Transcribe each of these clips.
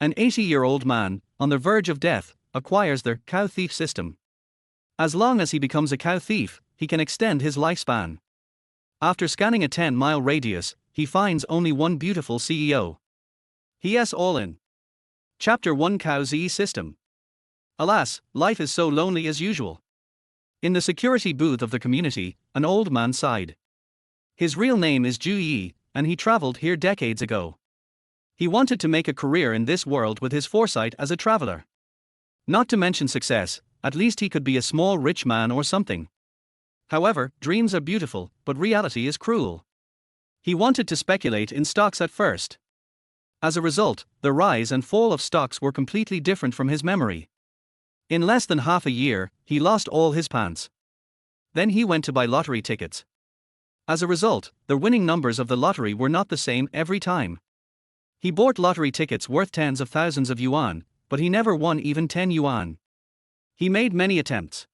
An 80-year-old man, on the verge of death, acquires the Cao Thief System. As long as he becomes a cow thief, he can extend his lifespan. After scanning a 10-mile radius, he finds only one beautiful CEO. He is all in. Chapter 1: Cao Thief System. Alas, life is so lonely as usual. In the security booth of the community, an old man sighed. His real name is Zhu Yi, and he traveled here decades ago. He wanted to make a career in this world with his foresight as a traveler. Not to mention success, at least he could be a small rich man or something. However, dreams are beautiful, but reality is cruel. He wanted to speculate in stocks at first. As a result, the rise and fall of stocks were completely different from his memory. In less than half a year, he lost all his pants. Then he went to buy lottery tickets. As a result, the winning numbers of the lottery were not the same every time. He bought lottery tickets worth tens of thousands of yuan, but he never won even 10 yuan. He made many attempts.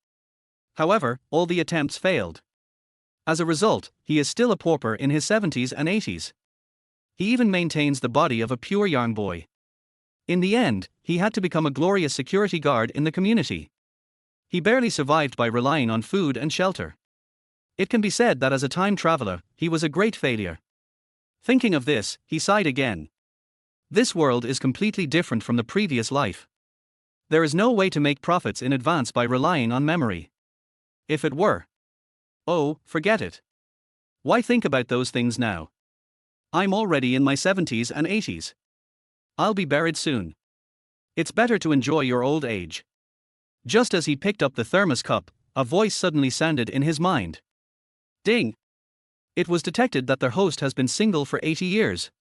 However, all the attempts failed. As a result, he is still a pauper in his 70s and 80s. He even maintains the body of a pure young boy. In the end, he had to become a glorious security guard in the community. He barely survived by relying on food and shelter. It can be said that as a time traveler, he was a great failure. Thinking of this, he sighed again. This world is completely different from the previous life. There is no way to make profits in advance by relying on memory. If it were. Oh, forget it. Why think about those things now? I'm already in my 70s and 80s. I'll be buried soon. It's better to enjoy your old age. Just as he picked up the thermos cup, a voice suddenly sounded in his mind. Ding! It was detected that their host has been single for 80 years.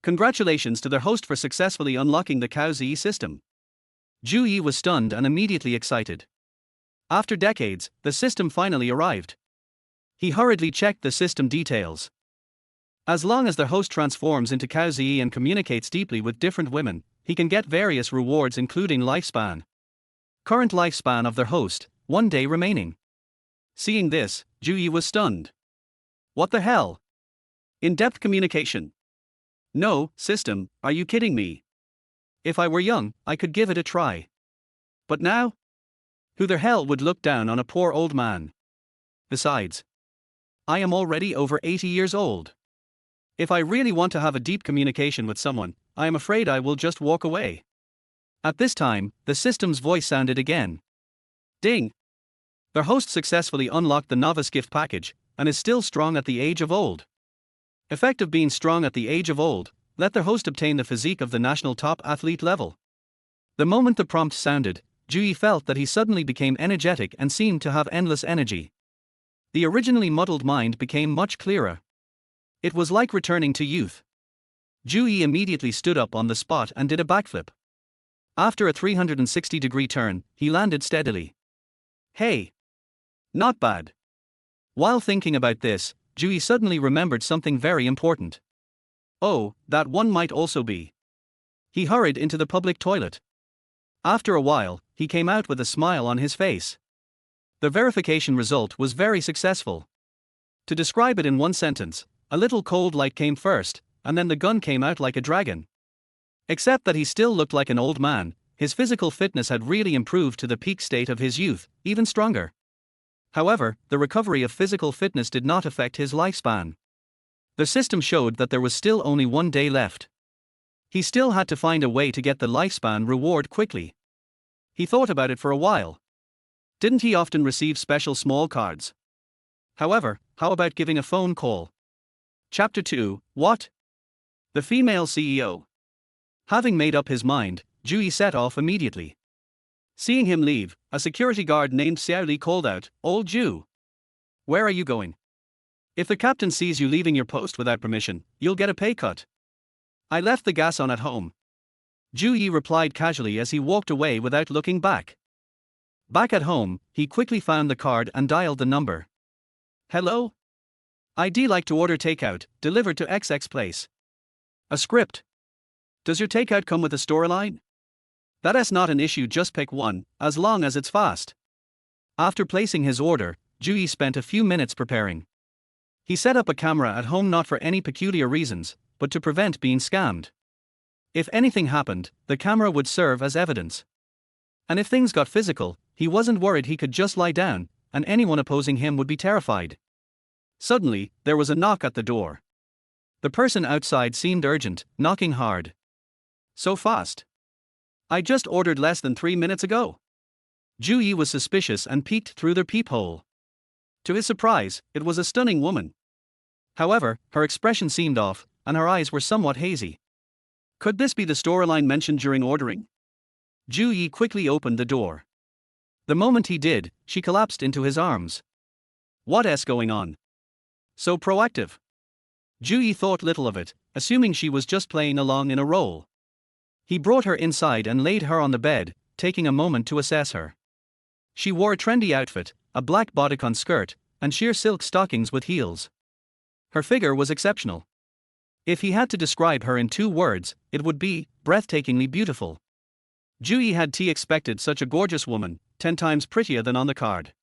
Congratulations to their host for successfully unlocking the Cao Thief System. Zhu Yi was stunned and immediately excited. After decades, the system finally arrived. He hurriedly checked the system details. As long as their host transforms into Cao Thief and communicates deeply with different women, he can get various rewards including lifespan. Current lifespan of their host, 1 day remaining. Seeing this, Zhu Yi was stunned. What the hell? In-depth communication. No, system, are you kidding me? If I were young, I could give it a try. But now? Who the hell would look down on a poor old man? Besides, I am already over 80 years old. If I really want to have a deep communication with someone, I am afraid I will just walk away. At this time, the system's voice sounded again. Ding! Their host successfully unlocked the novice gift package, and is still strong at the age of old. Effect of being strong at the age of old, let their host obtain the physique of the national top athlete level. The moment the prompt sounded, Zhu Yi felt that he suddenly became energetic and seemed to have endless energy. The originally muddled mind became much clearer. It was like returning to youth. Zhu Yi immediately stood up on the spot and did a backflip. After a 360-degree turn, he landed steadily. Hey! Not bad. While thinking about this, Zhu Yi suddenly remembered something very important. Oh, that one might also be. He hurried into the public toilet. After a while, he came out with a smile on his face. The verification result was very successful. To describe it in one sentence, a little cold light came first, and then the gun came out like a dragon. Except that he still looked like an old man, his physical fitness had really improved to the peak state of his youth, even stronger. However, the recovery of physical fitness did not affect his lifespan. The system showed that there was still only 1 day left. He still had to find a way to get the lifespan reward quickly. He thought about it for a while. Didn't he often receive special small cards? However, how about giving a phone call? Chapter 2: What? The female CEO. Having made up his mind, Zhu Yi set off immediately. Seeing him leave, a security guard named Xiao Li called out, "Old Zhu! Where are you going? If the captain sees you leaving your post without permission, you'll get a pay cut." "I left the gas on at home," Zhu Yi replied casually as he walked away without looking back. Back at home, he quickly found the card and dialed the number. "Hello? I'd like to order takeout, delivered to XX place." "A script. Does your takeout come with a storyline?" "That's not an issue, just pick one, as long as it's fast." After placing his order, Zhu Yi spent a few minutes preparing. He set up a camera at home not for any peculiar reasons, but to prevent being scammed. If anything happened, the camera would serve as evidence. And if things got physical, he wasn't worried. He could just lie down, and anyone opposing him would be terrified. Suddenly, there was a knock at the door. The person outside seemed urgent, knocking hard. So fast. I just ordered less than 3 minutes ago. Ju Yi was suspicious and peeked through the peephole. To his surprise, it was a stunning woman. However, her expression seemed off, and her eyes were somewhat hazy. Could this be the storyline mentioned during ordering? Ju Yi quickly opened the door. The moment he did, she collapsed into his arms. What's going on? So proactive. Ju Yi thought little of it, assuming she was just playing along in a role. He brought her inside and laid her on the bed, taking a moment to assess her. She wore a trendy outfit, a black bodyguard skirt, and sheer silk stockings with heels. Her figure was exceptional. If he had to describe her in 2 words, it would be breathtakingly beautiful. Ju Yi had expected such a gorgeous woman, 10 times prettier than on the card.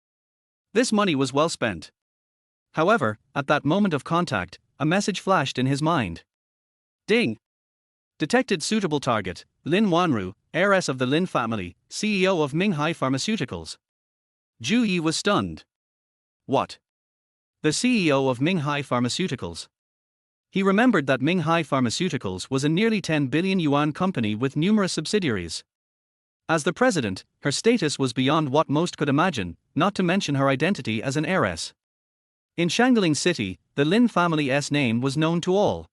This money was well spent. However, at that moment of contact, a message flashed in his mind. Ding! Detected suitable target, Lin Wanru, heiress of the Lin family, CEO of Minghai Pharmaceuticals. Ju Yi was stunned. What? The CEO of Minghai Pharmaceuticals? He remembered that Minghai Pharmaceuticals was a nearly 10 billion yuan company with numerous subsidiaries. As the president, her status was beyond what most could imagine, not to mention her identity as an heiress. In Shangling City, the Lin family's name was known to all.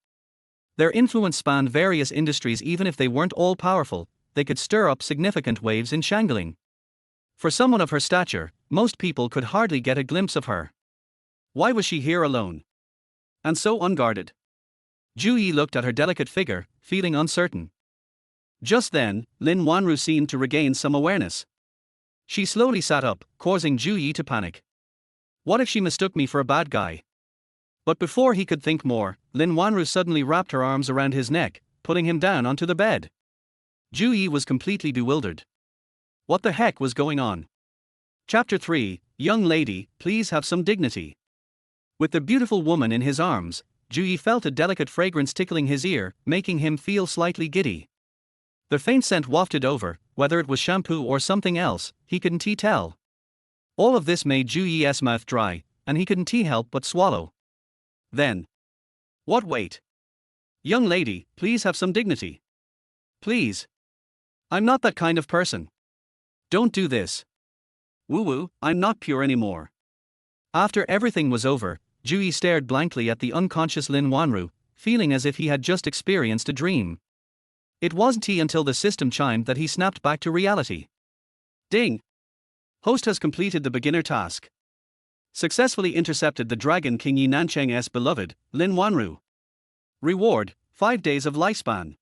Their influence spanned various industries. Even if they weren't all-powerful, they could stir up significant waves in Shangling. For someone of her stature, most people could hardly get a glimpse of her. Why was she here alone? And so unguarded? Ju Yi looked at her delicate figure, feeling uncertain. Just then, Lin Wanru seemed to regain some awareness. She slowly sat up, causing Ju Yi to panic. What if she mistook me for a bad guy? But before he could think more, Lin Wanru suddenly wrapped her arms around his neck, putting him down onto the bed. Ju Yi was completely bewildered. What the heck was going on? Chapter 3, Young lady, please have some dignity. With the beautiful woman in his arms, Ju Yi felt a delicate fragrance tickling his ear, making him feel slightly giddy. The faint scent wafted over, whether it was shampoo or something else, he couldn't tell. All of this made Ju Yi's mouth dry, and he couldn't help but swallow. Then. What? Wait. Young lady, please have some dignity. Please. I'm not that kind of person. Don't do this. Woo-woo, I'm not pure anymore. After everything was over, Ju Yi stared blankly at the unconscious Lin Wanru, feeling as if he had just experienced a dream. It wasn't until the system chimed that he snapped back to reality. Ding! Host has completed the beginner task. Successfully intercepted the Dragon King Yi Nancheng's beloved, Lin Wanru. Reward, 5 days of lifespan.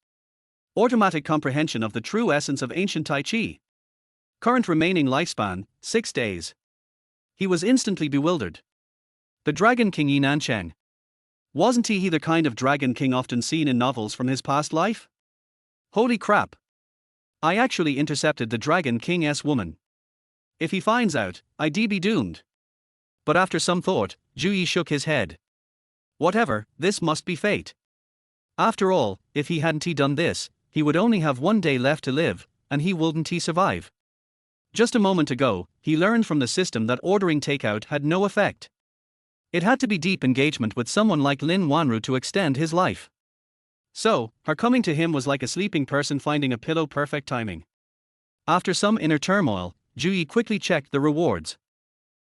Automatic comprehension of the true essence of ancient Tai Chi. Current remaining lifespan, 6 days. He was instantly bewildered. The Dragon King Yi Nancheng. Wasn't he the kind of Dragon King often seen in novels from his past life? Holy crap! I actually intercepted the Dragon King's woman. If he finds out, I'd be doomed. But after some thought, Ju Yi shook his head. Whatever, this must be fate. After all, if he hadn't done this, he would only have 1 day left to live, and he wouldn't survive. Just a moment ago, he learned from the system that ordering takeout had no effect. It had to be deep engagement with someone like Lin Wanru to extend his life. So, her coming to him was like a sleeping person finding a pillow. Perfect timing. After some inner turmoil, Ju Yi quickly checked the rewards.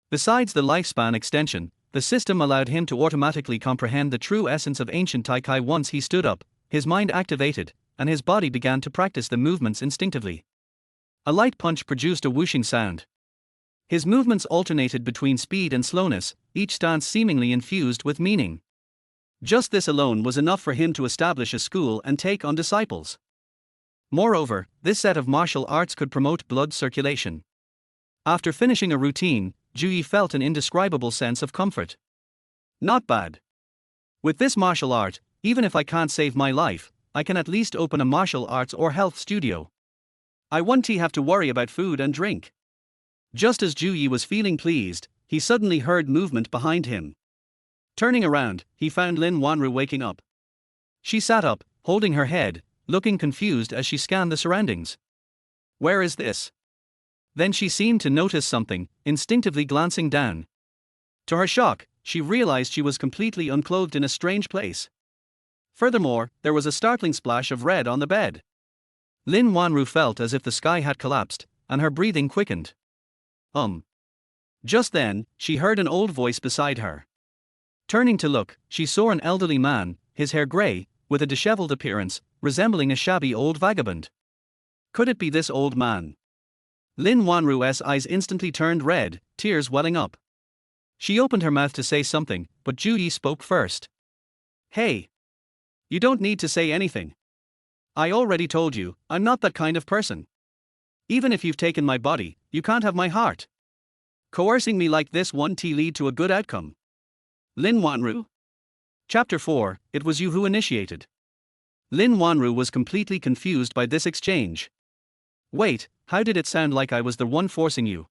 Besides the lifespan extension, the system allowed him to automatically comprehend the true essence of ancient Tai Chi. Once he stood up, his mind activated, and his body began to practice the movements instinctively. A light punch produced a whooshing sound. His movements alternated between speed and slowness, each stance seemingly infused with meaning. Just this alone was enough for him to establish a school and take on disciples. Moreover, this set of martial arts could promote blood circulation. After finishing a routine, Ju Yi felt an indescribable sense of comfort. Not bad. With this martial art, even if I can't save my life, I can at least open a martial arts or health studio. I won't have to worry about food and drink. Just as Ju Yi was feeling pleased, he suddenly heard movement behind him. Turning around, he found Lin Wanru waking up. She sat up, holding her head, looking confused as she scanned the surroundings. Where is this? Then she seemed to notice something, instinctively glancing down. To her shock, she realized she was completely unclothed in a strange place. Furthermore, there was a startling splash of red on the bed. Lin Wanru felt as if the sky had collapsed, and her breathing quickened. Just then, she heard an old voice beside her. Turning to look, she saw an elderly man, his hair grey, with a disheveled appearance, resembling a shabby old vagabond. Could it be this old man? Lin Wanru's eyes instantly turned red, tears welling up. She opened her mouth to say something, but Ju Yi spoke first. Hey! You don't need to say anything. I already told you, I'm not that kind of person. Even if you've taken my body, you can't have my heart. Coercing me like this won't lead to a good outcome. Lin Wanru? Chapter 4, It was you who initiated. Lin Wanru was completely confused by this exchange. Wait, how did it sound like I was the one forcing you?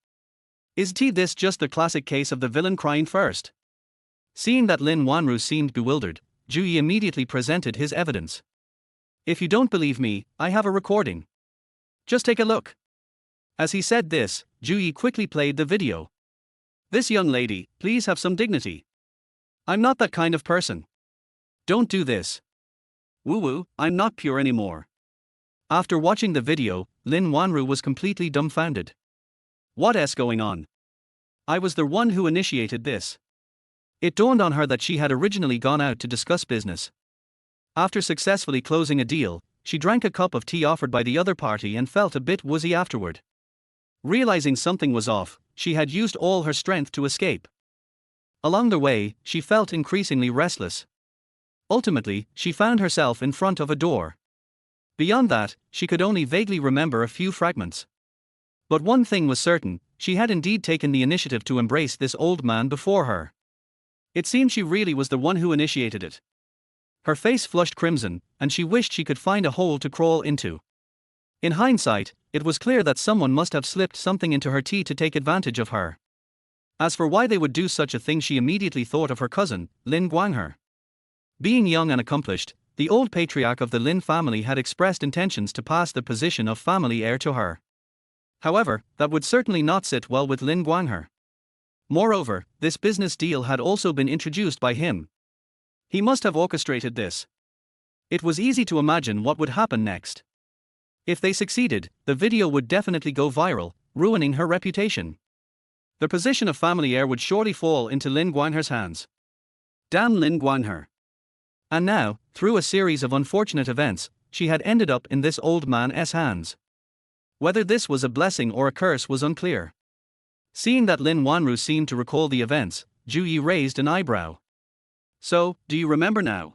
Is this just the classic case of the villain crying first? Seeing that Lin Wanru seemed bewildered, Ju Yi immediately presented his evidence. If you don't believe me, I have a recording. Just take a look. As he said this, Ju Yi quickly played the video. This young lady, please have some dignity. I'm not that kind of person. Don't do this. Woo-woo, I'm not pure anymore. After watching the video, Lin Wanru was completely dumbfounded. What's going on? I was the one who initiated this. It dawned on her that she had originally gone out to discuss business. After successfully closing a deal, she drank a cup of tea offered by the other party and felt a bit woozy afterward. Realizing something was off, she had used all her strength to escape. Along the way, she felt increasingly restless. Ultimately, she found herself in front of a door. Beyond that, she could only vaguely remember a few fragments. But one thing was certain, she had indeed taken the initiative to embrace this old man before her. It seemed she really was the one who initiated it. Her face flushed crimson, and she wished she could find a hole to crawl into. In hindsight, it was clear that someone must have slipped something into her tea to take advantage of her. As for why they would do such a thing, she immediately thought of her cousin, Lin Guanghe. Being young and accomplished, the old patriarch of the Lin family had expressed intentions to pass the position of family heir to her. However, that would certainly not sit well with Lin Guanghe. Moreover, this business deal had also been introduced by him. He must have orchestrated this. It was easy to imagine what would happen next. If they succeeded, the video would definitely go viral, ruining her reputation. The position of family heir would surely fall into Lin Guanghe's hands. Damn Lin Guanghe. And now, through a series of unfortunate events, she had ended up in this old man's hands. Whether this was a blessing or a curse was unclear. Seeing that Lin Wanru seemed to recall the events, Ju Yi raised an eyebrow. So, do you remember now?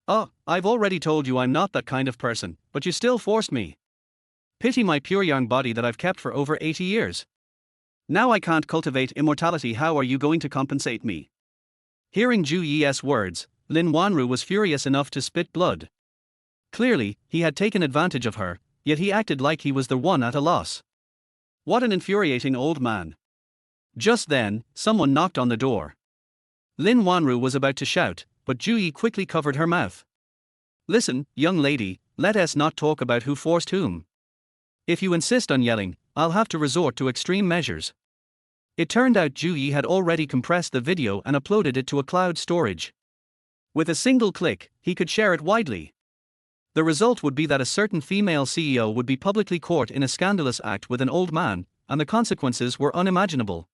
Oh, I've already told you I'm not that kind of person, but you still forced me. Pity my pure young body that I've kept for over 80 years. Now I can't cultivate immortality. How are you going to compensate me? Hearing Ju Yi's words, Lin Wanru was furious enough to spit blood. Clearly, he had taken advantage of her, yet he acted like he was the one at a loss. What an infuriating old man. Just then, someone knocked on the door. Lin Wanru was about to shout, but Ju Yi quickly covered her mouth. Listen, young lady, let us not talk about who forced whom. If you insist on yelling, I'll have to resort to extreme measures. It turned out Ju Yi had already compressed the video and uploaded it to a cloud storage. With a single click, he could share it widely. The result would be that a certain female CEO would be publicly caught in a scandalous act with an old man, and the consequences were unimaginable.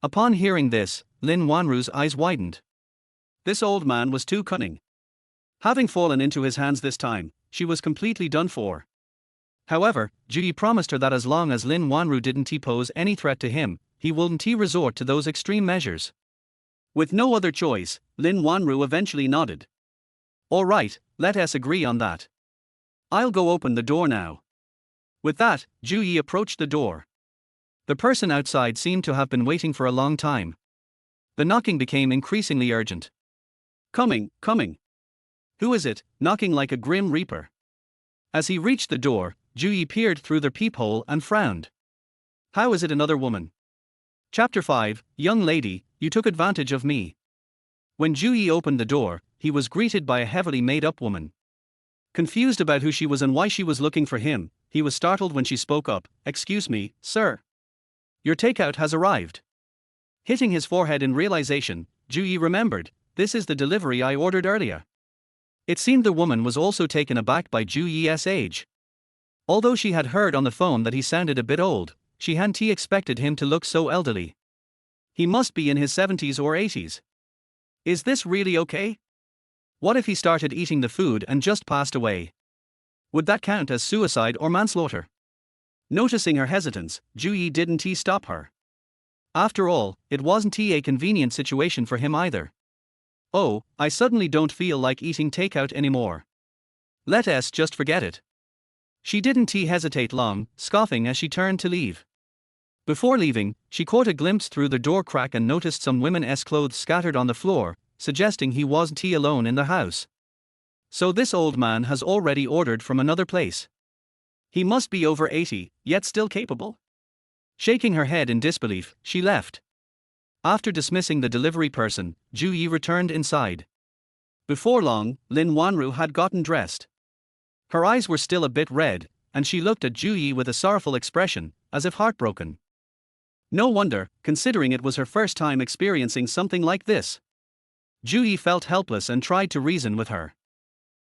Upon hearing this, Lin Wanru's eyes widened. This old man was too cunning. Having fallen into his hands this time, she was completely done for. However, Ju Yi promised her that as long as Lin Wanru didn't pose any threat to him, he wouldn't resort to those extreme measures. With no other choice, Lin Wanru eventually nodded. All right, let us agree on that. I'll go open the door now. With that, Ju Yi approached the door. The person outside seemed to have been waiting for a long time. The knocking became increasingly urgent. Coming. Who is it, knocking like a grim reaper? As he reached the door, Ju Yi peered through the peephole and frowned. How is it another woman? Chapter 5, Young lady, you took advantage of me. When Ju Yi opened the door, he was greeted by a heavily made-up woman. Confused about who she was and why she was looking for him, he was startled when she spoke up. "Excuse me, sir. Your takeout has arrived." Hitting his forehead in realization, Ju-yi remembered, "This is the delivery I ordered earlier." It seemed the woman was also taken aback by Ju-yi's age. Although she had heard on the phone that he sounded a bit old, she hadn't expected him to look so elderly. He must be in his 70s or 80s. Is this really okay? What if he started eating the food and just passed away? Would that count as suicide or manslaughter? Noticing her hesitance, Ju-yi didn't stop her. After all, it wasn't a convenient situation for him either. "Oh, I suddenly don't feel like eating takeout anymore. Let's just forget it." She didn't hesitate long, scoffing as she turned to leave. Before leaving, she caught a glimpse through the door crack and noticed some women's clothes scattered on the floor, suggesting he wasn't alone in the house. So this old man has already ordered from another place. He must be over 80, yet still capable. Shaking her head in disbelief, she left. After dismissing the delivery person, Ju-yi returned inside. Before long, Lin Wanru had gotten dressed. Her eyes were still a bit red, and she looked at Ju-yi with a sorrowful expression, as if heartbroken. No wonder, considering it was her first time experiencing something like this. Ju-yi felt helpless and tried to reason with her.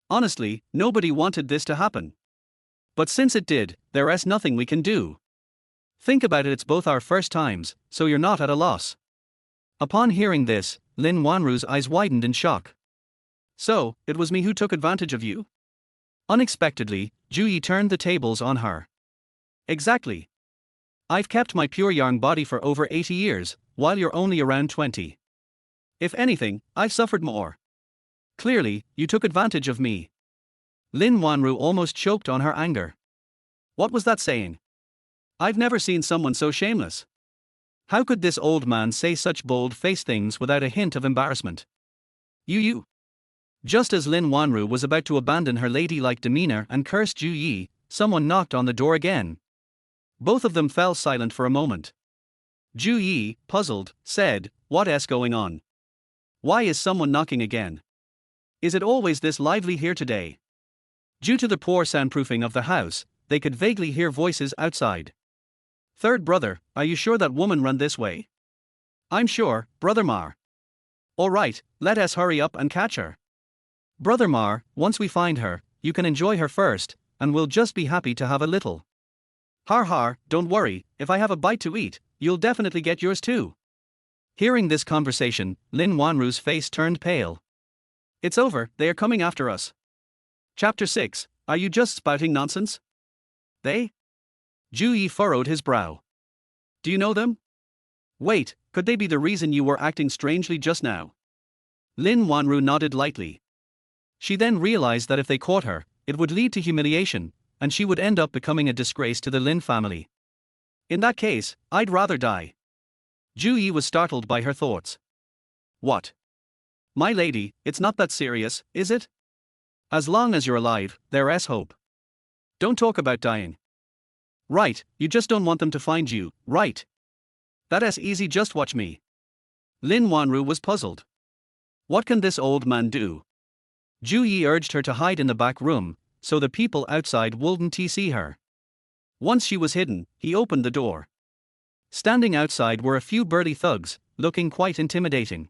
Honestly, nobody wanted this to happen. But since it did, there's nothing we can do. Think about it, it's both our first times, so you're not at a loss. Upon hearing this, Lin Wanru's eyes widened in shock. "So, it was me who took advantage of you?" Unexpectedly, Ju-yi turned the tables on her. "Exactly. I've kept my pure yang body for over 80 years, while you're only around 20. If anything, I've suffered more. Clearly, you took advantage of me." Lin Wanru almost choked on her anger. What was that saying? I've never seen someone so shameless. How could this old man say such bold-faced things without a hint of embarrassment? You. Just as Lin Wanru was about to abandon her ladylike demeanor and curse Ju-yi, someone knocked on the door again. Both of them fell silent for a moment. Ju-yi, puzzled, said, "What's going on? Why is someone knocking again? Is it always this lively here today?" Due to the poor soundproofing of the house, they could vaguely hear voices outside. "Third brother, are you sure that woman run this way?" "I'm sure, Brother Mar." "All right, let us hurry up and catch her." "Brother Mar, once we find her, you can enjoy her first, and we'll just be happy to have a little." "Har har, don't worry, if I have a bite to eat, you'll definitely get yours too." Hearing this conversation, Lin Wanru's face turned pale. "It's over, they are coming after us." Chapter 6, Are you just spouting nonsense? They? Ju-yi furrowed his brow. "Do you know them? Wait, could they be the reason you were acting strangely just now?" Lin Wanru nodded lightly. She then realized that if they caught her, it would lead to humiliation, and she would end up becoming a disgrace to the Lin family. "In that case, I'd rather die." Ju-yi was startled by her thoughts. "What? My lady, it's not that serious, is it? As long as you're alive, there's hope. Don't talk about dying." "Right, you just don't want them to find you, right? That's easy, just watch me." Lin Wanru was puzzled. What can this old man do? Ju-yi urged her to hide in the back room, so the people outside wouldn't see her. Once she was hidden, he opened the door. Standing outside were a few burly thugs, looking quite intimidating.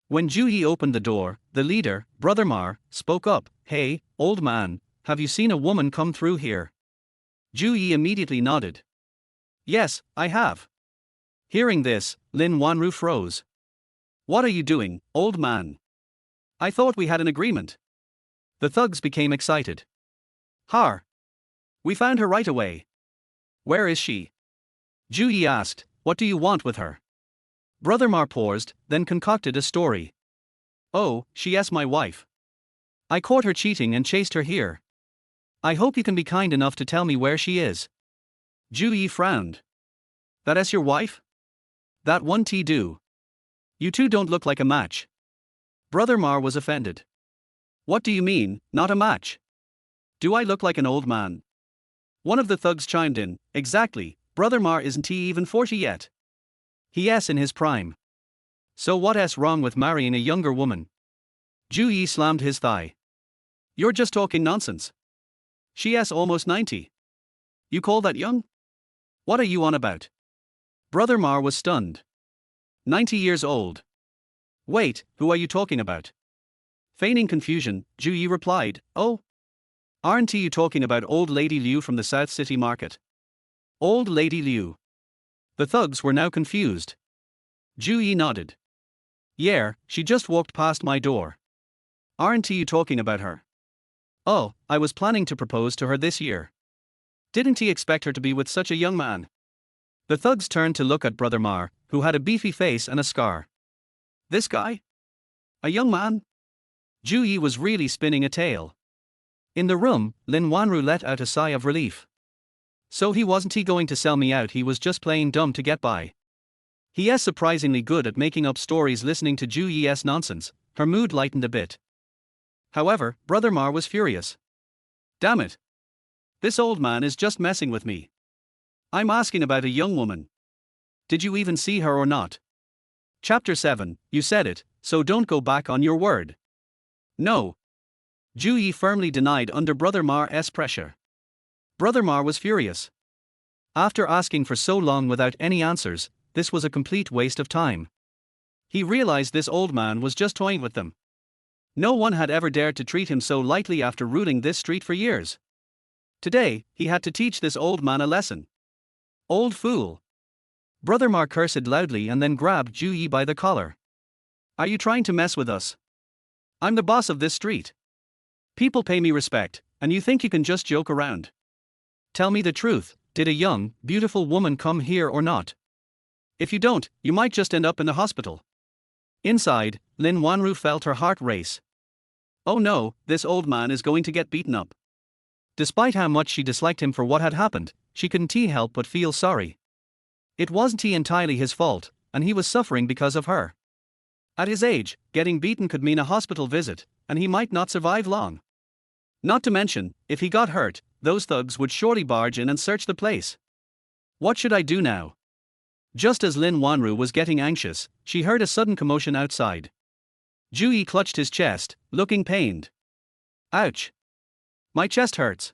When Ju-yi opened the door, the leader, Brother Mar, spoke up. "Hey, old man, have you seen a woman come through here?" Ju-yi immediately nodded. "Yes, I have." Hearing this, Lin Wanru froze. "What are you doing, old man? I thought we had an agreement." The thugs became excited. "Har! We found her right away." "Where is she?" Ju-yi asked. "What do you want with her?" Brother Mar paused, then concocted a story. "Oh, she's my wife. I caught her cheating and chased her here. I hope you can be kind enough to tell me where she is." Ju-yi frowned. "That's your wife? That won't do. You two don't look like a match." Brother Mar was offended. "What do you mean, not a match? Do I look like an old man?" One of the thugs chimed in. "Exactly, Brother Mar isn't even 40 yet. He's in his prime. So what's wrong with marrying a younger woman?" Ju-yi slammed his thigh. You're just talking nonsense. She's almost 90. You call that young? What are you on about? Brother Mar was stunned. 90 years old. Wait, who are you talking about? Feigning confusion, Ju Yi replied, Oh. Aren't you talking about old lady Liu from the South City Market? Old lady Liu. The thugs were now confused. Ju Yi nodded. Yeah, she just walked past my door. Aren't you talking about her? Oh, I was planning to propose to her this year. Didn't he expect her to be with such a young man? The thugs turned to look at Brother Mar, who had a beefy face and a scar. This guy? A young man? Ju Yi was really spinning a tale. In the room, Lin Wanru let out a sigh of relief. So he wasn't going to sell me out, he was just playing dumb to get by. He is surprisingly good at making up stories. Listening to Ju Yi's nonsense, her mood lightened a bit. However, Brother Mar was furious. Damn it. This old man is just messing with me. I'm asking about a young woman. Did you even see her or not? Chapter 7, you said it, so don't go back on your word. No. Ju Yi firmly denied under Brother Mar's pressure. Brother Mar was furious. After asking for so long without any answers, this was a complete waste of time. He realized this old man was just toying with them. No one had ever dared to treat him so lightly after ruling this street for years. Today, he had to teach this old man a lesson. Old fool. Brother Mar cursed loudly and then grabbed Ju Yi by the collar. Are you trying to mess with us? I'm the boss of this street. People pay me respect, and you think you can just joke around? Tell me the truth, did a young, beautiful woman come here or not? If you don't, you might just end up in the hospital. Inside, Lin Wanru felt her heart race. Oh no, this old man is going to get beaten up. Despite how much she disliked him for what had happened, she couldn't help but feel sorry. It wasn't entirely his fault, and he was suffering because of her. At his age, getting beaten could mean a hospital visit, and he might not survive long. Not to mention, if he got hurt, those thugs would surely barge in and search the place. What should I do now? Just as Lin Wanru was getting anxious, she heard a sudden commotion outside. Ju Yi clutched his chest, looking pained. Ouch. My chest hurts.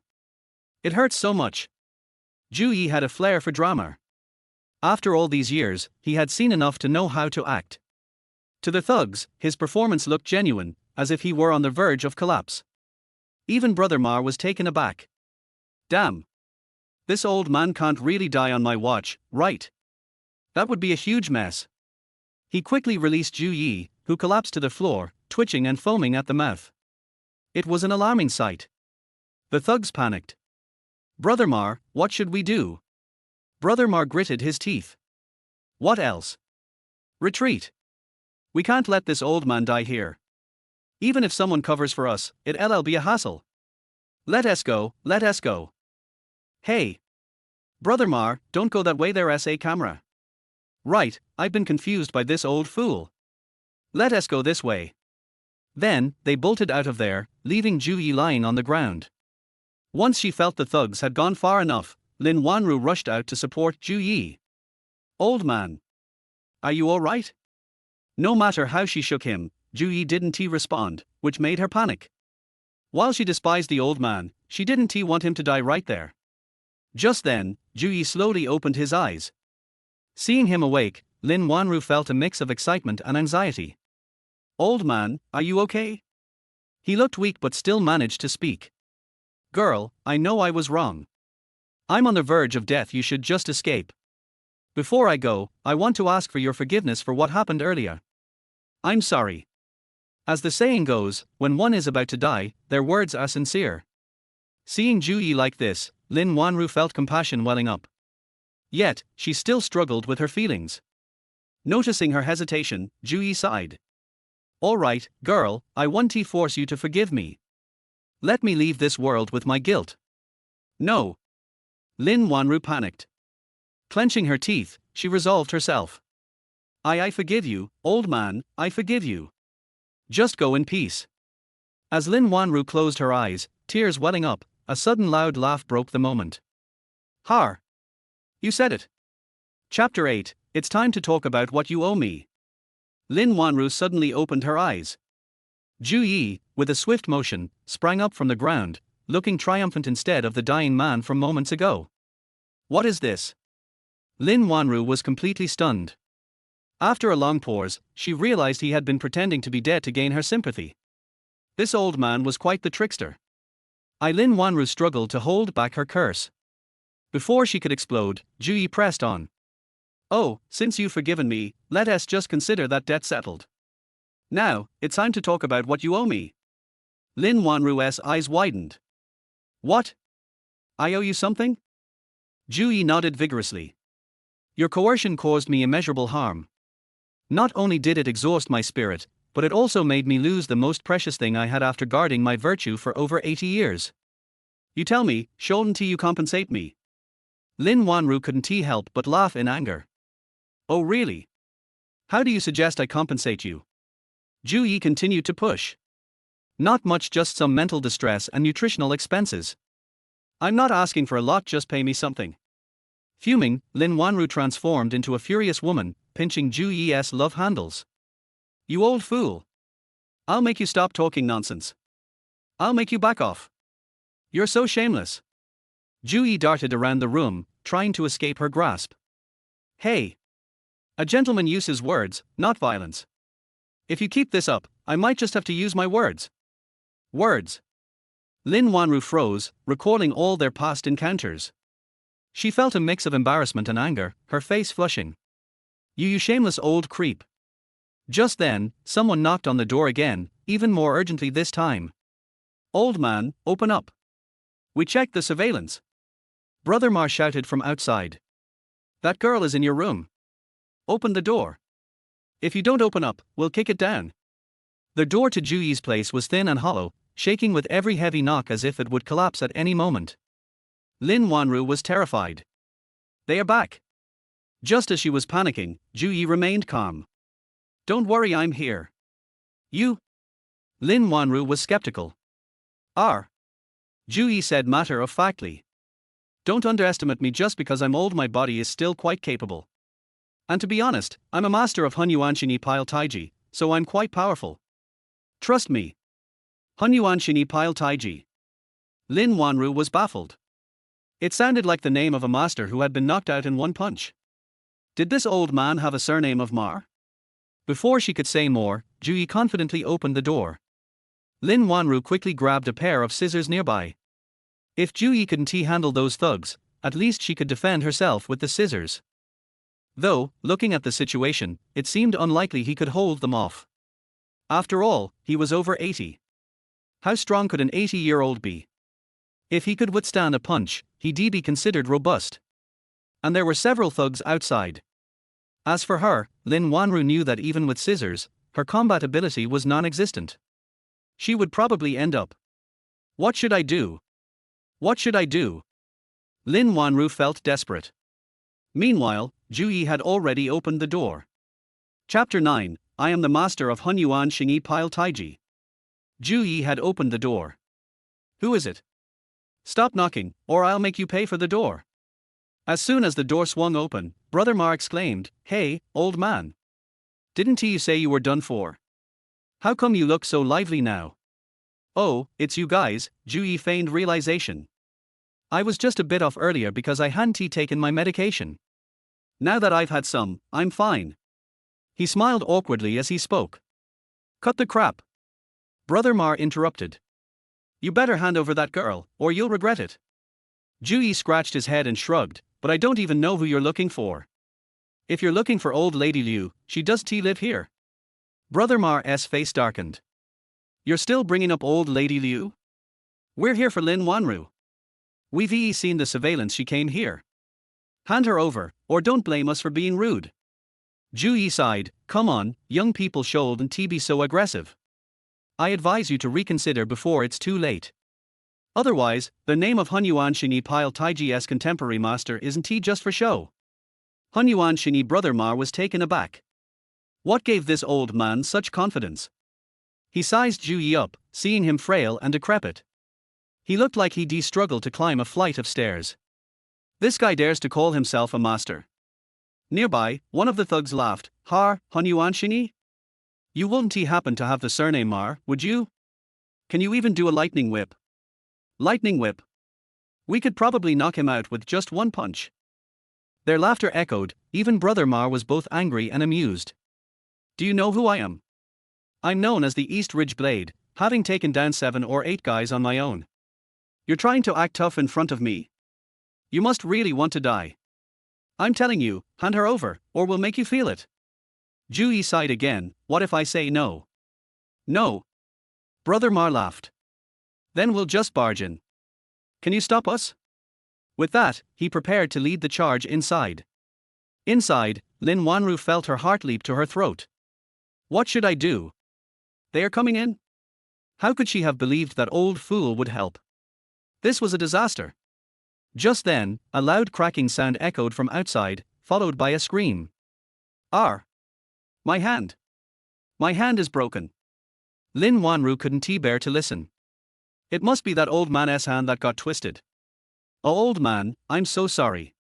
It hurts so much. Ju Yi had a flair for drama. After all these years, he had seen enough to know how to act. To the thugs, his performance looked genuine, as if he were on the verge of collapse. Even Brother Mar was taken aback. Damn. This old man can't really die on my watch, right? That would be a huge mess. He quickly released Ju Yi, who collapsed to the floor, twitching and foaming at the mouth. It was an alarming sight. The thugs panicked. Brother Mar, what should we do? Brother Mar gritted his teeth. What else? Retreat. We can't let this old man die here. Even if someone covers for us, it'll be a hassle. Let us go, let us go. Hey. Brother Mar, don't go that way, there's a camera. Right, I've been confused by this old fool. Let us go this way. Then, they bolted out of there, leaving Ju Yi lying on the ground. Once she felt the thugs had gone far enough, Lin Wanru rushed out to support Ju Yi. Old man. Are you alright? No matter how she shook him, Ju Yi didn't respond, which made her panic. While she despised the old man, she didn't want him to die right there. Just then, Ju Yi slowly opened his eyes. Seeing him awake, Lin Wanru felt a mix of excitement and anxiety. Old man, are you okay? He looked weak but still managed to speak. Girl, I know I was wrong. I'm on the verge of death, you should just escape. Before I go, I want to ask for your forgiveness for what happened earlier. I'm sorry. As the saying goes, when one is about to die, their words are sincere. Seeing Ju Yi like this, Lin Wanru felt compassion welling up. Yet, she still struggled with her feelings. Noticing her hesitation, Ju Yi sighed. All right, girl, I won't force you to forgive me. Let me leave this world with my guilt. No. Lin Wanru panicked. Clenching her teeth, she resolved herself. I forgive you, old man, I forgive you. Just go in peace. As Lin Wanru closed her eyes, tears welling up, a sudden loud laugh broke the moment. Har. You said it. Chapter 8, it's time to talk about what you owe me. Lin Wanru suddenly opened her eyes. Ju Yi, with a swift motion, sprang up from the ground, looking triumphant instead of the dying man from moments ago. What is this? Lin Wanru was completely stunned. After a long pause, she realized he had been pretending to be dead to gain her sympathy. This old man was quite the trickster. Lin Wanru struggled to hold back her curse. Before she could explode, Ju Yi pressed on. Oh, since you've forgiven me, let us just consider that debt settled. Now, it's time to talk about what you owe me. Lin Wanru's eyes widened. What? I owe you something? Ju Yi nodded vigorously. Your coercion caused me immeasurable harm. Not only did it exhaust my spirit, but it also made me lose the most precious thing I had after guarding my virtue for over 80 years. You tell me, shouldn't you compensate me? Lin Wanru couldn't help but laugh in anger. Oh really? How do you suggest I compensate you? Ju Yi continued to push. Not much, just some mental distress and nutritional expenses. I'm not asking for a lot, just pay me something. Fuming, Lin Wanru transformed into a furious woman, pinching Ju Yi's love handles. You old fool. I'll make you stop talking nonsense. I'll make you back off. You're so shameless. Ju Yi darted around the room, trying to escape her grasp. Hey. A gentleman uses words, not violence. If you keep this up, I might just have to use my words. Words. Lin Wanru froze, recalling all their past encounters. She felt a mix of embarrassment and anger, her face flushing. You shameless old creep. Just then, someone knocked on the door again, even more urgently this time. Old man, open up. We checked the surveillance. Brother Ma shouted from outside. That girl is in your room. Open the door. If you don't open up, we'll kick it down. The door to Ju Yi's place was thin and hollow, shaking with every heavy knock as if it would collapse at any moment. Lin Wanru was terrified. They are back. Just as she was panicking, Ju Yi remained calm. Don't worry, I'm here. You? Lin Wanru was skeptical. Ju Yi said matter-of-factly. Don't underestimate me just because I'm old, my body is still quite capable. And to be honest, I'm a master of Hunyuan Xingyi Pile Taiji, so I'm quite powerful. Trust me. Hunyuan Xingyi Pile Taiji. Lin Wanru was baffled. It sounded like the name of a master who had been knocked out in one punch. Did this old man have a surname of Mar? Before she could say more, Ju Yi confidently opened the door. Lin Wanru quickly grabbed a pair of scissors nearby. If Ju Yi couldn't handle those thugs, at least she could defend herself with the scissors. Though, looking at the situation, it seemed unlikely he could hold them off. After all, he was over 80. How strong could an 80-year-old be? If he could withstand a punch, he'd be considered robust. And there were several thugs outside. As for her, Lin Wanru knew that even with scissors, her combat ability was non-existent. She would probably end up. What should I do? What should I do? Lin Wanru felt desperate. Meanwhile, Ju Yi had already opened the door. Chapter 9, I am the master of Hunyuan Xingyi Pile Taiji. Ju Yi had opened the door. Who is it? Stop knocking, or I'll make you pay for the door. As soon as the door swung open, Brother Ma exclaimed, Hey, old man. Didn't you say you were done for? How come you look so lively now? Oh, it's you guys, Ju Yi feigned realization. I was just a bit off earlier because I hadn't taken my medication. Now that I've had some, I'm fine. He smiled awkwardly as he spoke. Cut the crap. Brother Ma interrupted. You better hand over that girl, or you'll regret it. Ju Yi scratched his head and shrugged, but I don't even know who you're looking for. If you're looking for old lady Liu, she does live here. Brother Ma's face darkened. You're still bringing up old lady Liu? We're here for Lin Wanru. We've seen the surveillance, she came here. Hand her over, or don't blame us for being rude. Ju Yi sighed, come on, young people shouldn't be so aggressive. I advise you to reconsider before it's too late. Otherwise, the name of Hunyuan Xingyi Pile Taiji's contemporary master isn't just for show. Hunyuan Xingyi Brother Ma was taken aback. What gave this old man such confidence? He sized Ju Yi up, seeing him frail and decrepit. He looked like he'd struggle to climb a flight of stairs. This guy dares to call himself a master. Nearby, one of the thugs laughed, Har, Hunyuan Xingyi? You wouldn't happen to have the surname Mar, would you? Can you even do a lightning whip? Lightning whip. We could probably knock him out with just one punch. Their laughter echoed, even Brother Mar was both angry and amused. Do you know who I am? I'm known as the East Ridge Blade, having taken down 7 or 8 guys on my own. You're trying to act tough in front of me. You must really want to die. I'm telling you, hand her over, or we'll make you feel it. Ju Yi sighed again. What if I say no? No. Brother Mar laughed. Then we'll just barge in. Can you stop us? With that, he prepared to lead the charge inside. Inside, Lin Wanru felt her heart leap to her throat. What should I do? They are coming in? How could she have believed that old fool would help? This was a disaster. Just then, a loud cracking sound echoed from outside, followed by a scream. R. My hand. My hand is broken. Lin Wanru couldn't bear to listen. It must be that old man's hand that got twisted. Oh, old man, I'm so sorry.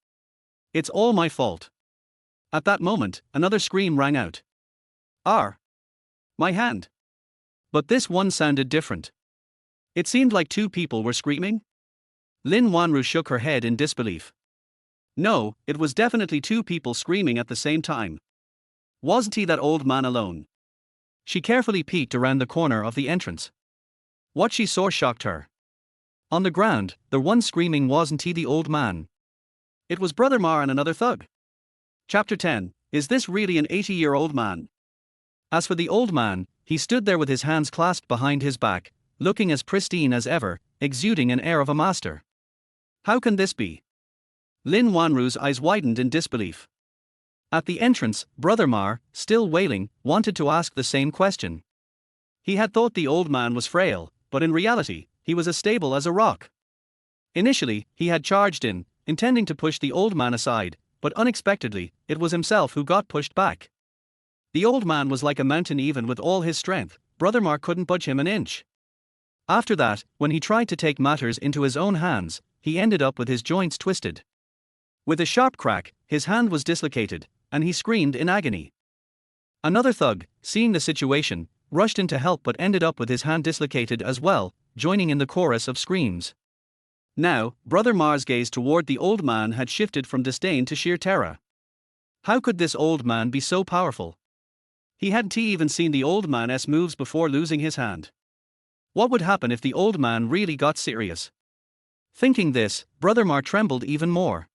It's all my fault. At that moment, another scream rang out. R. My hand. But this one sounded different. It seemed like 2 people were screaming. Lin Wanru shook her head in disbelief. No, it was definitely 2 people screaming at the same time. Wasn't he that old man alone? She carefully peeked around the corner of the entrance. What she saw shocked her. On the ground, the one screaming wasn't he the old man. It was Brother Mar and another thug. Chapter 10. Is this really an 80-year-old man? As for the old man, he stood there with his hands clasped behind his back, looking as pristine as ever, exuding an air of a master. How can this be? Lin Wanru's eyes widened in disbelief. At the entrance, Brother Mar, still wailing, wanted to ask the same question. He had thought the old man was frail, but in reality, he was as stable as a rock. Initially, he had charged in, intending to push the old man aside, but unexpectedly, it was himself who got pushed back. The old man was like a mountain even with all his strength. Brother Mar couldn't budge him an inch. After that, when he tried to take matters into his own hands, he ended up with his joints twisted. With a sharp crack, his hand was dislocated, and he screamed in agony. Another thug, seeing the situation, rushed in to help but ended up with his hand dislocated as well, joining in the chorus of screams. Now, Brother Mar's gaze toward the old man had shifted from disdain to sheer terror. How could this old man be so powerful? He hadn't even seen the old man's moves before losing his hand. What would happen if the old man really got serious? Thinking this, Brother Mar trembled even more.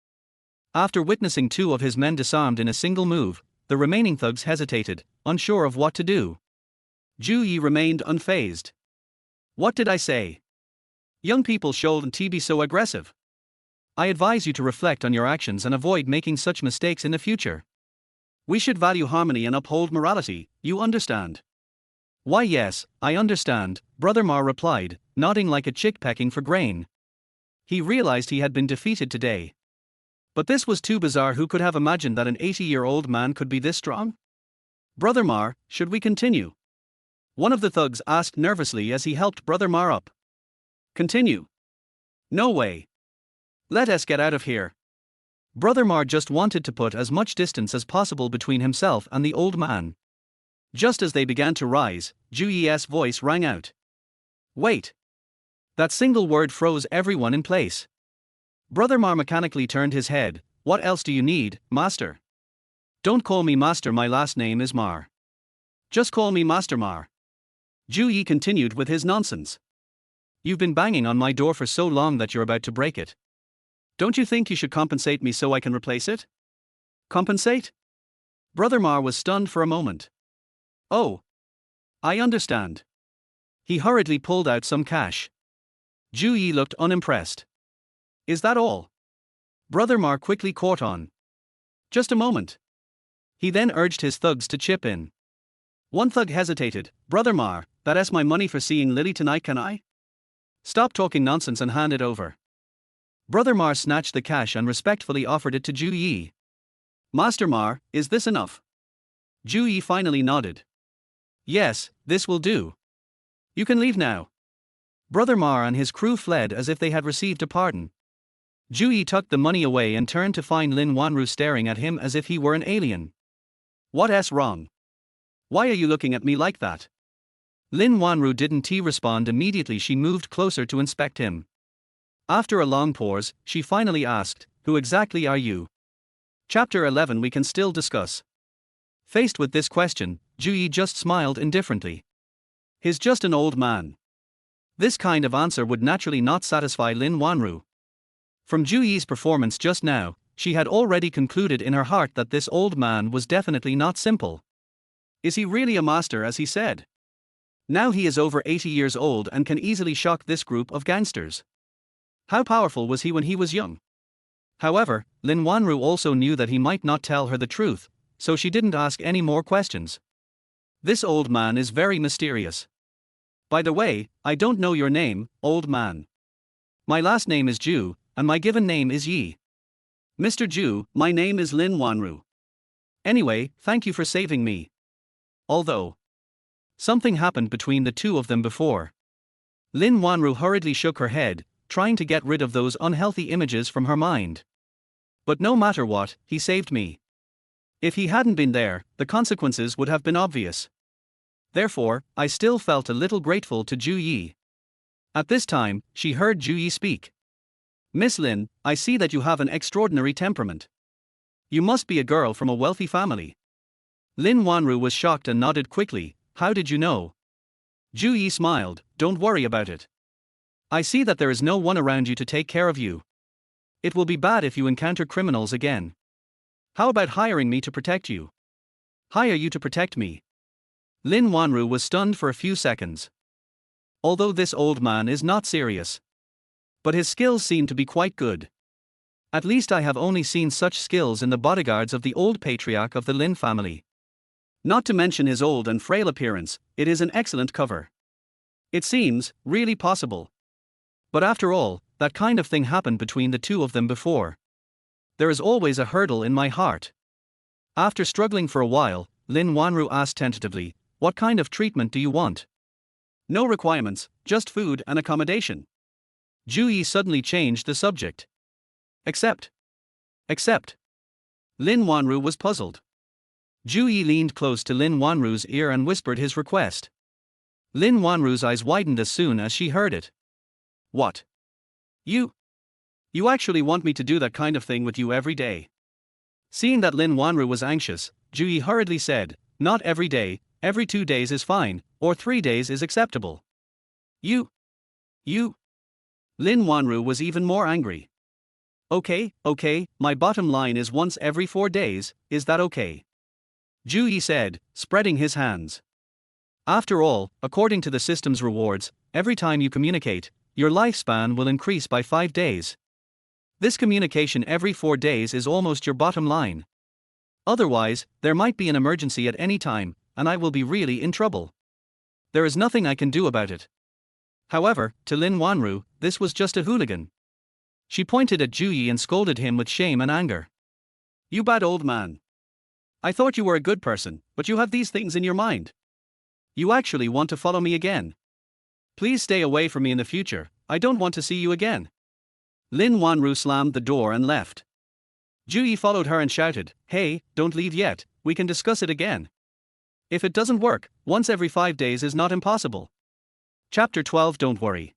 After witnessing 2 of his men disarmed in a single move, the remaining thugs hesitated, unsure of what to do. Ju Yi remained unfazed. What did I say? Young people shouldn't be so aggressive. I advise you to reflect on your actions and avoid making such mistakes in the future. We should value harmony and uphold morality, you understand? Why yes, I understand, Brother Mar replied, nodding like a chick pecking for grain. He realized he had been defeated today. But this was too bizarre. Who could have imagined that an 80-year-old man could be this strong? Brother Mar, should we continue? One of the thugs asked nervously as he helped Brother Mar up. Continue? No way. Let us get out of here. Brother Mar just wanted to put as much distance as possible between himself and the old man. Just as they began to rise, Ju Yi's voice rang out. Wait. That single word froze everyone in place. Brother Mar mechanically turned his head. What else do you need, Master? Don't call me Master, my last name is Mar. Just call me Master Mar. Ju Yi continued with his nonsense. You've been banging on my door for so long that you're about to break it. Don't you think you should compensate me so I can replace it? Compensate? Brother Mar was stunned for a moment. Oh. I understand. He hurriedly pulled out some cash. Ju Yi looked unimpressed. Is that all? Brother Mar quickly caught on. Just a moment. He then urged his thugs to chip in. One thug hesitated. Brother Mar, that's my money for seeing Lily tonight, can I? Stop talking nonsense and hand it over. Brother Mar snatched the cash and respectfully offered it to Ju Yi. Master Mar, is this enough? Ju Yi finally nodded. Yes, this will do. You can leave now. Brother Mar and his crew fled as if they had received a pardon. Ju Yi tucked the money away and turned to find Lin Wanru staring at him as if he were an alien. What's wrong? Why are you looking at me like that? Lin Wanru didn't respond immediately. She moved closer to inspect him. After a long pause, she finally asked, "Who exactly are you?" Chapter 11 we can still discuss. Faced with this question, Ju Yi just smiled indifferently. He's just an old man. This kind of answer would naturally not satisfy Lin Wanru. From Ju Yi's performance just now, she had already concluded in her heart that this old man was definitely not simple. Is he really a master as he said? Now he is over 80 years old and can easily shock this group of gangsters. How powerful was he when he was young? However, Lin Wanru also knew that he might not tell her the truth, so she didn't ask any more questions. This old man is very mysterious. By the way, I don't know your name, old man. My last name is Ju, and my given name is Yi. Mr. Ju, my name is Lin Wanru. Anyway, thank you for saving me. Although something happened between the two of them before. Lin Wanru hurriedly shook her head, trying to get rid of those unhealthy images from her mind. But no matter what, he saved me. If he hadn't been there, the consequences would have been obvious. Therefore, I still felt a little grateful to Ju Yi. At this time, she heard Ju Yi speak. Miss Lin, I see that you have an extraordinary temperament. You must be a girl from a wealthy family. Lin Wanru was shocked and nodded quickly. How did you know? Ju Yi smiled. Don't worry about it. I see that there is no one around you to take care of you. It will be bad if you encounter criminals again. How about hiring me to protect you? Hire you to protect me? Lin Wanru was stunned for a few seconds. Although this old man is not serious, but his skills seem to be quite good. At least I have only seen such skills in the bodyguards of the old patriarch of the Lin family. Not to mention his old and frail appearance, it is an excellent cover. It seems really possible. But after all, that kind of thing happened between the two of them before. There is always a hurdle in my heart. After struggling for a while, Lin Wanru asked tentatively, what kind of treatment do you want? No requirements, just food and accommodation. Ju Yi suddenly changed the subject. Except. Lin Wanru was puzzled. Ju Yi leaned close to Lin Wanru's ear and whispered his request. Lin Wanru's eyes widened as soon as she heard it. What? You actually want me to do that kind of thing with you every day? Seeing that Lin Wanru was anxious, Ju Yi hurriedly said, not every day, every 2 days is fine, or 3 days is acceptable. You. Lin Wanru was even more angry. Okay, my bottom line is once every 4 days, is that okay? Ju Yi said, spreading his hands. After all, according to the system's rewards, every time you communicate, your lifespan will increase by 5 days. This communication every 4 days is almost your bottom line. Otherwise, there might be an emergency at any time, and I will be really in trouble. There is nothing I can do about it. However, to Lin Wanru, this was just a hooligan. She pointed at Ju Yi and scolded him with shame and anger. You bad old man. I thought you were a good person, but you have these things in your mind. You actually want to follow me again. Please stay away from me in the future, I don't want to see you again. Lin Wanru slammed the door and left. Ju Yi followed her and shouted, hey, don't leave yet, we can discuss it again. If it doesn't work, once every 5 days is not impossible. Chapter 12 Don't worry.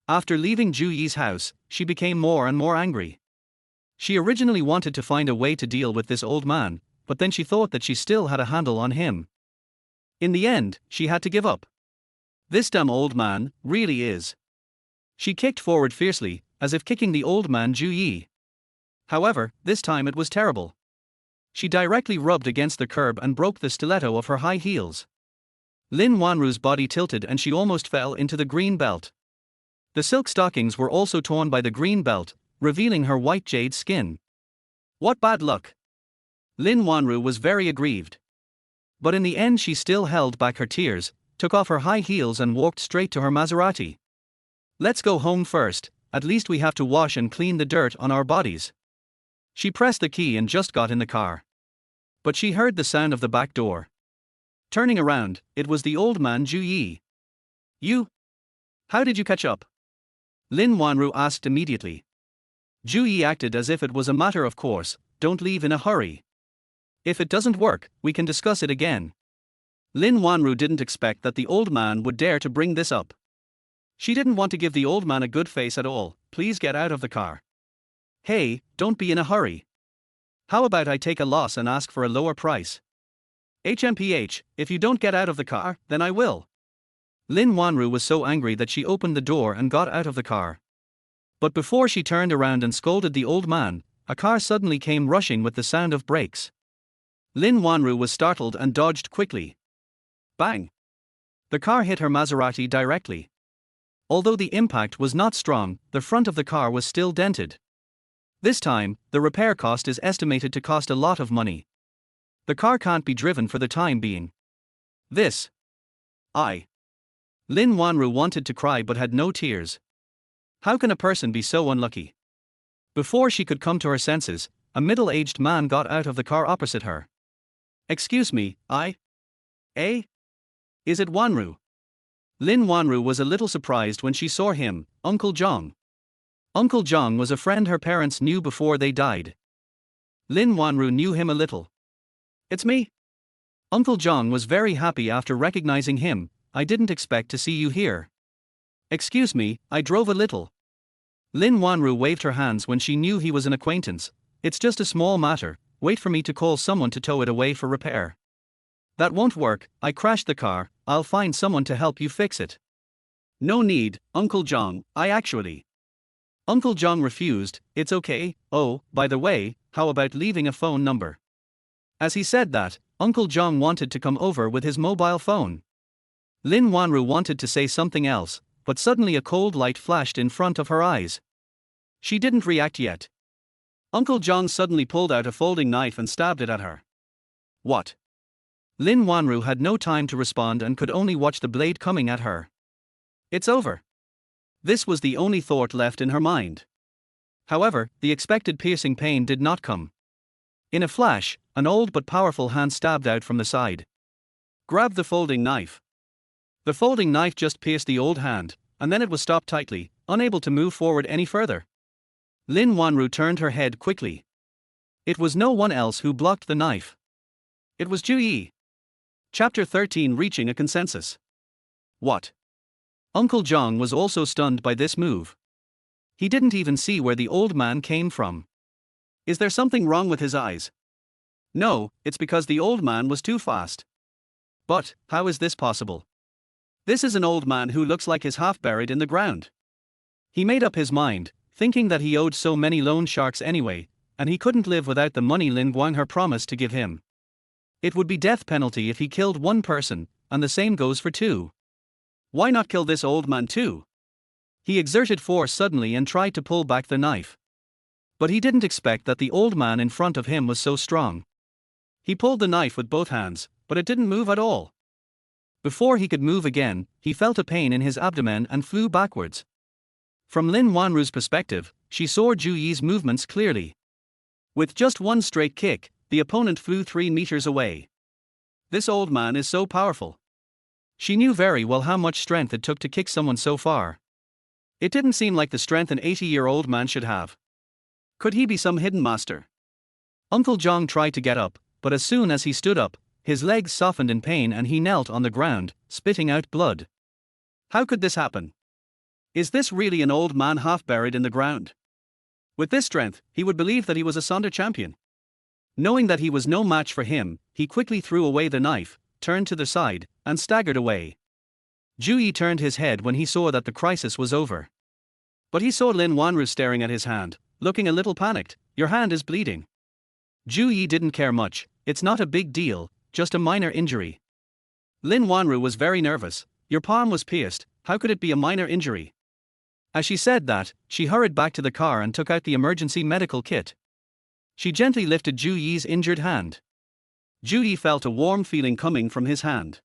After leaving Ju Yi's house, she became more and more angry. She originally wanted to find a way to deal with this old man, but then she thought that she still had a handle on him. In the end, she had to give up. This damn old man really is. She kicked forward fiercely, as if kicking the old man Ju Yi. However, this time it was terrible. She directly rubbed against the curb and broke the stiletto of her high heels. Lin Wanru's body tilted and she almost fell into the green belt. The silk stockings were also torn by the green belt, revealing her white jade skin. What bad luck! Lin Wanru was very aggrieved. But in the end she still held back her tears, took off her high heels and walked straight to her Maserati. Let's go home first, at least we have to wash and clean the dirt on our bodies. She pressed the key and just got in the car. But she heard the sound of the back door. Turning around, it was the old man Ju Yi. You? How did you catch up? Lin Wanru asked immediately. Ju Yi acted as if it was a matter of course, don't leave in a hurry. If it doesn't work, we can discuss it again. Lin Wanru didn't expect that the old man would dare to bring this up. She didn't want to give the old man a good face at all. Please get out of the car. Hey, don't be in a hurry. How about I take a loss and ask for a lower price? HMPH, if you don't get out of the car, then I will. Lin Wanru was so angry that she opened the door and got out of the car. But before she turned around and scolded the old man, a car suddenly came rushing with the sound of brakes. Lin Wanru was startled and dodged quickly. Bang! The car hit her Maserati directly. Although the impact was not strong, the front of the car was still dented. This time, the repair cost is estimated to cost a lot of money. The car can't be driven for the time being. Lin Wanru wanted to cry but had no tears. How can a person be so unlucky? Before she could come to her senses, a middle-aged man got out of the car opposite her. Excuse me, is it Wanru? Lin Wanru was a little surprised when she saw him, Uncle Zhang. Uncle Zhang was a friend her parents knew before they died. Lin Wanru knew him a little. It's me. Uncle Zhang was very happy after recognizing him. I didn't expect to see you here. Excuse me, I drove a little. Lin Wanru waved her hands when she knew he was an acquaintance. It's just a small matter, wait for me to call someone to tow it away for repair. That won't work, I crashed the car, I'll find someone to help you fix it. No need, Uncle Zhang, Uncle Zhang refused. It's okay. Oh, by the way, how about leaving a phone number? As he said that, Uncle Zhang wanted to come over with his mobile phone. Lin Wanru wanted to say something else, but suddenly a cold light flashed in front of her eyes. She didn't react yet. Uncle Zhang suddenly pulled out a folding knife and stabbed it at her. What? Lin Wanru had no time to respond and could only watch the blade coming at her. It's over. This was the only thought left in her mind. However, the expected piercing pain did not come. In a flash, an old but powerful hand stabbed out from the side. Grab the folding knife. The folding knife just pierced the old hand, and then it was stopped tightly, unable to move forward any further. Lin Wanru turned her head quickly. It was no one else who blocked the knife. It was Zhu Yi. Chapter 13, Reaching a Consensus. What? Uncle Zhang was also stunned by this move. He didn't even see where the old man came from. Is there something wrong with his eyes? No, it's because the old man was too fast. But, how is this possible? This is an old man who looks like he's half buried in the ground. He made up his mind, thinking that he owed so many loan sharks anyway, and he couldn't live without the money Lin Guanghe promised to give him. It would be death penalty if he killed one person, and the same goes for two. Why not kill this old man too? He exerted force suddenly and tried to pull back the knife. But he didn't expect that the old man in front of him was so strong. He pulled the knife with both hands, but it didn't move at all. Before he could move again, he felt a pain in his abdomen and flew backwards. From Lin Wanru's perspective, she saw Zhu Yi's movements clearly. With just one straight kick, the opponent flew 3 meters away. This old man is so powerful. She knew very well how much strength it took to kick someone so far. It didn't seem like the strength an 80-year-old man should have. Could he be some hidden master? Uncle Zhang tried to get up, but as soon as he stood up, his legs softened in pain and he knelt on the ground, spitting out blood. How could this happen? Is this really an old man half buried in the ground? With this strength, he would believe that he was a Sonder champion. Knowing that he was no match for him, he quickly threw away the knife, turned to the side, and staggered away. Zhu Yi turned his head when he saw that the crisis was over. But he saw Lin Wanru staring at his hand, looking a little panicked. Your hand is bleeding. Zhu Yi didn't care much. It's not a big deal, just a minor injury. Lin Wanru was very nervous. Your palm was pierced, how could it be a minor injury? As she said that, she hurried back to the car and took out the emergency medical kit. She gently lifted Zhu Yi's injured hand. Zhu Yi felt a warm feeling coming from his hand.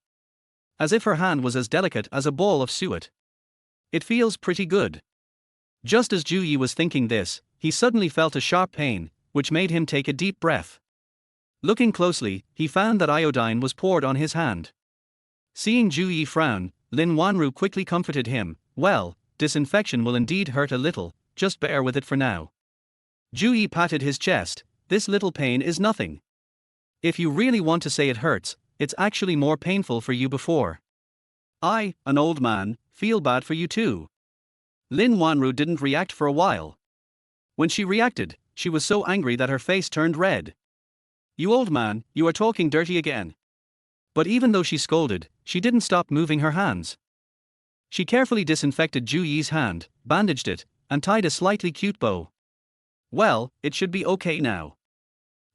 As if her hand was as delicate as a ball of suet. It feels pretty good. Just as Zhu Yi was thinking this, he suddenly felt a sharp pain, which made him take a deep breath. Looking closely, he found that iodine was poured on his hand. Seeing Zhu Yi frown, Lin Wanru quickly comforted him. Well, disinfection will indeed hurt a little, just bear with it for now. Zhu Yi patted his chest. This little pain is nothing. If you really want to say it hurts, it's actually more painful for you before. I, an old man, feel bad for you too. Lin Wanru didn't react for a while. When she reacted, she was so angry that her face turned red. You old man, you are talking dirty again. But even though she scolded, she didn't stop moving her hands. She carefully disinfected Ju Yi's hand, bandaged it, and tied a slightly cute bow. Well, it should be okay now.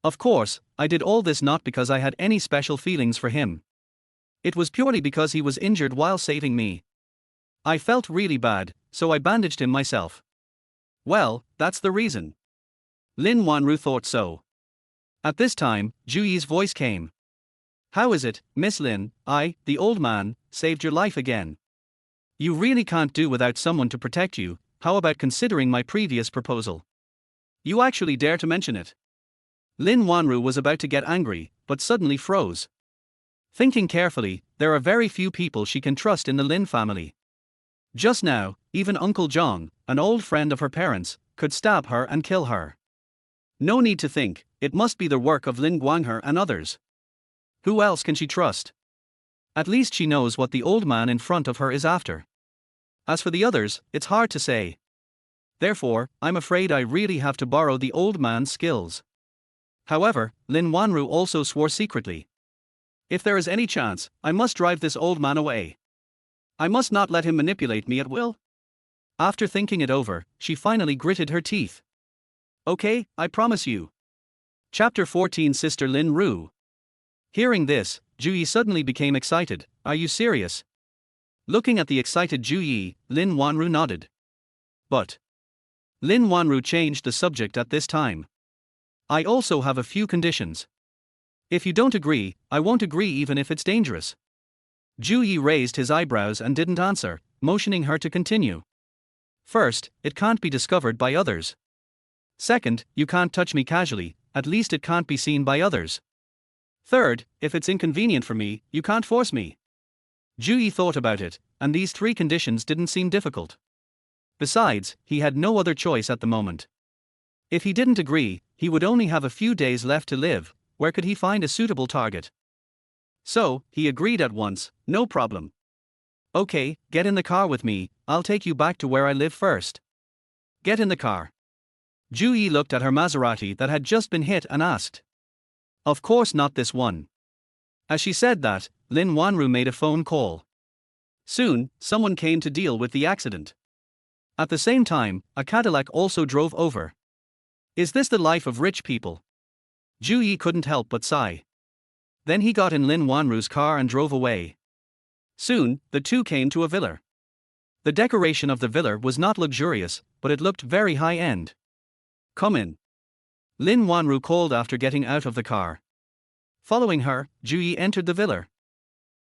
Of course, I did all this not because I had any special feelings for him. It was purely because he was injured while saving me. I felt really bad, so I bandaged him myself. Well, that's the reason. Lin Wanru thought so. At this time, Ju Yi's voice came. How is it, Miss Lin, I, the old man, saved your life again? You really can't do without someone to protect you. How about considering my previous proposal? You actually dare to mention it. Lin Wanru was about to get angry, but suddenly froze. Thinking carefully, there are very few people she can trust in the Lin family. Just now, even Uncle Zhang, an old friend of her parents, could stab her and kill her. No need to think, it must be the work of Lin Guanghe and others. Who else can she trust? At least she knows what the old man in front of her is after. As for the others, it's hard to say. Therefore, I'm afraid I really have to borrow the old man's skills. However, Lin Wanru also swore secretly. If there is any chance, I must drive this old man away. I must not let him manipulate me at will. After thinking it over, she finally gritted her teeth. Okay, I promise you. Chapter 14 Sister Lin Ru. Hearing this, Ju Yi suddenly became excited. Are you serious? Looking at the excited Ju Yi, Lin Wanru nodded. But Lin Wanru changed the subject at this time. I also have a few conditions. If you don't agree, I won't agree even if it's dangerous. Ju Yi raised his eyebrows and didn't answer, motioning her to continue. First, it can't be discovered by others. Second, you can't touch me casually, at least it can't be seen by others. Third, if it's inconvenient for me, you can't force me. Ju Yi thought about it, and these three conditions didn't seem difficult. Besides, he had no other choice at the moment. If he didn't agree, he would only have a few days left to live. Where could he find a suitable target? So, he agreed at once, no problem. Okay, get in the car with me, I'll take you back to where I live first. Get in the car. Ju Yi looked at her Maserati that had just been hit and asked. Of course not this one. As she said that, Lin Wanru made a phone call. Soon, someone came to deal with the accident. At the same time, a Cadillac also drove over. Is this the life of rich people? Ju Yi couldn't help but sigh. Then he got in Lin Wanru's car and drove away. Soon, the two came to a villa. The decoration of the villa was not luxurious, but it looked very high-end. Come in. Lin Wanru called after getting out of the car. Following her, Ju Yi entered the villa.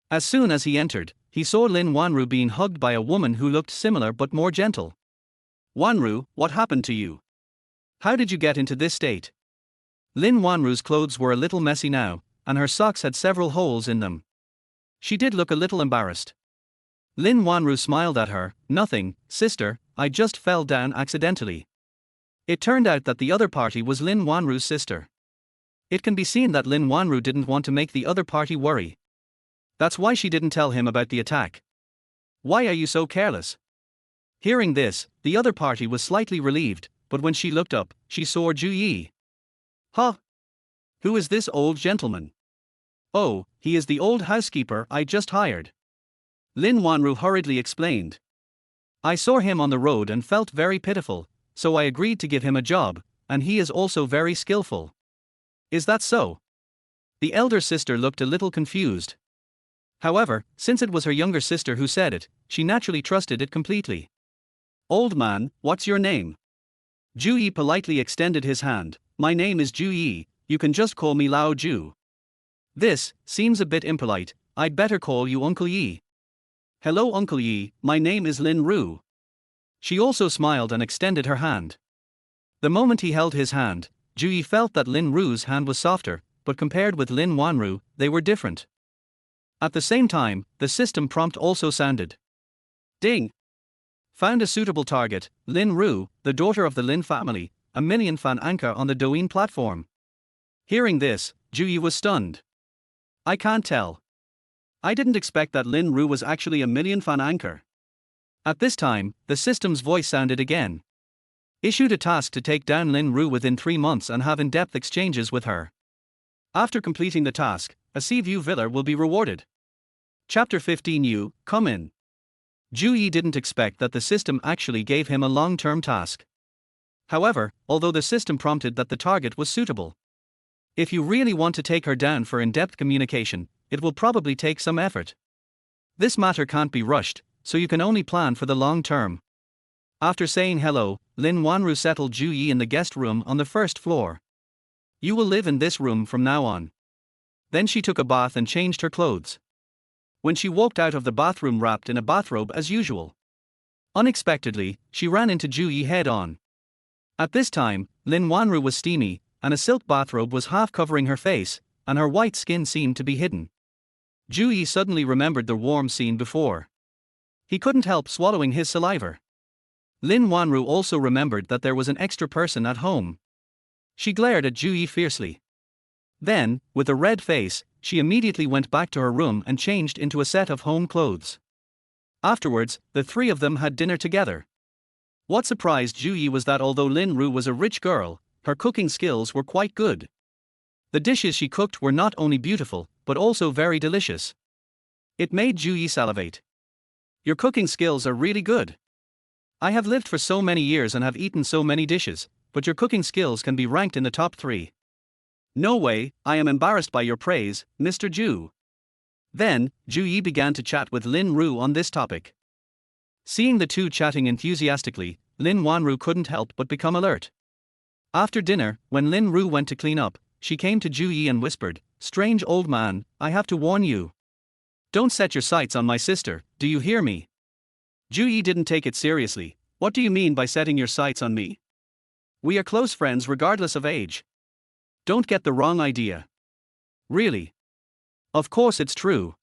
As soon as he entered, he saw Lin Wanru being hugged by a woman who looked similar but more gentle. Wanru, what happened to you? How did you get into this state? Lin Wanru's clothes were a little messy now, and her socks had several holes in them. She did look a little embarrassed. Lin Wanru smiled at her. Nothing, sister, I just fell down accidentally. It turned out that the other party was Lin Wanru's sister. It can be seen that Lin Wanru didn't want to make the other party worry. That's why she didn't tell him about the attack. Why are you so careless? Hearing this, the other party was slightly relieved, but when she looked up, she saw Ju Yi. Huh? Who is this old gentleman? Oh, he is the old housekeeper I just hired. Lin Wanru hurriedly explained. I saw him on the road and felt very pitiful, so I agreed to give him a job, and he is also very skillful. Is that so? The elder sister looked a little confused. However, since it was her younger sister who said it, she naturally trusted it completely. Old man, what's your name? Ju Yi politely extended his hand. My name is Ju Yi, you can just call me Lao Ju. This seems a bit impolite, I'd better call you Uncle Yi. Hello Uncle Yi, my name is Lin Ru. She also smiled and extended her hand. The moment he held his hand, Ju Yi felt that Lin Ru's hand was softer, but compared with Lin Wanru, they were different. At the same time, the system prompt also sounded. Ding! Found a suitable target, Lin Ru, the daughter of the Lin family, a million fan anchor on the Douyin platform. Hearing this, Ju Yi was stunned. I can't tell. I didn't expect that Lin Ru was actually a million fan anchor. At this time, the system's voice sounded again. Issued a task to take down Lin Ru within 3 months and have in-depth exchanges with her. After completing the task, a Sea View Villa will be rewarded. Chapter 15 You, come in. Ju Yi didn't expect that the system actually gave him a long-term task. However, although the system prompted that the target was suitable. If you really want to take her down for in-depth communication, it will probably take some effort. This matter can't be rushed, so you can only plan for the long term. After saying hello, Lin Wanru settled Ju Yi in the guest room on the first floor. You will live in this room from now on. Then she took a bath and changed her clothes. When she walked out of the bathroom wrapped in a bathrobe as usual. Unexpectedly, she ran into Ju Yi head on. At this time, Lin Wanru was steamy, and a silk bathrobe was half covering her face, and her white skin seemed to be hidden. Ju Yi suddenly remembered the warm scene before. He couldn't help swallowing his saliva. Lin Wanru also remembered that there was an extra person at home. She glared at Ju Yi fiercely. Then, with a red face, she immediately went back to her room and changed into a set of home clothes. Afterwards, the three of them had dinner together. What surprised Ju Yi was that although Lin Ru was a rich girl, her cooking skills were quite good. The dishes she cooked were not only beautiful, but also very delicious. It made Ju Yi salivate. Your cooking skills are really good. I have lived for so many years and have eaten so many dishes, but your cooking skills can be ranked in the top 3. No way, I am embarrassed by your praise, Mr. Ju. Then, Ju Yi began to chat with Lin Ru on this topic. Seeing the two chatting enthusiastically, Lin Wanru couldn't help but become alert. After dinner, when Lin Ru went to clean up, she came to Ju Yi and whispered, "Strange old man, I have to warn you. Don't set your sights on my sister, do you hear me?" Ju Yi didn't take it seriously. What do you mean by setting your sights on me? We are close friends regardless of age. Don't get the wrong idea. Really? Of course it's true.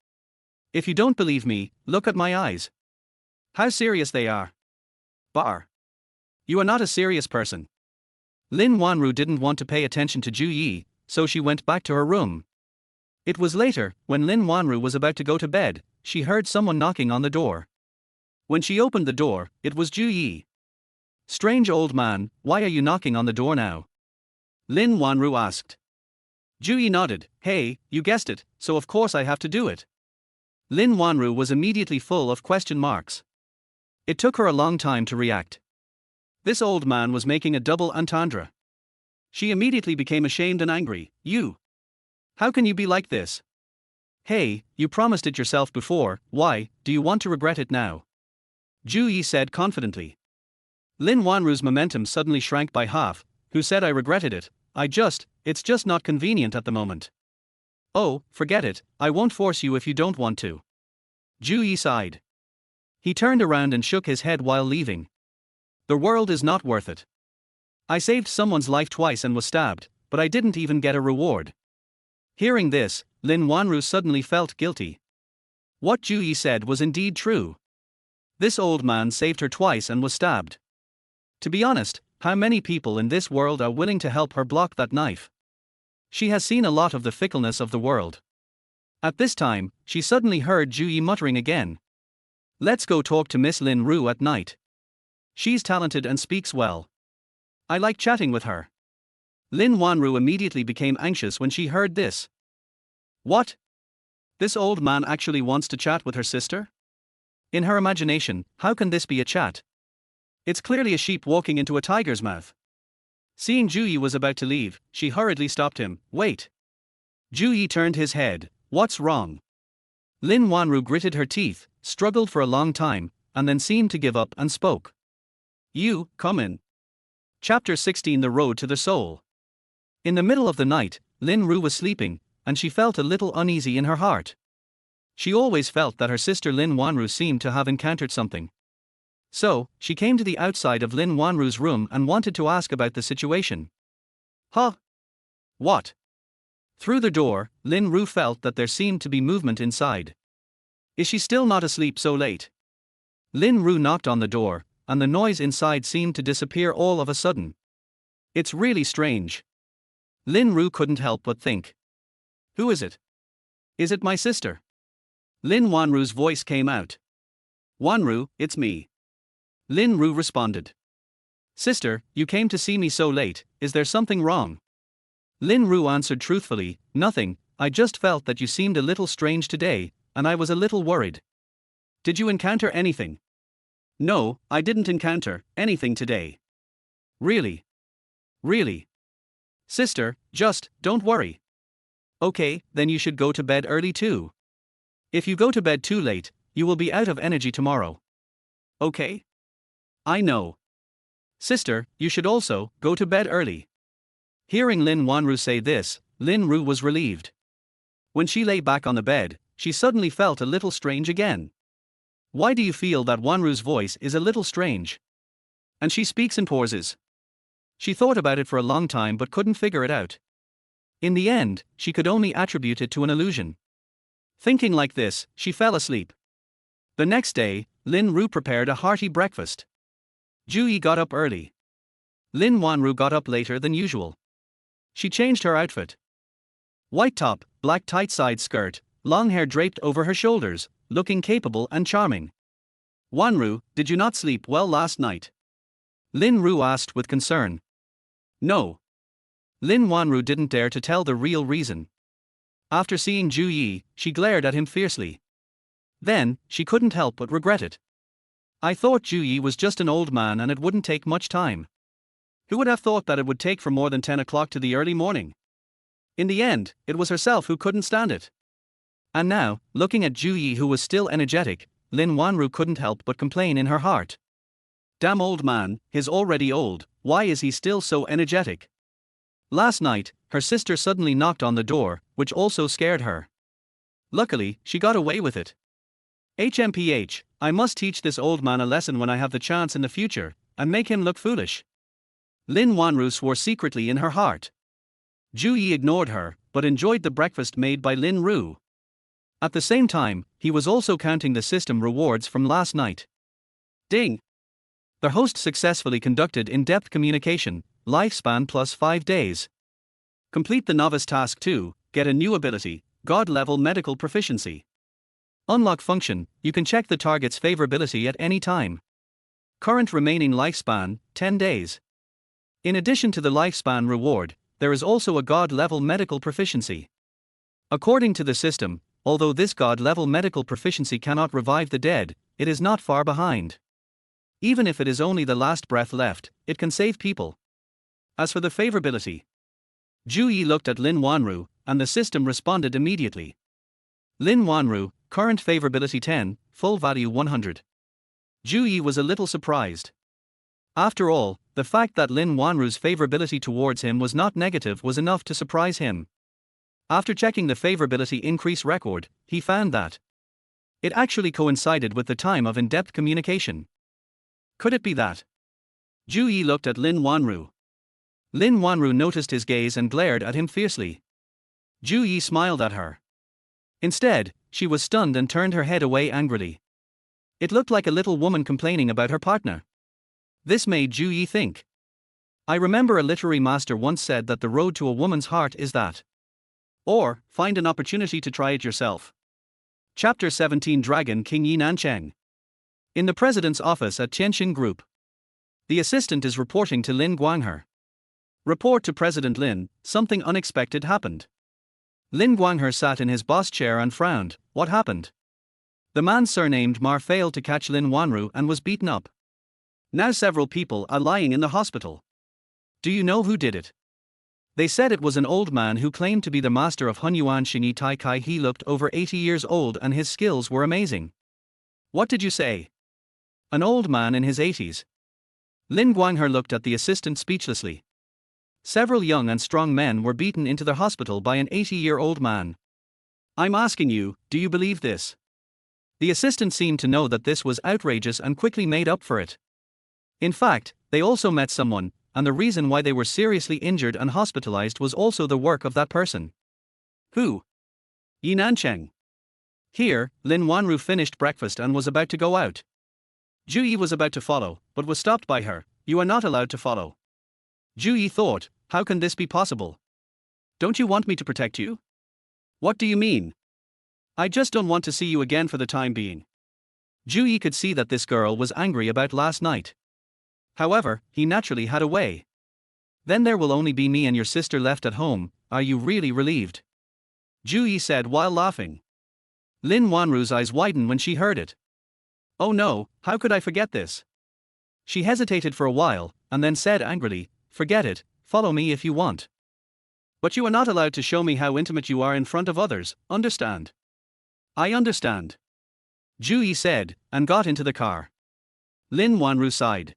If you don't believe me, look at my eyes. How serious they are. Bar. You are not a serious person. Lin Wanru didn't want to pay attention to Ju Yi, so she went back to her room. It was later, when Lin Wanru was about to go to bed, she heard someone knocking on the door. When she opened the door, it was Ju Yi. Strange old man, why are you knocking on the door now? Lin Wanru asked. Ju Yi nodded. Hey, you guessed it, so of course I have to do it. Lin Wanru was immediately full of question marks. It took her a long time to react. This old man was making a double entendre. She immediately became ashamed and angry. You. How can you be like this? Hey, you promised it yourself before, why, do you want to regret it now? Ju Yi said confidently. Lin Wanru's momentum suddenly shrank by half. Who said I regretted it? It's just not convenient at the moment. Oh, forget it, I won't force you if you don't want to. Ju Yi sighed. He turned around and shook his head while leaving. The world is not worth it. I saved someone's life twice and was stabbed, but I didn't even get a reward. Hearing this, Lin Wanru suddenly felt guilty. What Ju Yi said was indeed true. This old man saved her twice and was stabbed. To be honest, how many people in this world are willing to help her block that knife? She has seen a lot of the fickleness of the world. At this time, she suddenly heard Ju Yi muttering again. Let's go talk to Miss Lin Ru at night. She's talented and speaks well. I like chatting with her. Lin Wanru immediately became anxious when she heard this. What? This old man actually wants to chat with her sister? In her imagination, how can this be a chat? It's clearly a sheep walking into a tiger's mouth. Seeing Ju Yi was about to leave, she hurriedly stopped him. Wait. Ju Yi turned his head. What's wrong? Lin Wanru gritted her teeth, struggled for a long time, and then seemed to give up and spoke. You, come in. Chapter 16 The Road to the Soul. In the middle of the night, Lin Ru was sleeping, and she felt a little uneasy in her heart. She always felt that her sister Lin Wanru seemed to have encountered something. So, she came to the outside of Lin Wanru's room and wanted to ask about the situation. Huh? What? Through the door, Lin Ru felt that there seemed to be movement inside. Is she still not asleep so late? Lin Ru knocked on the door, and the noise inside seemed to disappear all of a sudden. It's really strange. Lin Ru couldn't help but think. Who is it? Is it my sister? Lin Wanru's voice came out. Wanru, it's me. Lin Ru responded. Sister, you came to see me so late, is there something wrong? Lin Ru answered truthfully, nothing, I just felt that you seemed a little strange today, and I was a little worried. Did you encounter anything? No, I didn't encounter anything today. Really? Really? Sister, just, don't worry. Okay, then you should go to bed early too. If you go to bed too late, you will be out of energy tomorrow. Okay? I know. Sister, you should also go to bed early. Hearing Lin Wanru say this, Lin Ru was relieved. When she lay back on the bed, she suddenly felt a little strange again. Why do you feel that Wanru's voice is a little strange? And she speaks in pauses. She thought about it for a long time but couldn't figure it out. In the end, she could only attribute it to an illusion. Thinking like this, she fell asleep. The next day, Lin Ru prepared a hearty breakfast. Ju Yi got up early. Lin Wanru got up later than usual. She changed her outfit. White top, black tight-side skirt, long hair draped over her shoulders, looking capable and charming. Wanru, did you not sleep well last night? Lin Ru asked with concern. No. Lin Wanru didn't dare to tell the real reason. After seeing Ju Yi, she glared at him fiercely. Then, she couldn't help but regret it. I thought Ju Yi was just an old man and it wouldn't take much time. Who would have thought that it would take from more than 10 o'clock to the early morning? In the end, it was herself who couldn't stand it. And now, looking at Ju Yi who was still energetic, Lin Wanru couldn't help but complain in her heart. Damn old man, he's already old, why is he still so energetic? Last night, her sister suddenly knocked on the door, which also scared her. Luckily, she got away with it. HMPH, I must teach this old man a lesson when I have the chance in the future, and make him look foolish. Lin Wanru swore secretly in her heart. Ju Yi ignored her, but enjoyed the breakfast made by Lin Ru. At the same time, he was also counting the system rewards from last night. Ding! The host successfully conducted in-depth communication, lifespan plus 5 days. Complete the novice task 2, get a new ability, God-level medical proficiency. Unlock function, you can check the target's favorability at any time. Current remaining lifespan, 10 days. In addition to the lifespan reward, there is also a God-level medical proficiency. According to the system, although this God-level medical proficiency cannot revive the dead, it is not far behind. Even if it is only the last breath left, it can save people. As for the favorability, Ju Yi looked at Lin Wanru, and the system responded immediately. Lin Wanru, current favorability 10, full value 100. Ju Yi was a little surprised. After all, the fact that Lin Wanru's favorability towards him was not negative was enough to surprise him. After checking the favorability increase record, he found that it actually coincided with the time of in-depth communication. Could it be that? Ju Yi looked at Lin Wanru. Lin Wanru noticed his gaze and glared at him fiercely. Ju Yi smiled at her. Instead, she was stunned and turned her head away angrily. It looked like a little woman complaining about her partner. This made Ju Yi think. I remember a literary master once said that the road to a woman's heart is that. Or, find an opportunity to try it yourself. Chapter 17 Dragon King Yi Nancheng. In the president's office at Tianxin Group. The assistant is reporting to Lin Guanghe. Report to President Lin, something unexpected happened. Lin Guanghe sat in his boss chair and frowned. What happened? The man surnamed Ma failed to catch Lin Wanru and was beaten up. Now several people are lying in the hospital. Do you know who did it? They said it was an old man who claimed to be the master of Hunyuan Xingyi Tai Kai. He looked over 80 years old and his skills were amazing. What did you say? An old man in his 80s. Lin Guanghe looked at the assistant speechlessly. Several young and strong men were beaten into the hospital by an 80-year-old man. I'm asking you, do you believe this? The assistant seemed to know that this was outrageous and quickly made up for it. In fact, they also met someone, and the reason why they were seriously injured and hospitalized was also the work of that person. Who? Yi Nancheng. Here, Lin Wanru finished breakfast and was about to go out. Ju Yi was about to follow, but was stopped by her. You are not allowed to follow. Ju Yi thought, how can this be possible? Don't you want me to protect you? What do you mean? I just don't want to see you again for the time being. Ju Yi could see that this girl was angry about last night. However, he naturally had a way. Then there will only be me and your sister left at home, are you really relieved? Ju Yi said while laughing. Lin Wanru's eyes widened when she heard it. Oh no, how could I forget this? She hesitated for a while, and then said angrily, forget it, follow me if you want. But you are not allowed to show me how intimate you are in front of others, understand? I understand. Ju Yi said, and got into the car. Lin Wanru sighed.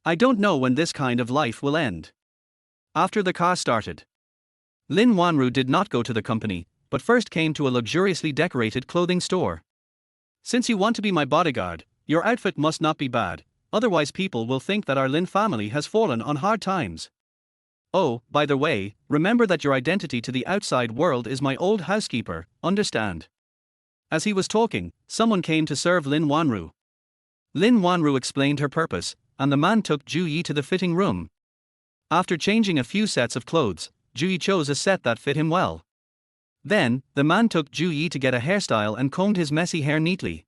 I don't know when this kind of life will end. After the car started, Lin Wanru did not go to the company, but first came to a luxuriously decorated clothing store. Since you want to be my bodyguard, your outfit must not be bad, otherwise people will think that our Lin family has fallen on hard times. Oh, by the way, remember that your identity to the outside world is my old housekeeper, understand? As he was talking, someone came to serve Lin Wanru. Lin Wanru explained her purpose, and the man took Ju Yi to the fitting room. After changing a few sets of clothes, Ju Yi chose a set that fit him well. Then, the man took Ju Yi to get a hairstyle and combed his messy hair neatly.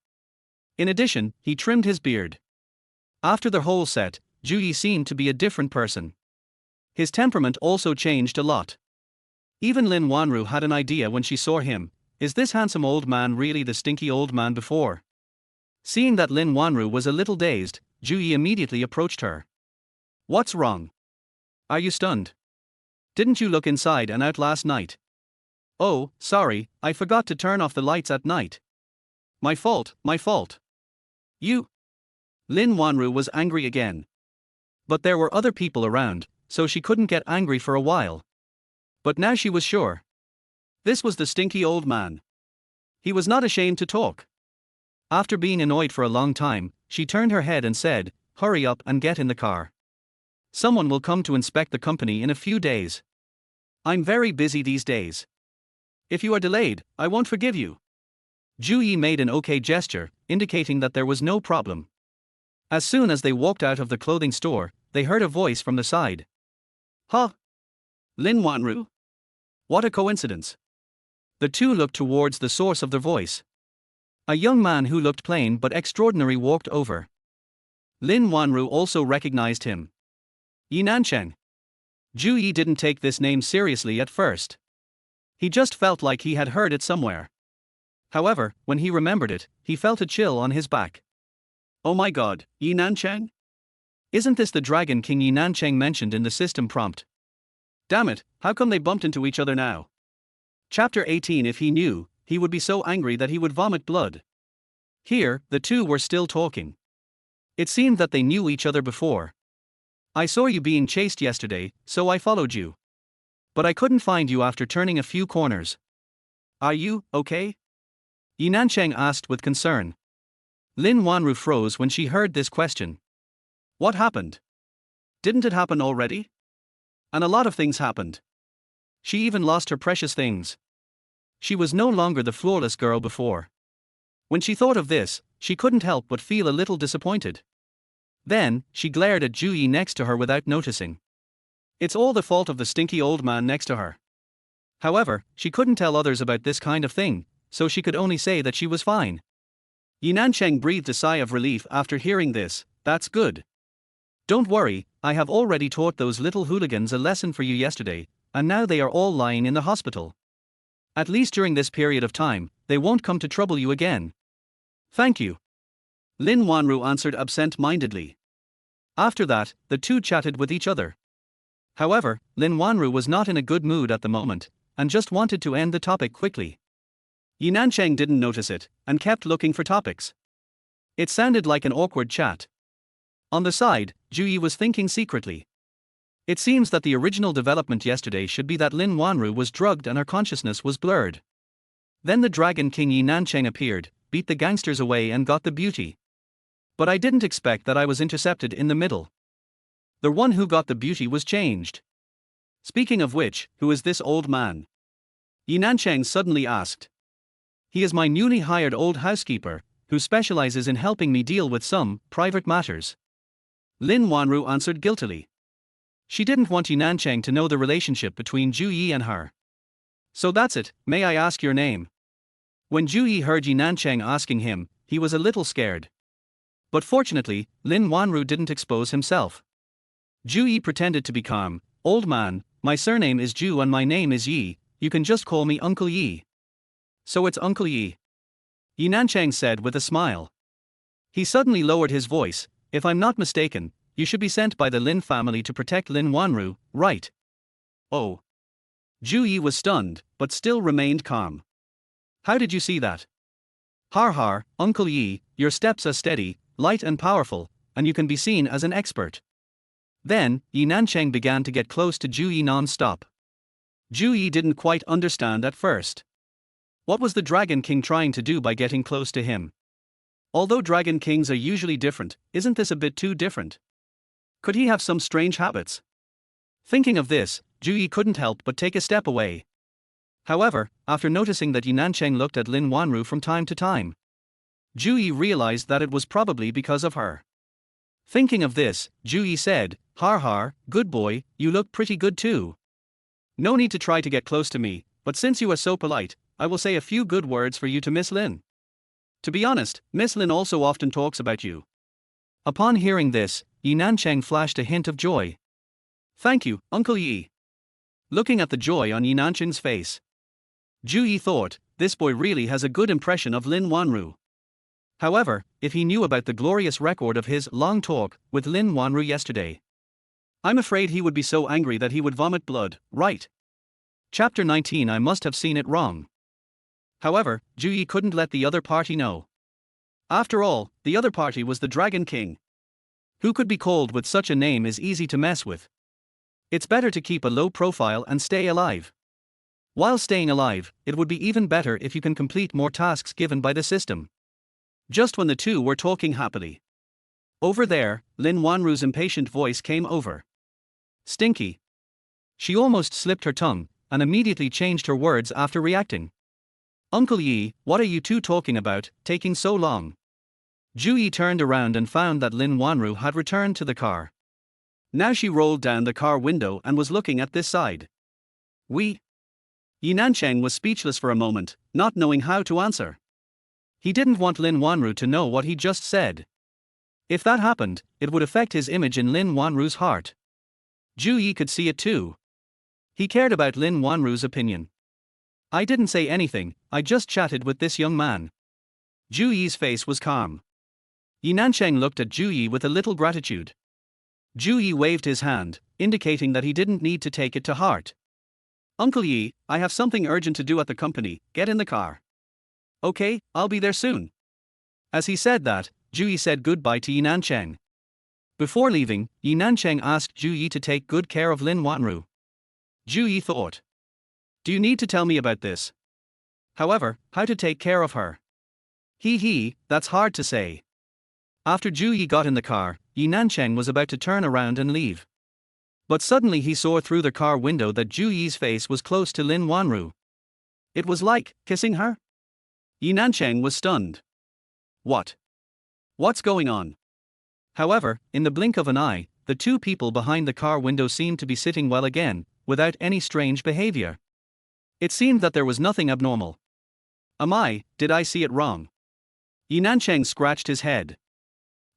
In addition, he trimmed his beard. After the whole set, Ju Yi seemed to be a different person. His temperament also changed a lot. Even Lin Wanru had an idea when she saw him, is this handsome old man really the stinky old man before? Seeing that Lin Wanru was a little dazed, Ju Yi immediately approached her. What's wrong? Are you stunned? Didn't you look inside and out last night? Oh, sorry, I forgot to turn off the lights at night. My fault, my fault. You. Lin Wanru was angry again. But there were other people around, so she couldn't get angry for a while. But now she was sure. This was the stinky old man. He was not ashamed to talk. After being annoyed for a long time, she turned her head and said, hurry up and get in the car. Someone will come to inspect the company in a few days. I'm very busy these days. If you are delayed, I won't forgive you. Ju Yi made an okay gesture, indicating that there was no problem. As soon as they walked out of the clothing store, they heard a voice from the side. Huh? Lin Wanru? What a coincidence. The two looked towards the source of the voice. A young man who looked plain but extraordinary walked over. Lin Wanru also recognized him. Yi Nancheng. Ju Yi didn't take this name seriously at first. He just felt like he had heard it somewhere. However, when he remembered it, he felt a chill on his back. Oh my god, Yi Nancheng? Isn't this the Dragon King Yi Nancheng mentioned in the system prompt? Damn it, how come they bumped into each other now? Chapter 18. If he knew, he would be so angry that he would vomit blood. Here, the two were still talking. It seemed that they knew each other before. I saw you being chased yesterday, so I followed you. But I couldn't find you after turning a few corners. Are you okay? Yi Nancheng asked with concern. Lin Wanru froze when she heard this question. What happened? Didn't it happen already? And a lot of things happened. She even lost her precious things. She was no longer the flawless girl before. When she thought of this, she couldn't help but feel a little disappointed. Then, she glared at Ju Yi next to her without noticing. It's all the fault of the stinky old man next to her. However, she couldn't tell others about this kind of thing, so she could only say that she was fine. Yi Nancheng breathed a sigh of relief after hearing this. That's good. Don't worry, I have already taught those little hooligans a lesson for you yesterday, and now they are all lying in the hospital. At least during this period of time, they won't come to trouble you again. Thank you. Lin Wanru answered absent-mindedly. After that, the two chatted with each other. However, Lin Wanru was not in a good mood at the moment, and just wanted to end the topic quickly. Yi Nancheng didn't notice it, and kept looking for topics. It sounded like an awkward chat. On the side, Ju Yi was thinking secretly. It seems that the original development yesterday should be that Lin Wanru was drugged and her consciousness was blurred. Then the Dragon King Yi Nancheng appeared, beat the gangsters away and got the beauty. But I didn't expect that I was intercepted in the middle. The one who got the beauty was changed. Speaking of which, who is this old man? Yi Nancheng suddenly asked. He is my newly hired old housekeeper, who specializes in helping me deal with some private matters. Lin Wanru answered guiltily. She didn't want Yi Nancheng to know the relationship between Ju Yi and her. So that's it, may I ask your name? When Ju Yi heard Yi Nancheng asking him, he was a little scared. But fortunately, Lin Wanru didn't expose himself. Ju Yi pretended to be calm. "Old man, my surname is Ju and my name is Yi, you can just call me Uncle Yi." "So it's Uncle Yi," Yi Nancheng said with a smile. He suddenly lowered his voice. "If I'm not mistaken, you should be sent by the Lin family to protect Lin Wanru, right?" "Oh." Ju Yi was stunned, but still remained calm. "How did you see that?" "Har har, Uncle Yi, your steps are steady, light and powerful, and you can be seen as an expert." Then, Yi Nancheng began to get close to Ju Yi non-stop. Ju Yi didn't quite understand at first. What was the Dragon King trying to do by getting close to him? Although Dragon Kings are usually different, isn't this a bit too different? Could he have some strange habits? Thinking of this, Ju Yi couldn't help but take a step away. However, after noticing that Yi Nancheng looked at Lin Wanru from time to time, Ju Yi realized that it was probably because of her. Thinking of this, Ju Yi said, "Har har, good boy, you look pretty good too. No need to try to get close to me, but since you are so polite, I will say a few good words for you to Miss Lin. To be honest, Miss Lin also often talks about you." Upon hearing this, Yi Nancheng flashed a hint of joy. "Thank you, Uncle Yi." Looking at the joy on Yi Nancheng's face, Ju Yi thought, this boy really has a good impression of Lin Wanru. However, if he knew about the glorious record of his long talk with Lin Wanru yesterday, I'm afraid he would be so angry that he would vomit blood, right? Chapter 19. I must have seen it wrong. However, Ju Yi couldn't let the other party know. After all, the other party was the Dragon King. Who could be called with such a name is easy to mess with. It's better to keep a low profile and stay alive. While staying alive, it would be even better if you can complete more tasks given by the system. Just when the two were talking happily, over there, Lin Wanru's impatient voice came over. "Stinky." She almost slipped her tongue, and immediately changed her words after reacting. "Uncle Yi, what are you two talking about, taking so long?" Ju Yi turned around and found that Lin Wanru had returned to the car. Now she rolled down the car window and was looking at this side. "We?" Yi Nancheng was speechless for a moment, not knowing how to answer. He didn't want Lin Wanru to know what he just said. If that happened, it would affect his image in Lin Wanru's heart. Ju Yi could see it too. He cared about Lin Wanru's opinion. "I didn't say anything, I just chatted with this young man." Ju Yi's face was calm. Yi Nancheng looked at Ju Yi with a little gratitude. Ju Yi waved his hand, indicating that he didn't need to take it to heart. "Uncle Yi, I have something urgent to do at the company, get in the car." "Okay, I'll be there soon." As he said that, Ju Yi said goodbye to Yi Nancheng. Before leaving, Yi Nancheng asked Ju Yi to take good care of Lin Wanru. Ju Yi thought, "Do you need to tell me about this? However, how to take care of her? That's hard to say." After Ju Yi got in the car, Yi Nancheng was about to turn around and leave. But suddenly he saw through the car window that Ju Yi's face was close to Lin Wanru. It was like kissing her. Yi Nancheng was stunned. What's going on? However, in the blink of an eye, the two people behind the car window seemed to be sitting well again, without any strange behavior. It seemed that there was nothing abnormal. Did I see it wrong? Yi Nancheng scratched his head.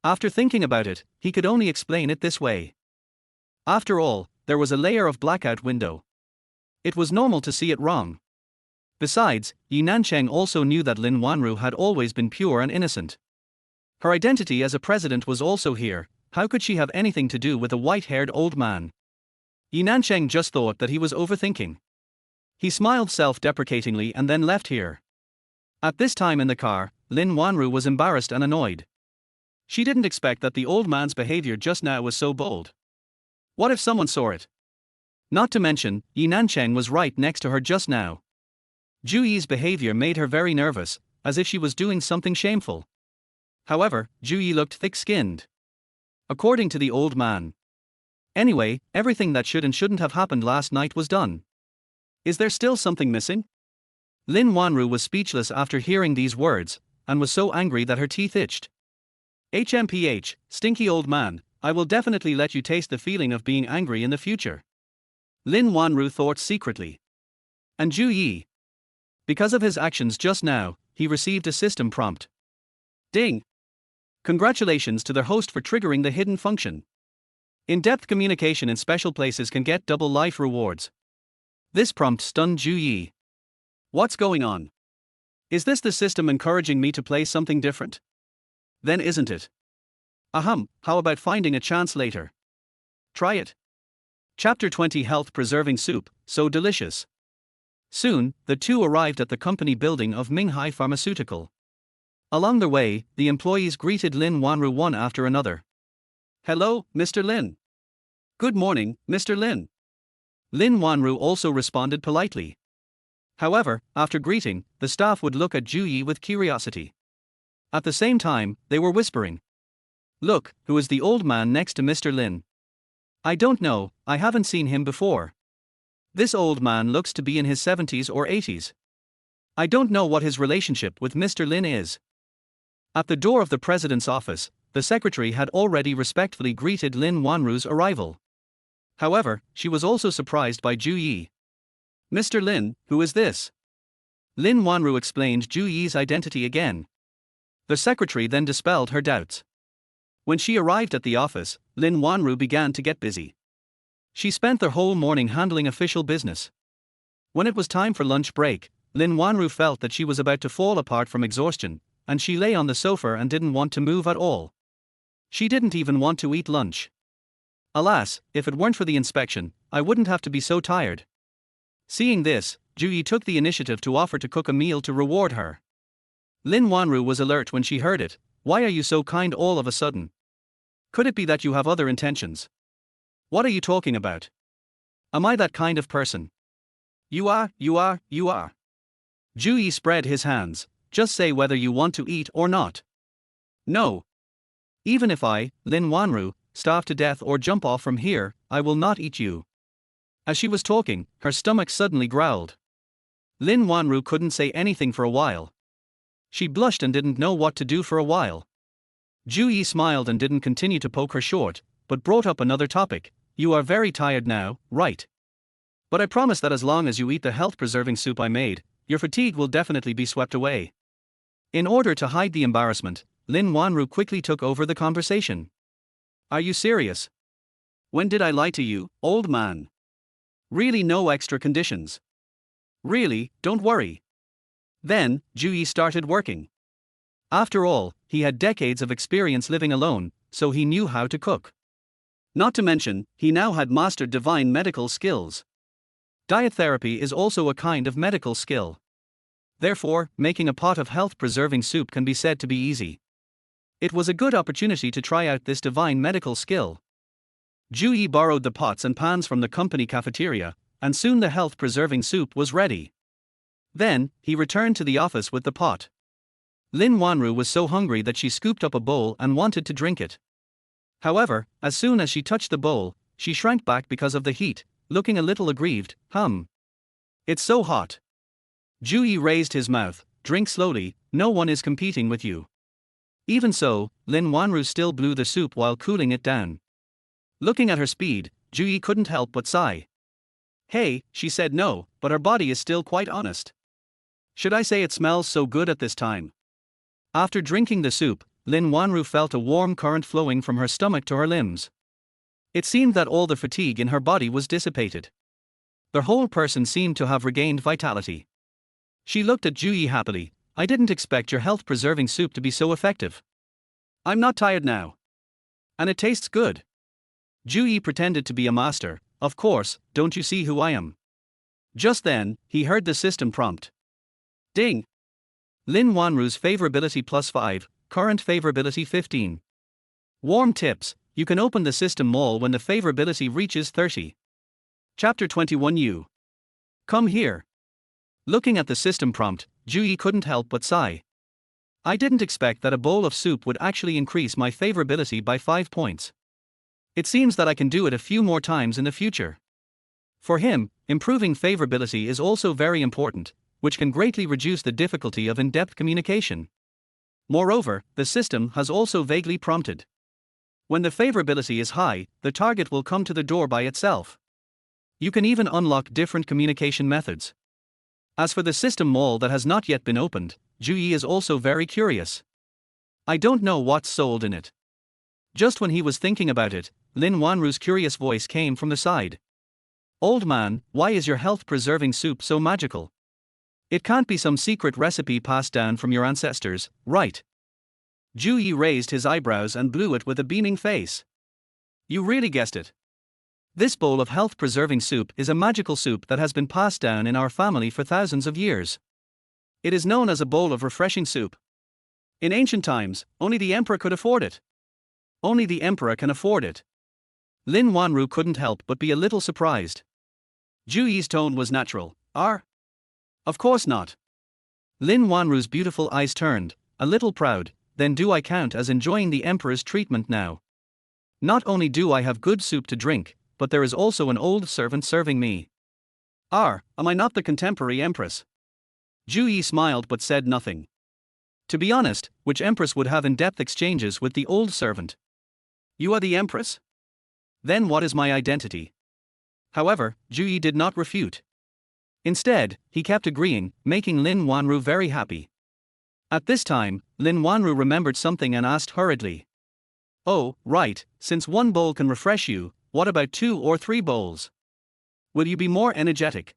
After thinking about it, he could only explain it this way. After all, there was a layer of blackout window. It was normal to see it wrong. Besides, Yi Nancheng also knew that Lin Wanru had always been pure and innocent. Her identity as a president was also here. How could she have anything to do with a white-haired old man? Yi Nancheng just thought that he was overthinking. He smiled self-deprecatingly and then left here. At this time in the car, Lin Wanru was embarrassed and annoyed. She didn't expect that the old man's behavior just now was so bold. What if someone saw it? Not to mention, Yi Nancheng was right next to her just now. Ju Yi's behavior made her very nervous, as if she was doing something shameful. However, Ju Yi looked thick-skinned, according to the old man. Anyway, everything that should and shouldn't have happened last night was done. Is there still something missing? Lin Wanru was speechless after hearing these words, and was so angry that her teeth itched. HMPH, stinky old man, I will definitely let you taste the feeling of being angry in the future. Lin Wanru thought secretly. And Ju Yi. Because of his actions just now, he received a system prompt. Ding! Congratulations to the host for triggering the hidden function. In-depth communication in special places can get double life rewards. This prompt stunned Ju Yi. What's going on? Is this the system encouraging me to play something different? Then isn't it? Ahem, how about finding a chance later? Try it. Chapter 20 Health Preserving Soup, so delicious. Soon, the two arrived at the company building of Minghai Pharmaceutical. Along the way, the employees greeted Lin Wanru one after another. Hello, Mr. Lin. Good morning, Mr. Lin. Lin Wanru also responded politely. However, after greeting, the staff would look at Ju Yi with curiosity. At the same time, they were whispering. Look, who is the old man next to Mr. Lin? I don't know, I haven't seen him before. This old man looks to be in his 70s or 80s. I don't know what his relationship with Mr. Lin is. At the door of the president's office, the secretary had already respectfully greeted Lin Wanru's arrival. However, she was also surprised by Ju Yi. Mr. Lin, who is this? Lin Wanru explained Ju Yi's identity again. The secretary then dispelled her doubts. When she arrived at the office, Lin Wanru began to get busy. She spent the whole morning handling official business. When it was time for lunch break, Lin Wanru felt that she was about to fall apart from exhaustion, and she lay on the sofa and didn't want to move at all. She didn't even want to eat lunch. Alas, if it weren't for the inspection, I wouldn't have to be so tired. Seeing this, Ju Yi took the initiative to offer to cook a meal to reward her. Lin Wanru was alert when she heard it. Why are you so kind all of a sudden? Could it be that you have other intentions? What are you talking about? Am I that kind of person? You are. Ju Yi spread his hands. Just say whether you want to eat or not. No. Even if I, Lin Wanru, starve to death or jump off from here, I will not eat you. As she was talking, her stomach suddenly growled. Lin Wanru couldn't say anything for a while. She blushed and didn't know what to do for a while. Ju Yi smiled and didn't continue to poke her short, but brought up another topic. You are very tired now, right? But I promise that as long as you eat the health-preserving soup I made, your fatigue will definitely be swept away. In order to hide the embarrassment, Lin Wanru quickly took over the conversation. Are you serious? When did I lie to you, old man? Really, no extra conditions? Really, don't worry. Then, Ju Yi started working. After all, he had decades of experience living alone, so he knew how to cook. Not to mention, he now had mastered divine medical skills. Diet therapy is also a kind of medical skill. Therefore, making a pot of health-preserving soup can be said to be easy. It was a good opportunity to try out this divine medical skill. Ju Yi borrowed the pots and pans from the company cafeteria, and soon the health-preserving soup was ready. Then, he returned to the office with the pot. Lin Wanru was so hungry that she scooped up a bowl and wanted to drink it. However, as soon as she touched the bowl, she shrank back because of the heat, looking a little aggrieved. It's so hot. Ju Yi raised his mouth. Drink slowly, no one is competing with you. Even so, Lin Wanru still blew the soup while cooling it down. Looking at her speed, Ju Yi couldn't help but sigh. Hey, she said no, but her body is still quite honest. Should I say it smells so good at this time? After drinking the soup, Lin Wanru felt a warm current flowing from her stomach to her limbs. It seemed that all the fatigue in her body was dissipated. The whole person seemed to have regained vitality. She looked at Ju Yi happily. I didn't expect your health-preserving soup to be so effective. I'm not tired now. And it tastes good. Ju Yi pretended to be a master. Of course, don't you see who I am? Just then, he heard the system prompt. Ding! Lin Wanru's favorability +5, current favorability 15. Warm tips, you can open the system mall when the favorability reaches 30. Chapter 21 You. Come here. Looking at the system prompt, Ju Yi couldn't help but sigh. I didn't expect that a bowl of soup would actually increase my favorability by 5 points. It seems that I can do it a few more times in the future. For him, improving favorability is also very important, which can greatly reduce the difficulty of in-depth communication. Moreover, the system has also vaguely prompted. When the favorability is high, the target will come to the door by itself. You can even unlock different communication methods. As for the system mall that has not yet been opened, Ju-yi is also very curious. I don't know what's sold in it. Just when he was thinking about it, Lin Wanru's curious voice came from the side. Old man, why is your health-preserving soup so magical? It can't be some secret recipe passed down from your ancestors, right? Ju-yi raised his eyebrows and blew it with a beaming face. You really guessed it. This bowl of health-preserving soup is a magical soup that has been passed down in our family for thousands of years. It is known as a bowl of refreshing soup. In ancient times, only the emperor could afford it. Only the emperor can afford it. Lin Wanru couldn't help but be a little surprised. Ju-yi's tone was natural. Of course not. Lin Wanru's beautiful eyes turned, a little proud. Then do I count as enjoying the emperor's treatment now? Not only do I have good soup to drink, but there is also an old servant serving me. Am I not the contemporary empress? Ju-yi smiled but said nothing. To be honest, which empress would have in-depth exchanges with the old servant? You are the empress? Then what is my identity? However, Ju-yi did not refute. Instead, he kept agreeing, making Lin Wanru very happy. At this time, Lin Wanru remembered something and asked hurriedly. Oh, right, since one bowl can refresh you, what about 2 or 3 bowls? Will you be more energetic?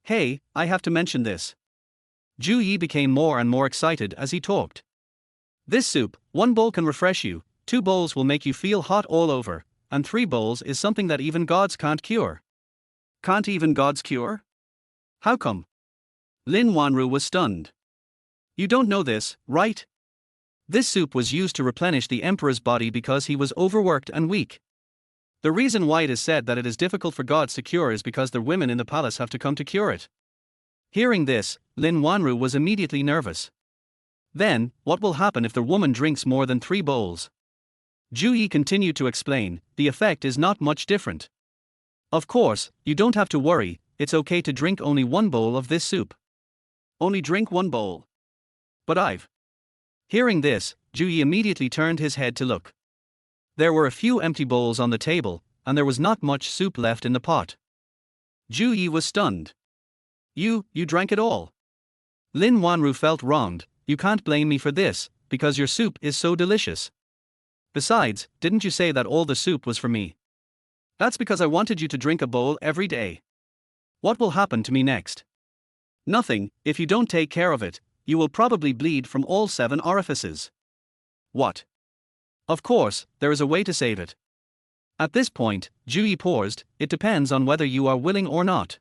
Hey, I have to mention this. Ju-yi became more and more excited as he talked. This soup, 1 bowl can refresh you, 2 bowls will make you feel hot all over, and 3 bowls is something that even gods can't cure. Can't even gods cure? How come? Lin Wanru was stunned. You don't know this, right? This soup was used to replenish the emperor's body because he was overworked and weak. The reason why it is said that it is difficult for gods to cure is because the women in the palace have to come to cure it. Hearing this, Lin Wanru was immediately nervous. Then, what will happen if the woman drinks more than 3 bowls? Ju-yi continued to explain, the effect is not much different. Of course, you don't have to worry, it's okay to drink only 1 bowl of this soup. Only drink 1 bowl. But Hearing this, Ju-yi immediately turned his head to look. There were a few empty bowls on the table, and there was not much soup left in the pot. Ju-yi was stunned. You drank it all. Lin Wanru felt wronged. You can't blame me for this, because your soup is so delicious. Besides, didn't you say that all the soup was for me? That's because I wanted you to drink a bowl every day. What will happen to me next? Nothing, if you don't take care of it. You will probably bleed from all 7 orifices. What? Of course, there is a way to save it. At this point, Ju-yi paused, it depends on whether you are willing or not.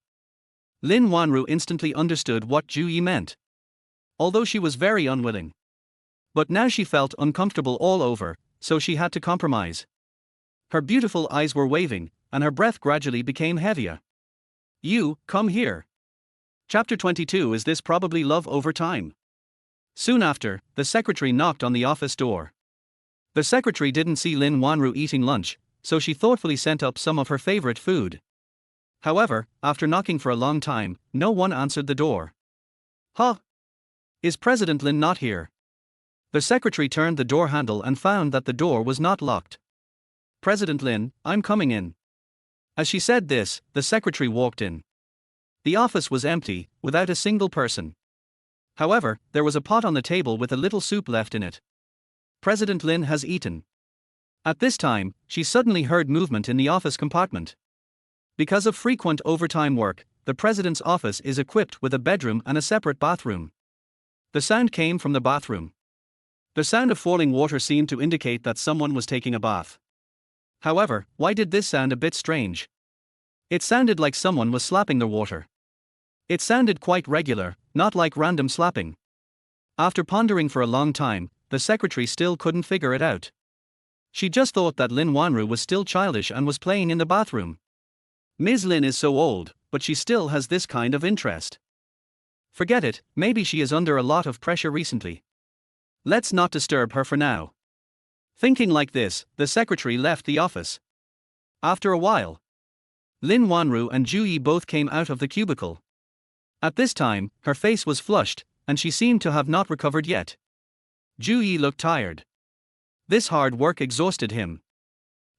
Lin Wanru instantly understood what Ju-yi meant. Although she was very unwilling. But now she felt uncomfortable all over, so she had to compromise. Her beautiful eyes were waving, and her breath gradually became heavier. You, come here. Chapter 22 Is this probably love over time? Soon after, the secretary knocked on the office door. The secretary didn't see Lin Wanru eating lunch, so she thoughtfully sent up some of her favorite food. However, after knocking for a long time, no one answered the door. Is President Lin not here? The secretary turned the door handle and found that the door was not locked. President Lin, I'm coming in. As she said this, the secretary walked in. The office was empty, without a single person. However, there was a pot on the table with a little soup left in it. President Lin has eaten. At this time, she suddenly heard movement in the office compartment. Because of frequent overtime work, the president's office is equipped with a bedroom and a separate bathroom. The sound came from the bathroom. The sound of falling water seemed to indicate that someone was taking a bath. However, why did this sound a bit strange? It sounded like someone was slapping the water. It sounded quite regular, not like random slapping. After pondering for a long time, the secretary still couldn't figure it out. She just thought that Lin Wanru was still childish and was playing in the bathroom. Ms. Lin is so old, but she still has this kind of interest. Forget it, maybe she is under a lot of pressure recently. Let's not disturb her for now. Thinking like this, the secretary left the office. After a while, Lin Wanru and Ju-yi both came out of the cubicle. At this time, her face was flushed, and she seemed to have not recovered yet. Ju-yi looked tired. This hard work exhausted him.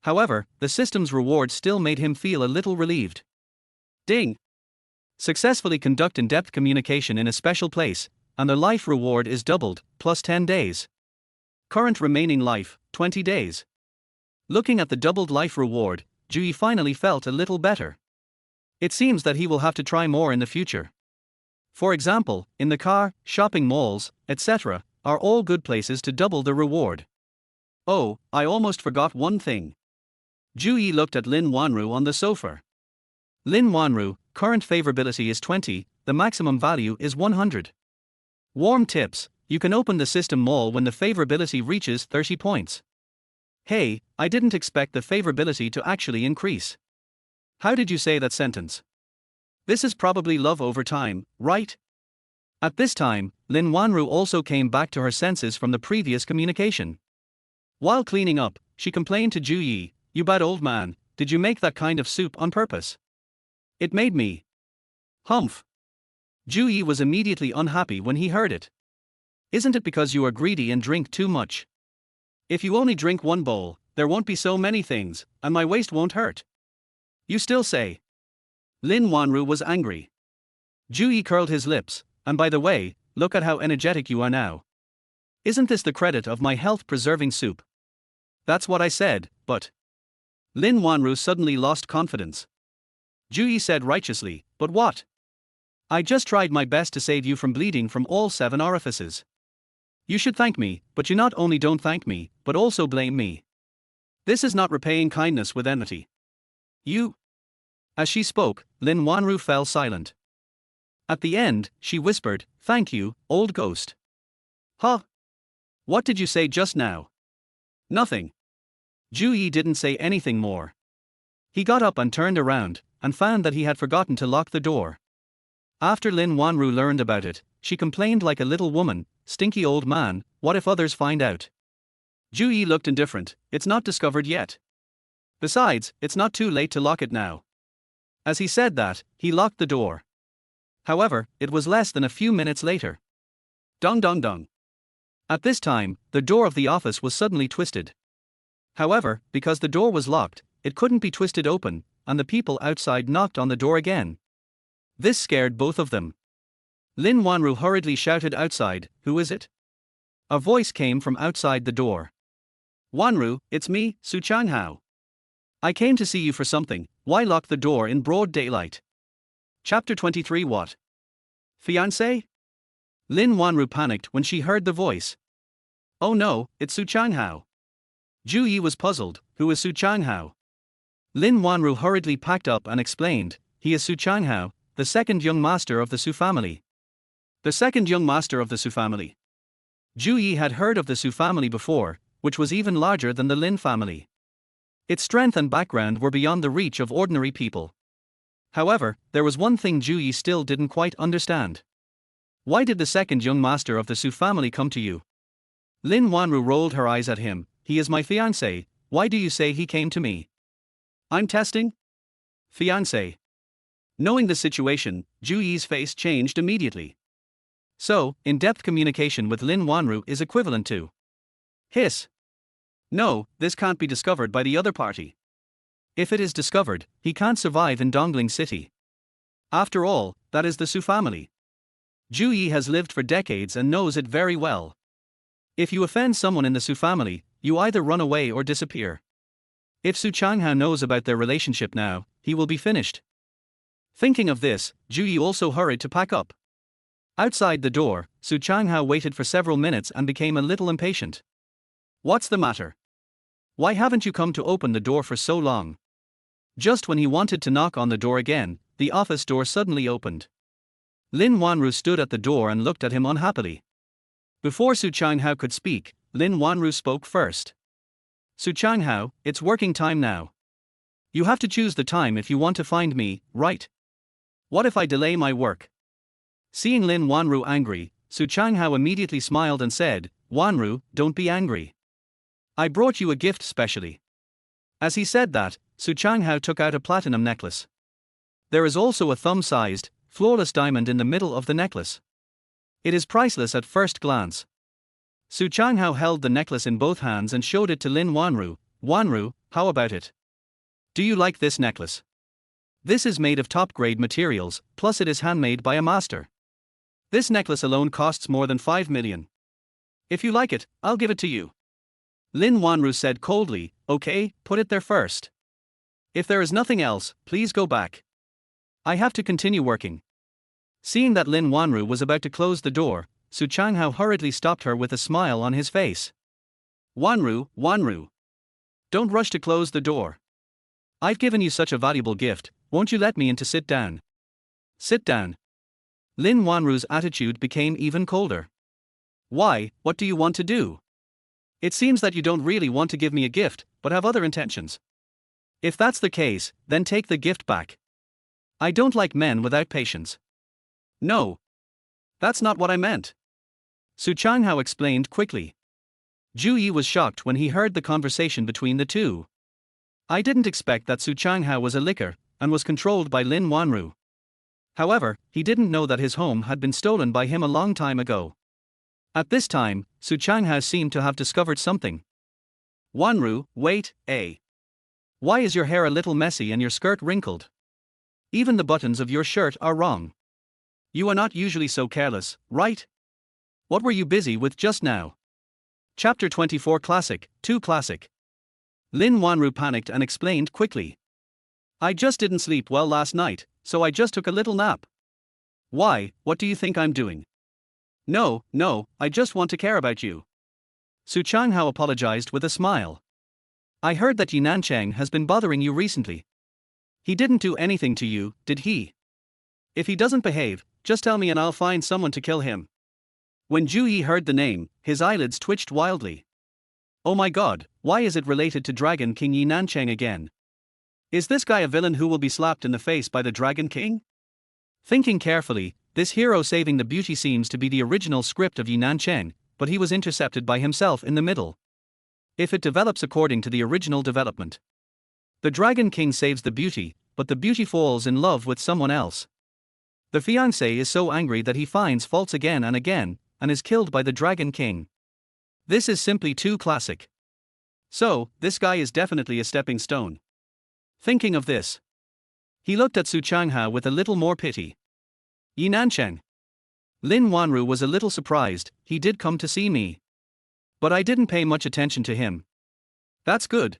However, the system's reward still made him feel a little relieved. Ding! Successfully conduct in-depth communication in a special place. and the life reward is doubled, plus 10 days. Current remaining life, 20 days. Looking at the doubled life reward, Jui finally felt a little better. It seems that he will have to try more in the future. For example, in the car, shopping malls, etc., are all good places to double the reward. Oh, I almost forgot one thing. Jui looked at Lin Wanru on the sofa. Lin Wanru, current favorability is 20, the maximum value is 100. Warm tips, you can open the system mall when the favorability reaches 30 points. Hey, I didn't expect the favorability to actually increase. How did you say that sentence? This is probably love over time, right? At this time, Lin Wanru also came back to her senses from the previous communication. While cleaning up, she complained to Juyi, "You bad old man, did you make that kind of soup on purpose? It made me humph." Juyi was immediately unhappy when he heard it. "Isn't it because you are greedy and drink too much? If you only drink one bowl, there won't be so many things, and my waist won't hurt. You still say." Lin Wanru was angry. Juyi curled his lips, "And by the way, look at how energetic you are now. Isn't this the credit of my health-preserving soup?" "That's what I said, but..." Lin Wanru suddenly lost confidence. Juyi said righteously, "But what? I just tried my best to save you from bleeding from all 7 orifices. You should thank me, but you not only don't thank me, but also blame me. This is not repaying kindness with enmity. You..." As she spoke, Lin Wanru fell silent. At the end, she whispered, "Thank you, old ghost." "Huh? What did you say just now?" "Nothing." Juyi didn't say anything more. He got up and turned around, and found that he had forgotten to lock the door. After Lin Wanru learned about it, she complained like a little woman, "Stinky old man, what if others find out?" Juyi looked indifferent, "It's not discovered yet. Besides, it's not too late to lock it now." As he said that, he locked the door. However, it was less than a few minutes later. Dong dong dong. At this time, the door of the office was suddenly twisted. However, because the door was locked, it couldn't be twisted open, and the people outside knocked on the door again. This scared both of them. Lin Wanru hurriedly shouted outside, "Who is it?" A voice came from outside the door. "Wanru, it's me, Su Changhao. I came to see you for something, why lock the door in broad daylight?" Chapter 23. What? Fiance? Lin Wanru panicked when she heard the voice. "Oh no, it's Su Changhao." Juyi was puzzled, "Who is Su Changhao?" Lin Wanru hurriedly packed up and explained, "He is Su Changhao, the second young master of the Su family." The second young master of the Su family. Juyi had heard of the Su family before, which was even larger than the Lin family. Its strength and background were beyond the reach of ordinary people. However, there was one thing Juyi still didn't quite understand. Why did the second young master of the Su family come to you? Lin Wanru rolled her eyes at him, "He is my fiance, why do you say he came to me?" "I'm testing?" "Fiance." Knowing the situation, Juyi's face changed immediately. So, in-depth communication with Lin Wanru is equivalent to hiss. No, this can't be discovered by the other party. If it is discovered, he can't survive in Dongling City. After all, that is the Su family. Juyi has lived for decades and knows it very well. If you offend someone in the Su family, you either run away or disappear. If Su Changhao knows about their relationship now, he will be finished. Thinking of this, Juyi also hurried to pack up. Outside the door, Su Changhao waited for several minutes and became a little impatient. "What's the matter? Why haven't you come to open the door for so long?" Just when he wanted to knock on the door again, the office door suddenly opened. Lin Wanru stood at the door and looked at him unhappily. Before Su Changhao could speak, Lin Wanru spoke first. "Su Changhao, it's working time now. You have to choose the time if you want to find me, right? What if I delay my work?" Seeing Lin Wanru angry, Su Changhao immediately smiled and said, "Wanru, don't be angry. I brought you a gift specially." As he said that, Su Changhao took out a platinum necklace. There is also a thumb-sized, flawless diamond in the middle of the necklace. It is priceless at first glance. Su Changhao held the necklace in both hands and showed it to Lin Wanru. "Wanru, how about it? Do you like this necklace? This is made of top-grade materials, plus it is handmade by a master. This necklace alone costs more than 5 million. If you like it, I'll give it to you. Lin Wanru said coldly, okay, put it there first. If there is nothing else, please go back. I have to continue working. Seeing that Lin Wanru was about to close the door, Su Changhao hurriedly stopped her with a smile on his face. Wanru. Don't rush to close the door. I've given you such a valuable gift, won't you let me in to sit down? Sit down. Lin Wanru's attitude became even colder. Why, what do you want to do? It seems that you don't really want to give me a gift, but have other intentions. If that's the case, then take the gift back. I don't like men without patience. No. That's not what I meant. Su Changhao explained quickly. Zhu Yi was shocked when he heard the conversation between the two. I didn't expect that Su Changhao was a licker, and was controlled by Lin Wanru. However, he didn't know that his home had been stolen by him a long time ago. At this time, Su Changhao seemed to have discovered something. Wanru, wait, why is your hair a little messy and your skirt wrinkled? Even the buttons of your shirt are wrong. You are not usually so careless, right? What were you busy with just now? Chapter 24 Classic, 2 Classic. Lin Wanru panicked and explained quickly. I just didn't sleep well last night, so I just took a little nap. Why, what do you think I'm doing? No, I just want to care about you. Su Changhao apologized with a smile. I heard that Yi Nanchang has been bothering you recently. He didn't do anything to you, did he? If he doesn't behave, just tell me and I'll find someone to kill him. When Zhu Yi heard the name, his eyelids twitched wildly. Oh my god, why is it related to Dragon King Yi Nanchang again? Is this guy a villain who will be slapped in the face by the Dragon King? Thinking carefully, this hero saving the beauty seems to be the original script of Yi Nanchang, but he was intercepted by himself in the middle. If it develops according to the original development, the Dragon King saves the beauty, but the beauty falls in love with someone else. The fiance is so angry that he finds faults again and again, and is killed by the Dragon King. This is simply too classic. So, this guy is definitely a stepping stone. Thinking of this, he looked at Su Changhao with a little more pity. Yi Nanchang. Lin Wanru was a little surprised. He did come to see me. But I didn't pay much attention to him. That's good.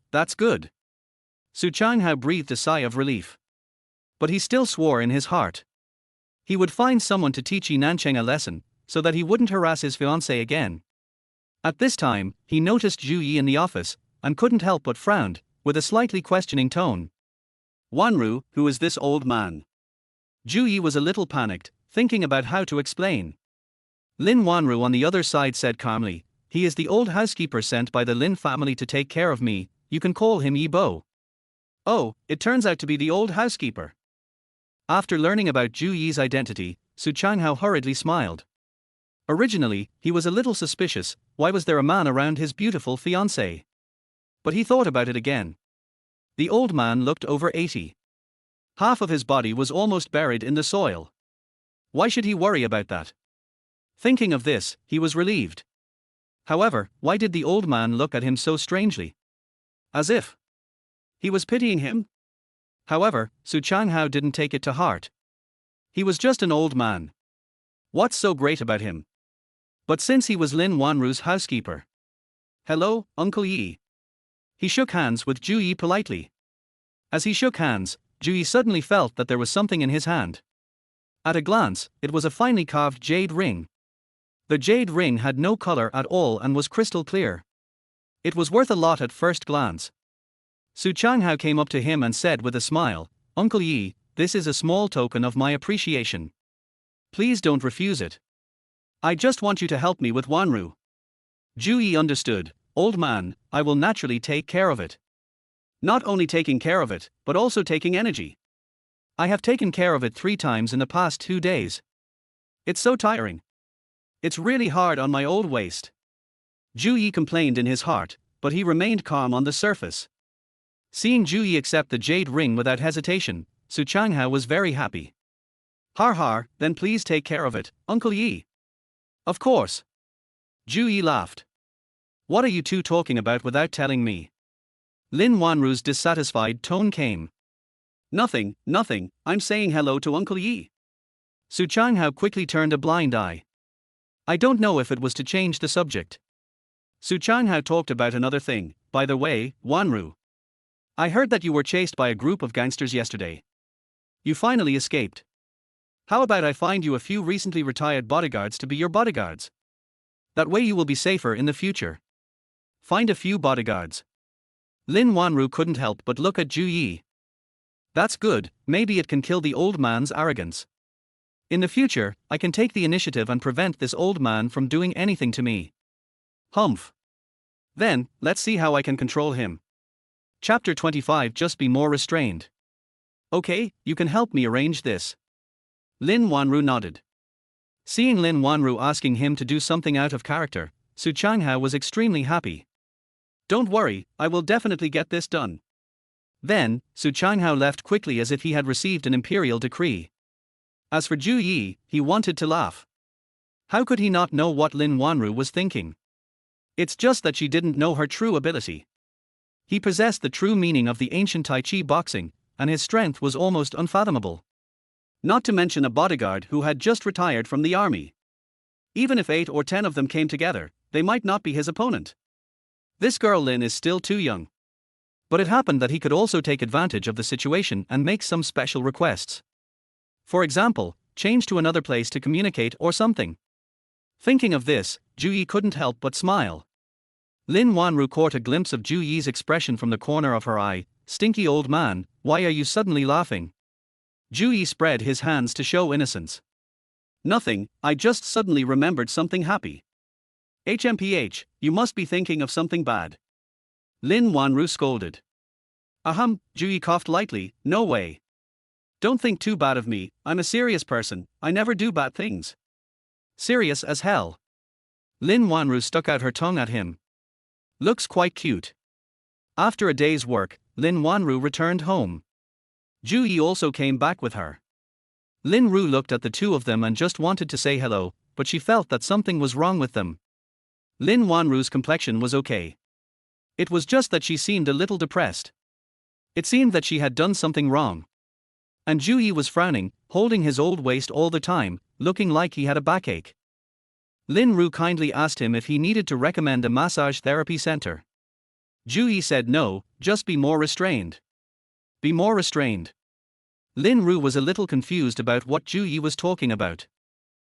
Su Changhao breathed a sigh of relief. But he still swore in his heart. He would find someone to teach Yi Nanchang a lesson, so that he wouldn't harass his fiancée again. At this time, he noticed Zhu Yi in the office, and couldn't help but frowned, with a slightly questioning tone. Wanru, who is this old man? Zhu Yi was a little panicked, thinking about how to explain. Lin Wanru on the other side said calmly, he is the old housekeeper sent by the Lin family to take care of me, you can call him Yi Bo. Oh, it turns out to be the old housekeeper. After learning about Zhu Yi's identity, Su Changhao hurriedly smiled. Originally, he was a little suspicious, why was there a man around his beautiful fiancée? But he thought about it again. The old man looked over 80. Half of his body was almost buried in the soil. Why should he worry about that? Thinking of this, he was relieved. However, why did the old man look at him so strangely? As if he was pitying him? However, Su Changhao didn't take it to heart. He was just an old man. What's so great about him? But since he was Lin Wanru's housekeeper. Hello, Uncle Yi. He shook hands with Zhu Yi politely. As he shook hands, Zhu Yi suddenly felt that there was something in his hand. At a glance, it was a finely carved jade ring. The jade ring had no color at all and was crystal clear. It was worth a lot at first glance. Su Changhao came up to him and said with a smile, Uncle Yi, this is a small token of my appreciation. Please don't refuse it. I just want you to help me with Wanru. Zhu Yi understood, old man, I will naturally take care of it. Not only taking care of it, but also taking energy. I have taken care of it 3 times in the past 2 days. It's so tiring. It's really hard on my old waist. Zhu Yi complained in his heart, but he remained calm on the surface. Seeing Zhu Yi accept the jade ring without hesitation, Su Changhao was very happy. Har, then please take care of it, Uncle Yi. Of course. Zhu Yi laughed. What are you two talking about without telling me? Lin Wanru's dissatisfied tone came. Nothing, I'm saying hello to Uncle Yi. Su Changhao quickly turned a blind eye. I don't know if it was to change the subject. Su Changhao talked about another thing. By the way, Wanru, I heard that you were chased by a group of gangsters yesterday. You finally escaped. How about I find you a few recently retired bodyguards to be your bodyguards? That way you will be safer in the future. Find a few bodyguards. Lin Wanru couldn't help but look at Zhu Yi. That's good, maybe it can kill the old man's arrogance. In the future, I can take the initiative and prevent this old man from doing anything to me. Humph. Then, let's see how I can control him. Chapter 25. Just be more restrained. Okay, you can help me arrange this. Lin Wanru nodded. Seeing Lin Wanru asking him to do something out of character, Su Changhao was extremely happy. Don't worry, I will definitely get this done. Then, Su Changhao left quickly as if he had received an imperial decree. As for Zhu Yi, he wanted to laugh. How could he not know what Lin Wanru was thinking? It's just that she didn't know her true ability. He possessed the true meaning of the ancient Tai Chi boxing, and his strength was almost unfathomable. Not to mention a bodyguard who had just retired from the army. Even if 8 or 10 of them came together, they might not be his opponent. This girl Lin is still too young. But it happened that he could also take advantage of the situation and make some special requests. For example, change to another place to communicate or something. Thinking of this, Zhu Yi couldn't help but smile. Lin Wanru caught a glimpse of Zhu Yi's expression from the corner of her eye. Stinky old man, why are you suddenly laughing? Zhu Yi spread his hands to show innocence. Nothing, I just suddenly remembered something happy. HMPH, you must be thinking of something bad. Lin Wanru scolded. Ahem, Zhu Yi coughed lightly, no way. Don't think too bad of me, I'm a serious person, I never do bad things. Serious as hell. Lin Wanru stuck out her tongue at him. Looks quite cute. After a day's work, Lin Wanru returned home. Zhu Yi also came back with her. Lin Ru looked at the two of them and just wanted to say hello, but she felt that something was wrong with them. Lin Wanru's complexion was okay. It was just that she seemed a little depressed. It seemed that she had done something wrong. And Zhu Yi was frowning, holding his old waist all the time, looking like he had a backache. Lin Ru kindly asked him if he needed to recommend a massage therapy center. Zhu Yi said no, just be more restrained. Be more restrained. Lin Ru was a little confused about what Zhu Yi was talking about.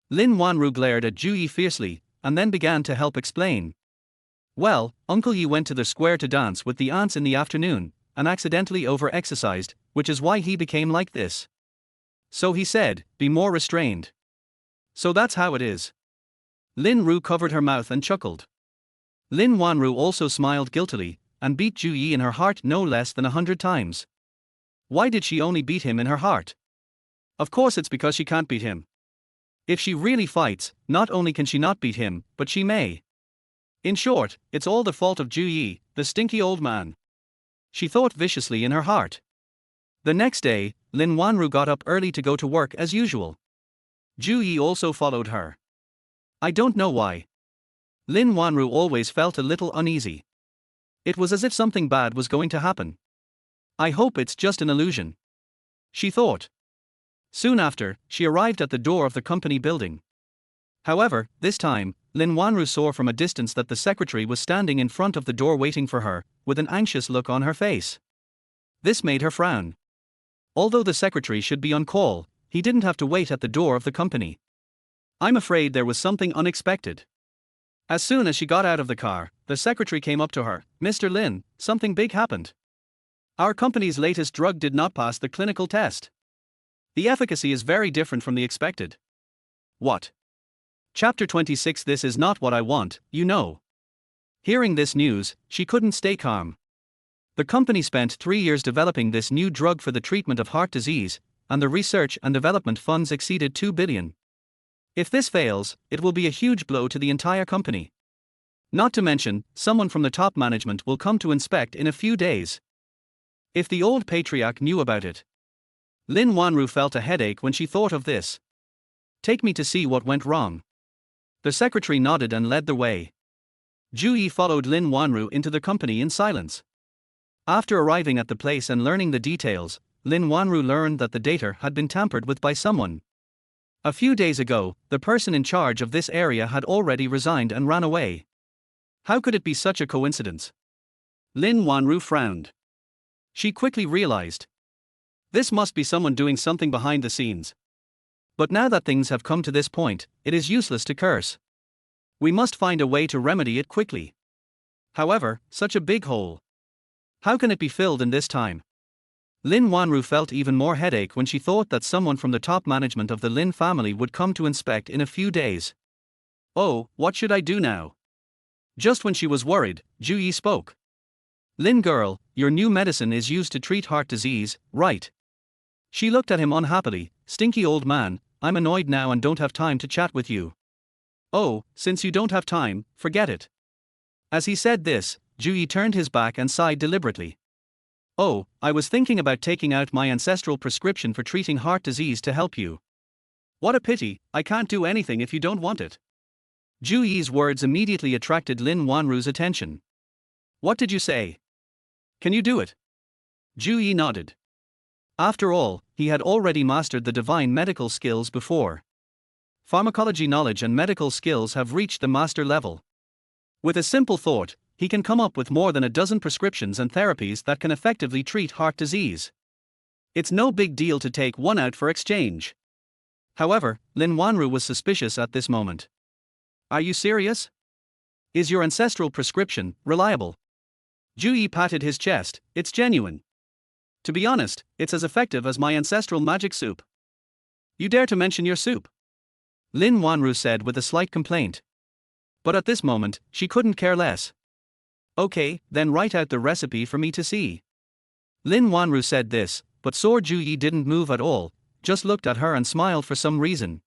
Lin Wanru glared at Zhu Yi fiercely, and then began to help explain. Well, Uncle Yi went to the square to dance with the ants in the afternoon, and accidentally over-exercised, which is why he became like this. So he said, be more restrained. So that's how it is. Lin Ru covered her mouth and chuckled. Lin Wanru also smiled guiltily, and beat Zhu Yi in her heart no less than 100 times. Why did she only beat him in her heart? Of course it's because she can't beat him. If she really fights, not only can she not beat him, but she may. In short, it's all the fault of Zhu Yi, the stinky old man. She thought viciously in her heart. The next day, Lin Wanru got up early to go to work as usual. Zhu Yi also followed her. I don't know why. Lin Wanru always felt a little uneasy. It was as if something bad was going to happen. I hope it's just an illusion, she thought. Soon after, she arrived at the door of the company building. However, this time, Lin Wanru saw from a distance that the secretary was standing in front of the door waiting for her, with an anxious look on her face. This made her frown. Although the secretary should be on call, he didn't have to wait at the door of the company. I'm afraid there was something unexpected. As soon as she got out of the car, the secretary came up to her. Mr. Lin, something big happened. Our company's latest drug did not pass the clinical test. The efficacy is very different from the expected. What? Chapter 26. This is not what I want, you know. Hearing this news, she couldn't stay calm. The company spent 3 years developing this new drug for the treatment of heart disease, and the research and development funds exceeded 2 billion. If this fails, it will be a huge blow to the entire company. Not to mention, someone from the top management will come to inspect in a few days. If the old patriarch knew about it. Lin Wanru felt a headache when she thought of this. Take me to see what went wrong. The secretary nodded and led the way. Zhu Yi followed Lin Wanru into the company in silence. After arriving at the place and learning the details, Lin Wanru learned that the data had been tampered with by someone. A few days ago, the person in charge of this area had already resigned and ran away. How could it be such a coincidence? Lin Wanru frowned. She quickly realized. This must be someone doing something behind the scenes. But now that things have come to this point, it is useless to curse. We must find a way to remedy it quickly. However, such a big hole. How can it be filled in this time? Lin Wanru felt even more headache when she thought that someone from the top management of the Lin family would come to inspect in a few days. Oh, what should I do now? Just when she was worried, Ju Yi spoke. Lin girl, your new medicine is used to treat heart disease, right? She looked at him unhappily. Stinky old man, I'm annoyed now and don't have time to chat with you. Oh, since you don't have time, forget it. As he said this, Ju Yi turned his back and sighed deliberately. Oh, I was thinking about taking out my ancestral prescription for treating heart disease to help you. What a pity, I can't do anything if you don't want it. Ju Yi's words immediately attracted Lin Wanru's attention. What did you say? Can you do it? Ju Yi nodded. After all, he had already mastered the divine medical skills before. Pharmacology knowledge and medical skills have reached the master level. With a simple thought, he can come up with more than a dozen prescriptions and therapies that can effectively treat heart disease. It's no big deal to take one out for exchange. However, Lin Wanru was suspicious at this moment. Are you serious? Is your ancestral prescription reliable? Ju Yi patted his chest. It's genuine. To be honest, it's as effective as my ancestral magic soup. You dare to mention your soup? Lin Wanru said with a slight complaint. But at this moment, she couldn't care less. Okay, then write out the recipe for me to see. Lin Wanru said this, but saw Ju Yi didn't move at all, just looked at her and smiled for some reason.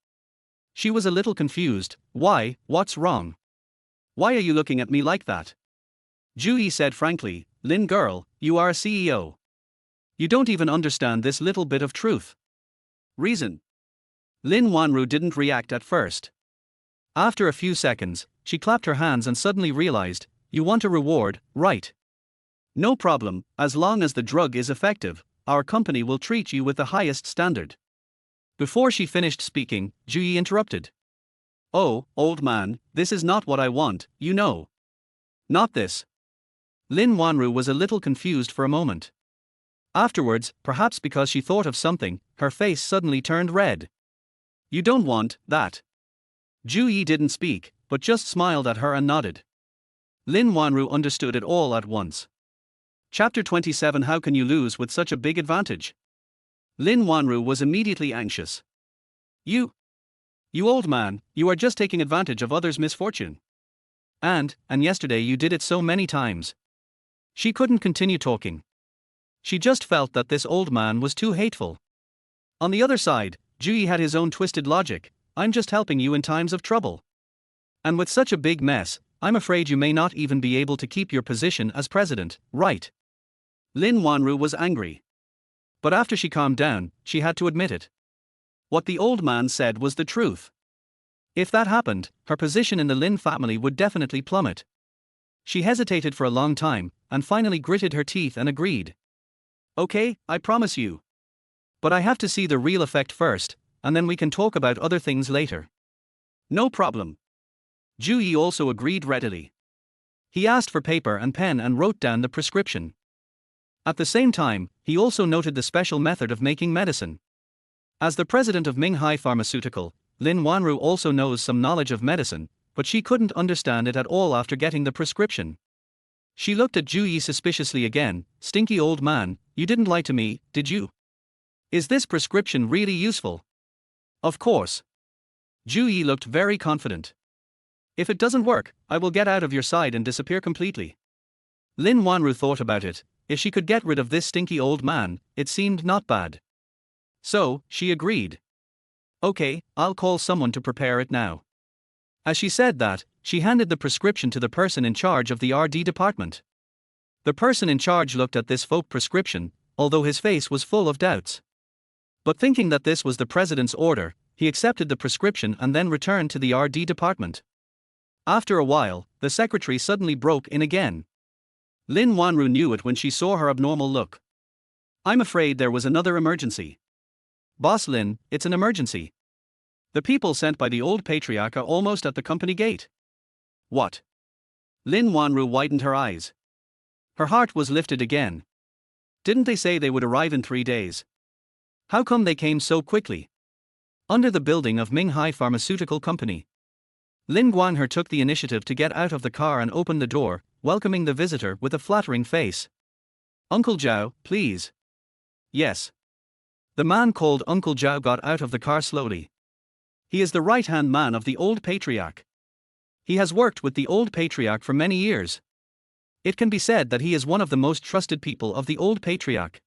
She was a little confused. Why, what's wrong? Why are you looking at me like that? Ju Yi said frankly, Lin girl, you are a CEO. You don't even understand this little bit of truth. Reason. Lin Wanru didn't react at first. After a few seconds, she clapped her hands and suddenly realized, you want a reward, right? No problem, as long as the drug is effective, our company will treat you with the highest standard. Before she finished speaking, Ju Yi interrupted. Oh, old man, this is not what I want, you know. Not this. Lin Wanru was a little confused for a moment. Afterwards, perhaps because she thought of something, her face suddenly turned red. You don't want that. Ju Yi didn't speak, but just smiled at her and nodded. Lin Wanru understood it all at once. Chapter 27 How can you lose with such a big advantage? Lin Wanru was immediately anxious. You old man, you are just taking advantage of others' misfortune. And yesterday you did it so many times. She couldn't continue talking. She just felt that this old man was too hateful. On the other side, Ju Yi had his own twisted logic. I'm just helping you in times of trouble. And with such a big mess, I'm afraid you may not even be able to keep your position as president, right? Lin Wanru was angry. But after she calmed down, she had to admit it. What the old man said was the truth. If that happened, her position in the Lin family would definitely plummet. She hesitated for a long time, and finally gritted her teeth and agreed. Okay, I promise you. But I have to see the real effect first, and then we can talk about other things later. No problem. Ju Yi also agreed readily. He asked for paper and pen and wrote down the prescription. At the same time, he also noted the special method of making medicine. As the president of Minghai Pharmaceutical, Lin Wanru also knows some knowledge of medicine, but she couldn't understand it at all after getting the prescription. She looked at Ju Yi suspiciously again. Stinky old man, you didn't lie to me, did you? Is this prescription really useful? Of course. Ju Yi looked very confident. If it doesn't work, I will get out of your side and disappear completely. Lin Wanru thought about it. If she could get rid of this stinky old man, it seemed not bad. So, she agreed. Okay, I'll call someone to prepare it now. As she said that, she handed the prescription to the person in charge of the RD department. The person in charge looked at this faux prescription, although his face was full of doubts. But thinking that this was the president's order, he accepted the prescription and then returned to the RD department. After a while, the secretary suddenly broke in again. Lin Wanru knew it when she saw her abnormal look. I'm afraid there was another emergency. Boss Lin, it's an emergency. The people sent by the old patriarch are almost at the company gate. What? Lin Wanru widened her eyes. Her heart was lifted again. Didn't they say they would arrive in 3 days? How come they came so quickly? Under the building of Minghai Pharmaceutical Company. Lin Guanghe took the initiative to get out of the car and open the door, welcoming the visitor with a flattering face. Uncle Zhao, please. Yes. The man called Uncle Zhao got out of the car slowly. He is the right-hand man of the old patriarch. He has worked with the old patriarch for many years. It can be said that he is one of the most trusted people of the old patriarch.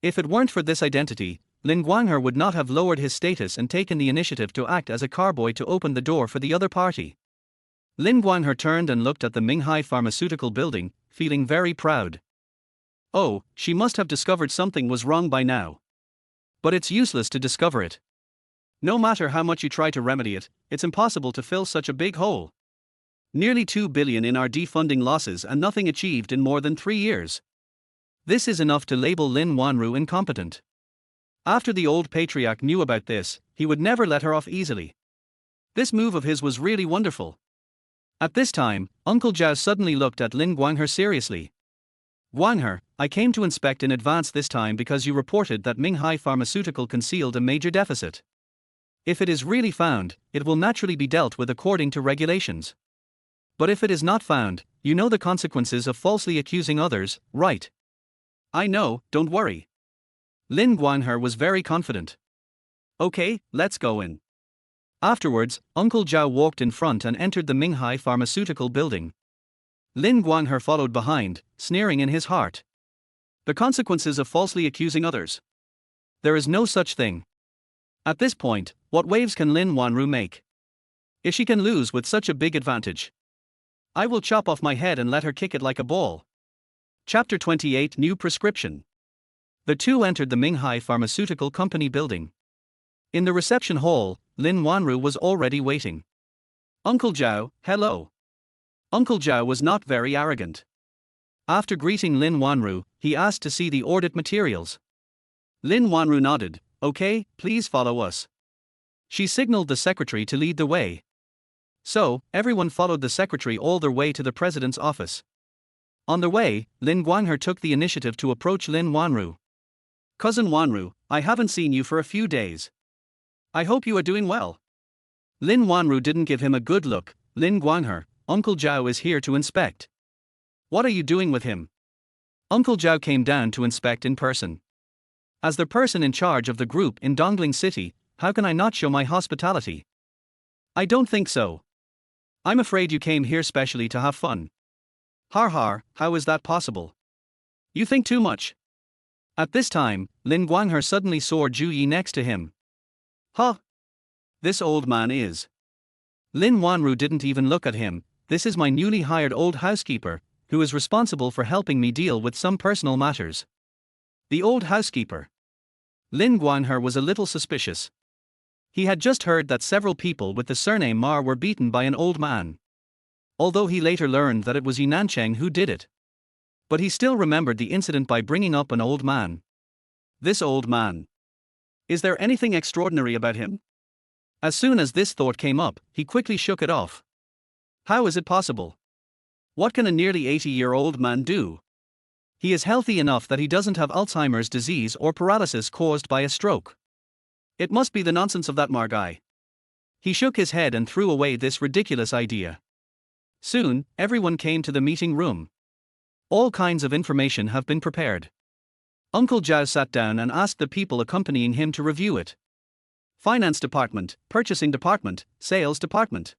If it weren't for this identity, Lin Guanghe would not have lowered his status and taken the initiative to act as a carboy to open the door for the other party. Lin Guanghe turned and looked at the Minghai Pharmaceutical building, feeling very proud. Oh, she must have discovered something was wrong by now. But it's useless to discover it. No matter how much you try to remedy it, it's impossible to fill such a big hole. Nearly 2 billion in RD funding losses and nothing achieved in more than 3 years. This is enough to label Lin Wanru incompetent. After the old patriarch knew about this, he would never let her off easily. This move of his was really wonderful. At this time, Uncle Zhao suddenly looked at Lin Guanghe seriously. Guanghe, I came to inspect in advance this time because you reported that Minghai Pharmaceutical concealed a major deficit. If it is really found, it will naturally be dealt with according to regulations. But if it is not found, you know the consequences of falsely accusing others, right? I know, don't worry. Lin Guanghe was very confident. Okay, let's go in. Afterwards, Uncle Zhao walked in front and entered the Minghai Pharmaceutical building. Lin Guanghe followed behind, sneering in his heart. The consequences of falsely accusing others. There is no such thing. At this point, what waves can Lin Wanru make? If she can lose with such a big advantage, I will chop off my head and let her kick it like a ball. Chapter 28 New Prescription. The two entered the Minghai Pharmaceutical Company building. In the reception hall, Lin Wanru was already waiting. Uncle Zhao, hello. Uncle Zhao was not very arrogant. After greeting Lin Wanru, he asked to see the audit materials. Lin Wanru nodded. Okay, please follow us. She signaled the secretary to lead the way. So, everyone followed the secretary all their way to the president's office. On their way, Lin Guanghe took the initiative to approach Lin Wanru. Cousin Wanru, I haven't seen you for a few days. I hope you are doing well. Lin Wanru didn't give him a good look. Lin Guanghe, Uncle Zhao is here to inspect. What are you doing with him? Uncle Zhao came down to inspect in person. As the person in charge of the group in Dongling City, how can I not show my hospitality? I don't think so. I'm afraid you came here specially to have fun. Har har, how is that possible? You think too much. At this time, Lin Guanghe suddenly saw Zhu Yi next to him. Huh? This old man is. Lin Wanru didn't even look at him. This is my newly hired old housekeeper, who is responsible for helping me deal with some personal matters. The old housekeeper. Lin Guanghe was a little suspicious. He had just heard that several people with the surname Ma were beaten by an old man. Although he later learned that it was Yunancheng who did it. But he still remembered the incident by bringing up an old man. This old man. Is there anything extraordinary about him? As soon as this thought came up, he quickly shook it off. How is it possible? What can a nearly 80-year-old man do? He is healthy enough that he doesn't have Alzheimer's disease or paralysis caused by a stroke. It must be the nonsense of that Ma guy. He shook his head and threw away this ridiculous idea. Soon, everyone came to the meeting room. All kinds of information have been prepared. Uncle Zhao sat down and asked the people accompanying him to review it. Finance department, purchasing department, sales department.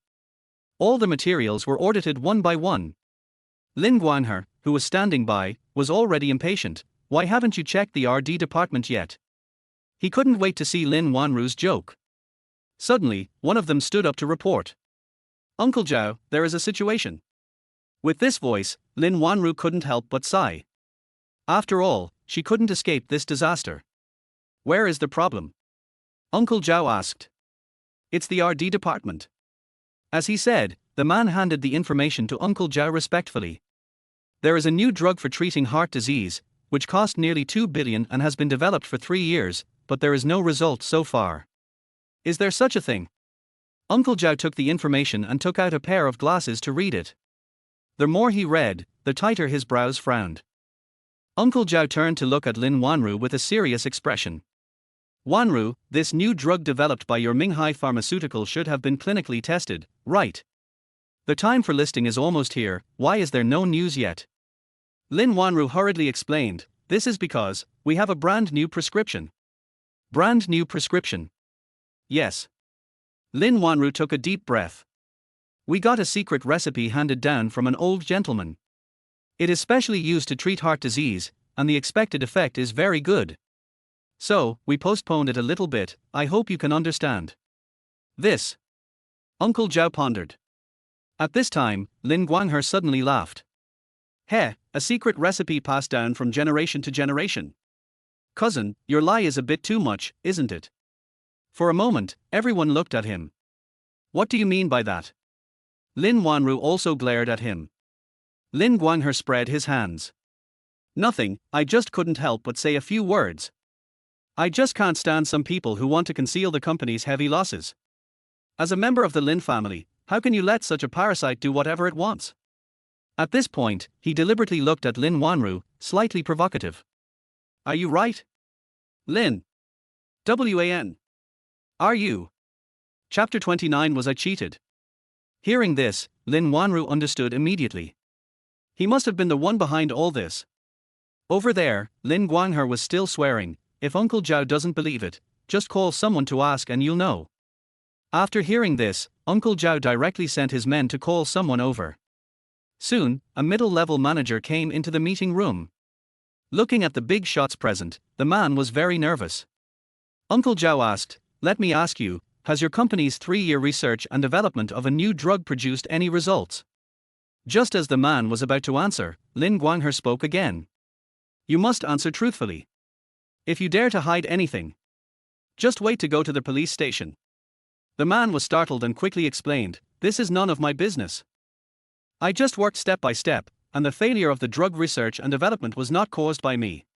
All the materials were audited one by one. Lin Guanghe, who was standing by, was already impatient. Why haven't you checked the RD department yet? He couldn't wait to see Lin Wanru's joke. Suddenly, one of them stood up to report. Uncle Zhao, there is a situation. With this voice, Lin Wanru couldn't help but sigh. After all, she couldn't escape this disaster. Where is the problem? Uncle Zhao asked. It's the RD department. As he said, the man handed the information to Uncle Zhao respectfully. There is a new drug for treating heart disease, which cost nearly 2 billion and has been developed for 3 years, but there is no result so far. Is there such a thing? Uncle Zhao took the information and took out a pair of glasses to read it. The more he read, the tighter his brows frowned. Uncle Zhao turned to look at Lin Wanru with a serious expression. Wanru, this new drug developed by your Minghai Pharmaceutical should have been clinically tested, right? The time for listing is almost here, why is there no news yet? Lin Wanru hurriedly explained, this is because, we have a brand new prescription. Brand new prescription? Yes. Lin Wanru took a deep breath. We got a secret recipe handed down from an old gentleman. It is specially used to treat heart disease, and the expected effect is very good. So, we postponed it a little bit, I hope you can understand. This. Uncle Zhao pondered. At this time, Lin Guanghe suddenly laughed. Heh, a secret recipe passed down from generation to generation. Cousin, your lie is a bit too much, isn't it? For a moment, everyone looked at him. What do you mean by that? Lin Wanru also glared at him. Lin Guanghe spread his hands. Nothing, I just couldn't help but say a few words. I just can't stand some people who want to conceal the company's heavy losses. As a member of the Lin family, how can you let such a parasite do whatever it wants? At this point, he deliberately looked at Lin Wanru, slightly provocative. Are you right? Lin. WAN. Are you? Chapter 29 Was I cheated? Hearing this, Lin Wanru understood immediately. He must have been the one behind all this. Over there, Lin Guanghe was still swearing, if Uncle Zhao doesn't believe it, just call someone to ask and you'll know. After hearing this, Uncle Zhao directly sent his men to call someone over. Soon, a middle-level manager came into the meeting room. Looking at the big shots present, the man was very nervous. Uncle Zhao asked, let me ask you, has your company's 3-year research and development of a new drug produced any results? Just as the man was about to answer, Lin Guanghe spoke again. You must answer truthfully. If you dare to hide anything, just wait to go to the police station. The man was startled and quickly explained, this is none of my business. I just worked step by step, and the failure of the drug research and development was not caused by me.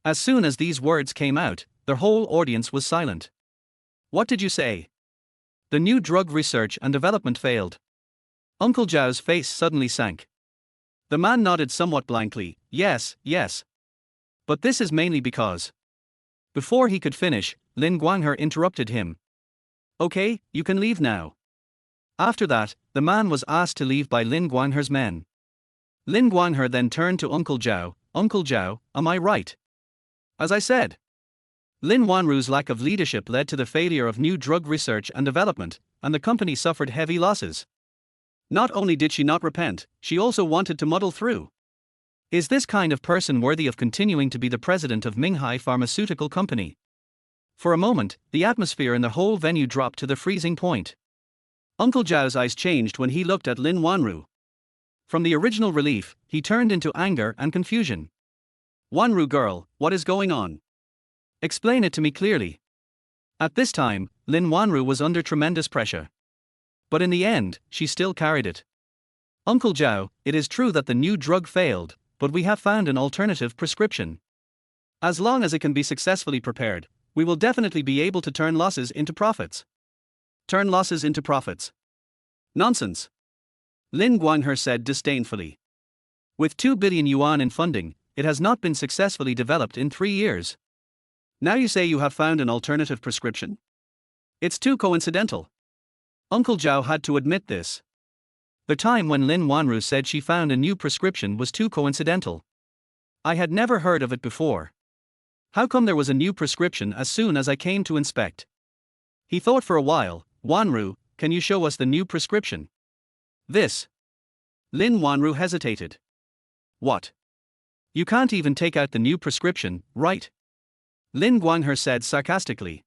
As soon as these words came out, the whole audience was silent. What did you say? The new drug research and development failed. Uncle Zhao's face suddenly sank. The man nodded somewhat blankly, yes, yes. But this is mainly because. Before he could finish, Lin Guanghe interrupted him. Okay, you can leave now. After that, the man was asked to leave by Lin Guanghe's men. Lin Guanghe then turned to Uncle Zhao, Uncle Zhao, am I right? As I said. Lin Wanru's lack of leadership led to the failure of new drug research and development, and the company suffered heavy losses. Not only did she not repent, she also wanted to muddle through. Is this kind of person worthy of continuing to be the president of Minghai Pharmaceutical Company? For a moment, the atmosphere in the whole venue dropped to the freezing point. Uncle Zhao's eyes changed when he looked at Lin Wanru. From the original relief, he turned into anger and confusion. Wanru girl, what is going on? Explain it to me clearly. At this time, Lin Wanru was under tremendous pressure. But in the end, she still carried it. Uncle Zhao, it is true that the new drug failed, but we have found an alternative prescription. As long as it can be successfully prepared, we will definitely be able to turn losses into profits. Turn losses into profits. Nonsense. Lin Guanghe said disdainfully. With 2 billion yuan in funding, it has not been successfully developed in 3 years. Now you say you have found an alternative prescription? It's too coincidental. Uncle Zhao had to admit this. The time when Lin Wanru said she found a new prescription was too coincidental. I had never heard of it before. How come there was a new prescription as soon as I came to inspect? He thought for a while. Wanru, can you show us the new prescription? This. Lin Wanru hesitated. What? You can't even take out the new prescription, right? Lin Guanghe said sarcastically.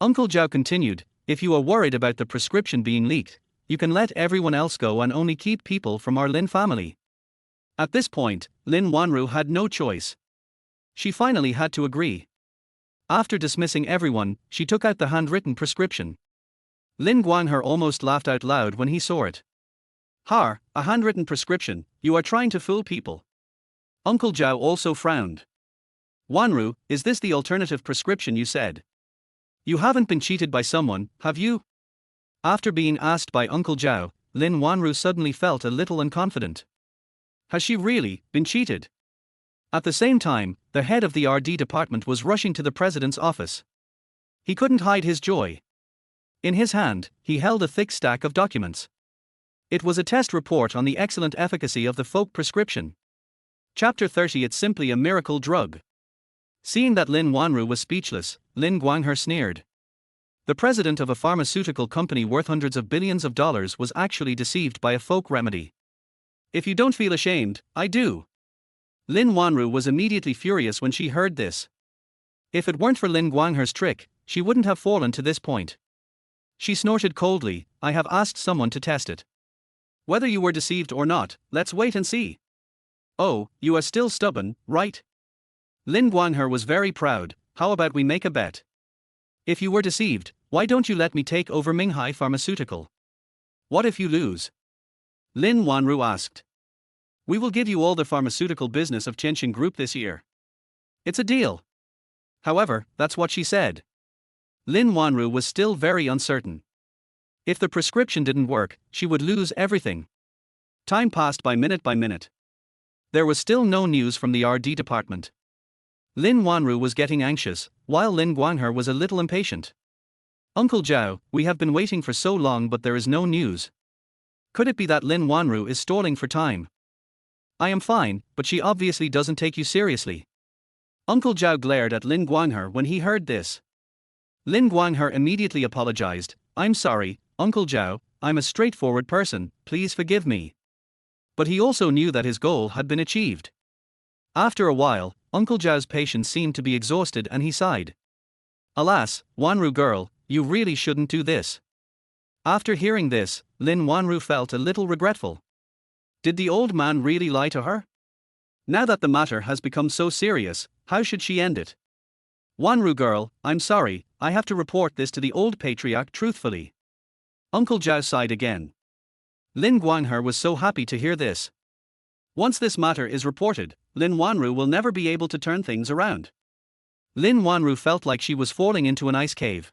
Uncle Zhao continued, if you are worried about the prescription being leaked, you can let everyone else go and only keep people from our Lin family. At this point, Lin Wanru had no choice. She finally had to agree. After dismissing everyone, she took out the handwritten prescription. Lin Guanghe almost laughed out loud when he saw it. Har, a handwritten prescription, you are trying to fool people. Uncle Zhao also frowned. Wanru, is this the alternative prescription you said? You haven't been cheated by someone, have you? After being asked by Uncle Zhao, Lin Wanru suddenly felt a little unconfident. Has she really been cheated? At the same time, the head of the RD department was rushing to the president's office. He couldn't hide his joy. In his hand, he held a thick stack of documents. It was a test report on the excellent efficacy of the folk prescription. Chapter 30. It's simply a miracle drug. Seeing that Lin Wanru was speechless, Lin Guanghe sneered. The president of a pharmaceutical company worth hundreds of billions of dollars was actually deceived by a folk remedy. If you don't feel ashamed, I do. Lin Wanru was immediately furious when she heard this. If it weren't for Lin Guanghe's trick, she wouldn't have fallen to this point. She snorted coldly, I have asked someone to test it. Whether you were deceived or not, let's wait and see. Oh, you are still stubborn, right? Lin Guanghe was very proud. How about we make a bet? If you were deceived, why don't you let me take over Minghai Pharmaceutical? What if you lose? Lin Wanru asked. We will give you all the pharmaceutical business of Qianxin Group this year. It's a deal. However, that's what she said. Lin Wanru was still very uncertain. If the prescription didn't work, she would lose everything. Time passed by minute. There was still no news from the RD department. Lin Wanru was getting anxious, while Lin Guanghe was a little impatient. Uncle Zhao, we have been waiting for so long but there is no news. Could it be that Lin Wanru is stalling for time? I am fine, but she obviously doesn't take you seriously. Uncle Zhao glared at Lin Guanghe when he heard this. Lin Guanghe immediately apologized, I'm sorry, Uncle Zhao, I'm a straightforward person, please forgive me. But he also knew that his goal had been achieved. After a while, Uncle Zhao's patience seemed to be exhausted and he sighed. Alas, Wanru girl, you really shouldn't do this. After hearing this, Lin Wanru felt a little regretful. Did the old man really lie to her? Now that the matter has become so serious, how should she end it? Wanru girl, I'm sorry, I have to report this to the old patriarch truthfully. Uncle Zhao sighed again. Lin Guanghe was so happy to hear this. Once this matter is reported, Lin Wanru will never be able to turn things around. Lin Wanru felt like she was falling into an ice cave.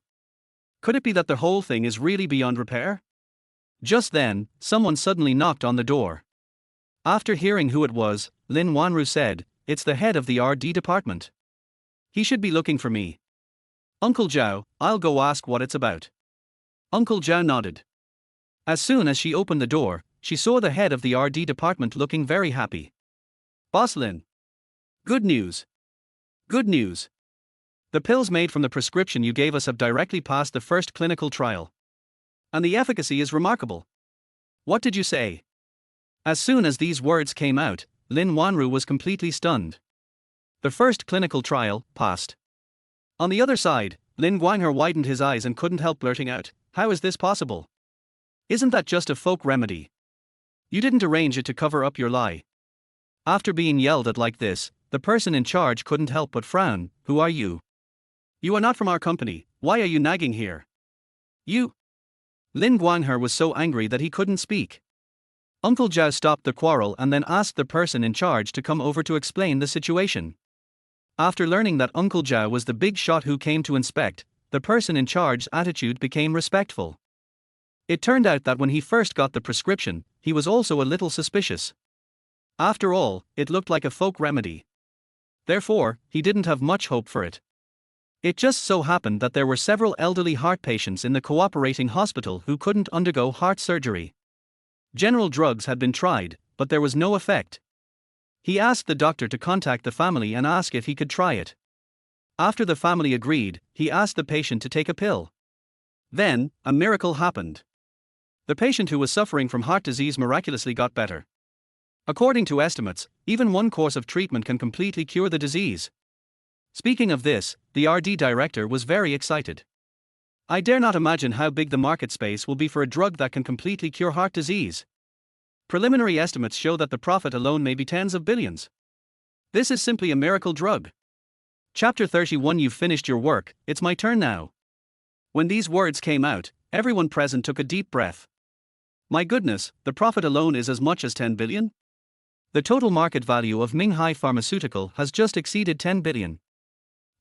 Could it be that the whole thing is really beyond repair? Just then, someone suddenly knocked on the door. After hearing who it was, Lin Wanru said, it's the head of the RD department. He should be looking for me. Uncle Zhao, I'll go ask what it's about. Uncle Zhao nodded. As soon as she opened the door, she saw the head of the RD department looking very happy. Boss Lin. Good news. Good news. The pills made from the prescription you gave us have directly passed the first clinical trial. And the efficacy is remarkable. What did you say? As soon as these words came out, Lin Wanru was completely stunned. The first clinical trial passed. On the other side, Lin Guanghe widened his eyes and couldn't help blurting out, how is this possible? Isn't that just a folk remedy? You didn't arrange it to cover up your lie. After being yelled at like this, the person in charge couldn't help but frown. Who are you? You are not from our company, why are you nagging here? You. Lin Guanghe was so angry that he couldn't speak. Uncle Zhao stopped the quarrel and then asked the person in charge to come over to explain the situation. After learning that Uncle Zhao was the big shot who came to inspect, the person in charge's attitude became respectful. It turned out that when he first got the prescription, he was also a little suspicious. After all, it looked like a folk remedy. Therefore, he didn't have much hope for it. It just so happened that there were several elderly heart patients in the cooperating hospital who couldn't undergo heart surgery. General drugs had been tried, but there was no effect. He asked the doctor to contact the family and ask if he could try it. After the family agreed, he asked the patient to take a pill. Then, a miracle happened. The patient who was suffering from heart disease miraculously got better. According to estimates, even one course of treatment can completely cure the disease. Speaking of this, the RD director was very excited. I dare not imagine how big the market space will be for a drug that can completely cure heart disease. Preliminary estimates show that the profit alone may be tens of billions. This is simply a miracle drug. Chapter 31. You've finished your work, it's my turn now. When these words came out, everyone present took a deep breath. My goodness, the profit alone is as much as 10 billion? The total market value of Minghai Pharmaceutical has just exceeded 10 billion.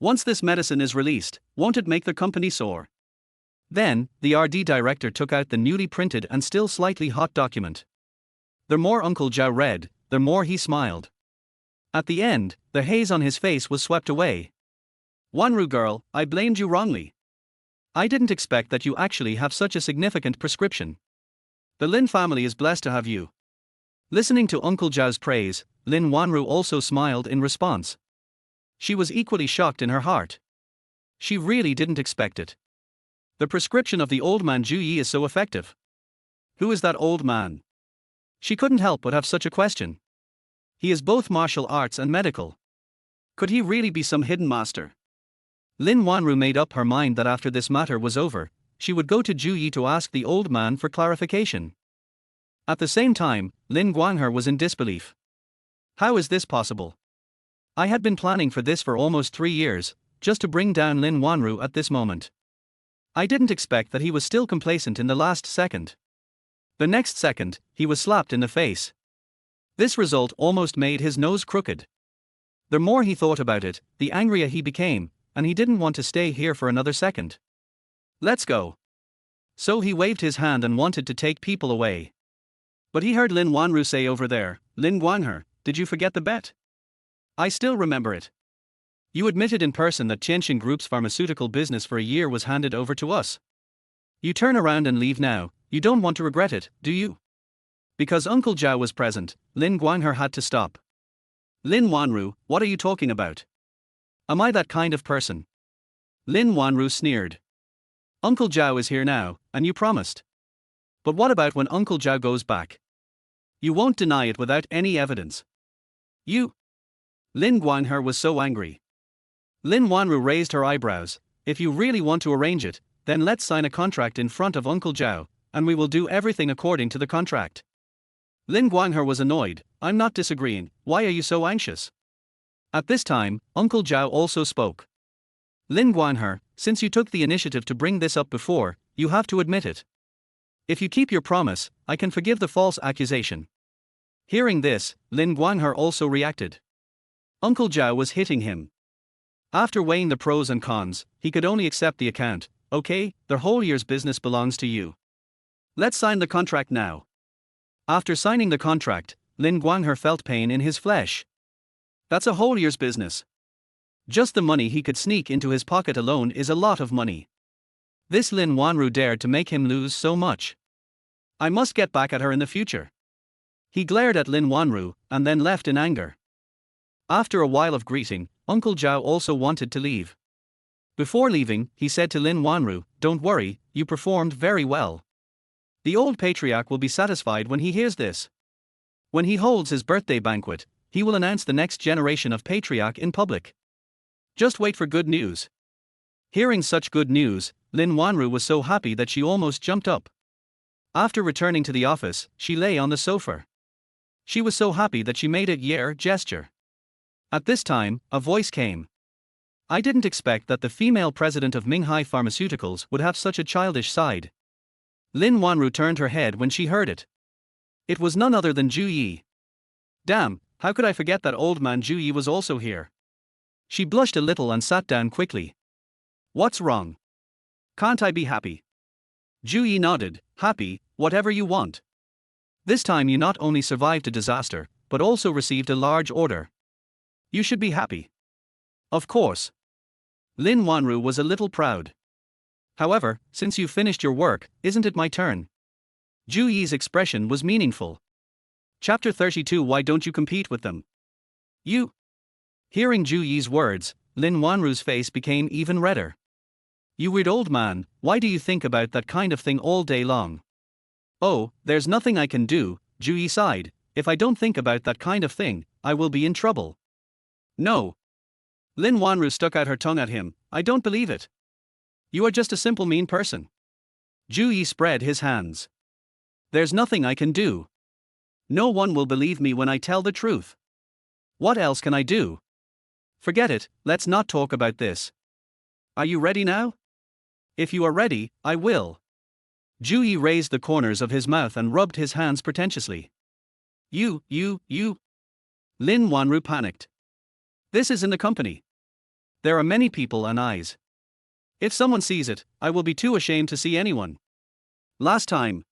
Once this medicine is released, won't it make the company soar? Then, the RD director took out the newly printed and still slightly hot document. The more Uncle Zhao read, the more he smiled. At the end, the haze on his face was swept away. Wanru girl, I blamed you wrongly. I didn't expect that you actually have such a significant prescription. The Lin family is blessed to have you. Listening to Uncle Zhao's praise, Lin Wanru also smiled in response. She was equally shocked in her heart. She really didn't expect it. The prescription of the old man Zhu Yi is so effective. Who is that old man? She couldn't help but have such a question. He is both martial arts and medical. Could he really be some hidden master? Lin Wanru made up her mind that after this matter was over, she would go to Zhu Yi to ask the old man for clarification. At the same time, Lin Guanghe was in disbelief. How is this possible? I had been planning for this for almost 3 years, just to bring down Lin Wanru at this moment. I didn't expect that he was still complacent in the last second. The next second, he was slapped in the face. This result almost made his nose crooked. The more he thought about it, the angrier he became, and he didn't want to stay here for another second. Let's go. So he waved his hand and wanted to take people away. But he heard Lin Wanru say over there, Lin Guanghe, did you forget the bet? I still remember it. You admitted in person that Tianxin Group's pharmaceutical business for a year was handed over to us. You turn around and leave now, you don't want to regret it, do you? Because Uncle Zhao was present, Lin Guanghe had to stop. Lin Wanru, what are you talking about? Am I that kind of person? Lin Wanru sneered. Uncle Zhao is here now, and you promised. But what about when Uncle Zhao goes back? You won't deny it without any evidence. You. Lin Guanghe was so angry. Lin Wanru raised her eyebrows. If you really want to arrange it, then let's sign a contract in front of Uncle Zhao, and we will do everything according to the contract. Lin Guanghe was annoyed. I'm not disagreeing, why are you so anxious? At this time, Uncle Zhao also spoke. Lin Guanghe, since you took the initiative to bring this up before, you have to admit it. If you keep your promise, I can forgive the false accusation. Hearing this, Lin Guanghe also reacted. Uncle Zhao was hitting him. After weighing the pros and cons, he could only accept the account. Okay, the whole year's business belongs to you. Let's sign the contract now. After signing the contract, Lin Guanghe felt pain in his flesh. That's a whole year's business. Just the money he could sneak into his pocket alone is a lot of money. This Lin Wanru dared to make him lose so much. I must get back at her in the future. He glared at Lin Wanru, and then left in anger. After a while of greeting, Uncle Zhao also wanted to leave. Before leaving, he said to Lin Wanru, don't worry, you performed very well. The old patriarch will be satisfied when he hears this. When he holds his birthday banquet, he will announce the next generation of patriarch in public. Just wait for good news. Hearing such good news, Lin Wanru was so happy that she almost jumped up. After returning to the office, she lay on the sofa. She was so happy that she made a yeah gesture. At this time, a voice came. I didn't expect that the female president of Minghai Pharmaceuticals would have such a childish side. Lin Wanru turned her head when she heard it. It was none other than Zhu Yi. Damn, how could I forget that old man Zhu Yi was also here? She blushed a little and sat down quickly. What's wrong? Can't I be happy? Zhu Yi nodded, happy, whatever you want. This time you not only survived a disaster, but also received a large order. You should be happy. Of course. Lin Wanru was a little proud. However, since you've finished your work, isn't it my turn? Zhu Yi's expression was meaningful. Chapter 32 Why don't you compete with them? You. Hearing Zhu Yi's words, Lin Wanru's face became even redder. You weird old man, why do you think about that kind of thing all day long? Oh, there's nothing I can do, Zhu Yi sighed. If I don't think about that kind of thing, I will be in trouble. No. Lin Wanru stuck out her tongue at him. I don't believe it. You are just a simple mean person. Zhu Yi spread his hands. There's nothing I can do. No one will believe me when I tell the truth. What else can I do? Forget it, let's not talk about this. Are you ready now? If you are ready, I will. Zhu Yi raised the corners of his mouth and rubbed his hands pretentiously. You. Lin Wanru panicked. This is in the company. There are many people and eyes. If someone sees it, I will be too ashamed to see anyone. Last time.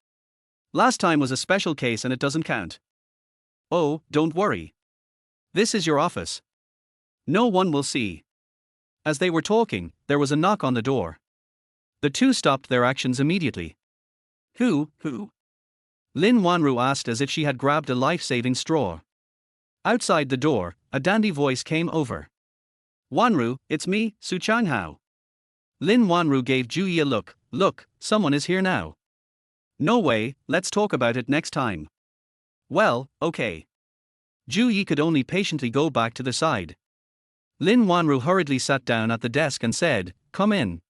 Last time was a special case and it doesn't count. Oh, don't worry. This is your office. No one will see. As they were talking, there was a knock on the door. The two stopped their actions immediately. Who? Lin Wanru asked as if she had grabbed a life-saving straw. Outside the door, a dandy voice came over. Wanru, it's me, Su Changhao. Lin Wanru gave Ju Yi a look. Look, someone is here now. No way, let's talk about it next time. Well, okay. Ju Yi could only patiently go back to the side. Lin Wanru hurriedly sat down at the desk and said, come in.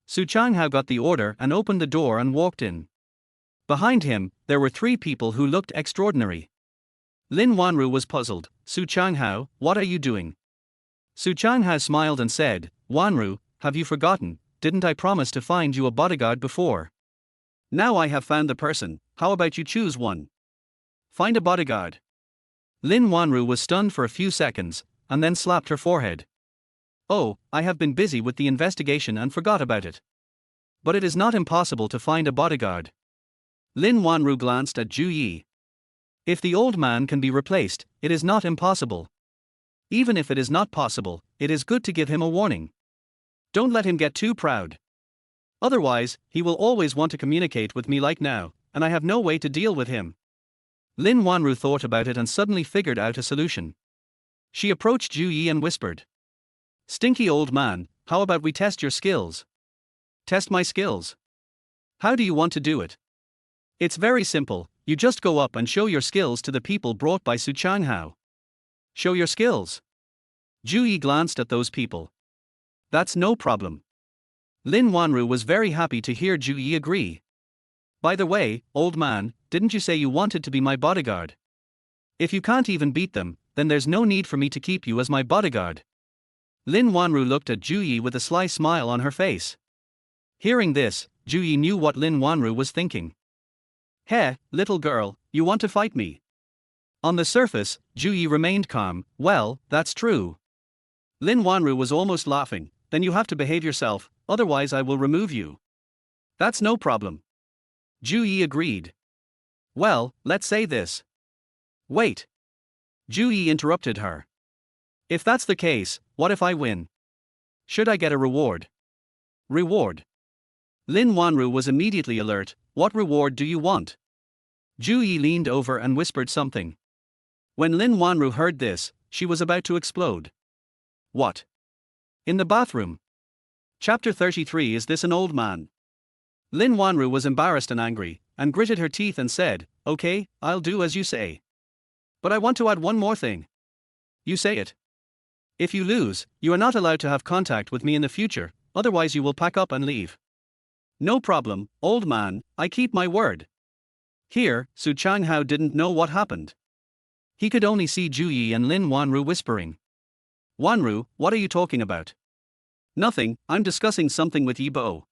Su Changhao got the order and opened the door and walked in. Behind him, there were three people who looked extraordinary. Lin Wanru was puzzled. Su Changhao, what are you doing? Su Changhao smiled and said, Wanru, have you forgotten, didn't I promise to find you a bodyguard before? Now I have found the person, how about you choose one? Find a bodyguard. Lin Wanru was stunned for a few seconds, and then slapped her forehead. Oh, I have been busy with the investigation and forgot about it. But it is not impossible to find a bodyguard. Lin Wanru glanced at Ju Yi. If the old man can be replaced, it is not impossible. Even if it is not possible, it is good to give him a warning. Don't let him get too proud. Otherwise, he will always want to communicate with me like now, and I have no way to deal with him. Lin Wanru thought about it and suddenly figured out a solution. She approached Ju Yi and whispered. Stinky old man, how about we test your skills? Test my skills? How do you want to do it? It's very simple, you just go up and show your skills to the people brought by Su Changhao. Show your skills. Ju Yi glanced at those people. That's no problem. Lin Wanru was very happy to hear Ju Yi agree. By the way, old man, didn't you say you wanted to be my bodyguard? If you can't even beat them, then there's no need for me to keep you as my bodyguard. Lin Wanru looked at Ju Yi with a sly smile on her face. Hearing this, Ju Yi knew what Lin Wanru was thinking. Hey, little girl, you want to fight me? On the surface, Ju Yi remained calm. Well, that's true. Lin Wanru was almost laughing. Then you have to behave yourself, otherwise I will remove you. That's no problem. Ju Yi agreed. Well, let's say this. Wait. Ju Yi interrupted her. If that's the case, what if I win? Should I get a reward? Reward? Lin Wanru was immediately alert. What reward do you want? Ju Yi leaned over and whispered something. When Lin Wanru heard this, she was about to explode. What? In the bathroom. Chapter 33. Is this an old man? Lin Wanru was embarrassed and angry, and gritted her teeth and said, Okay, I'll do as you say. But I want to add one more thing. You say it. If you lose, you are not allowed to have contact with me in the future, otherwise you will pack up and leave. No problem, old man, I keep my word. Here, Su Changhao didn't know what happened. He could only see Ju Yi and Lin Wanru whispering. Wanru, what are you talking about? Nothing, I'm discussing something with Yi Bo.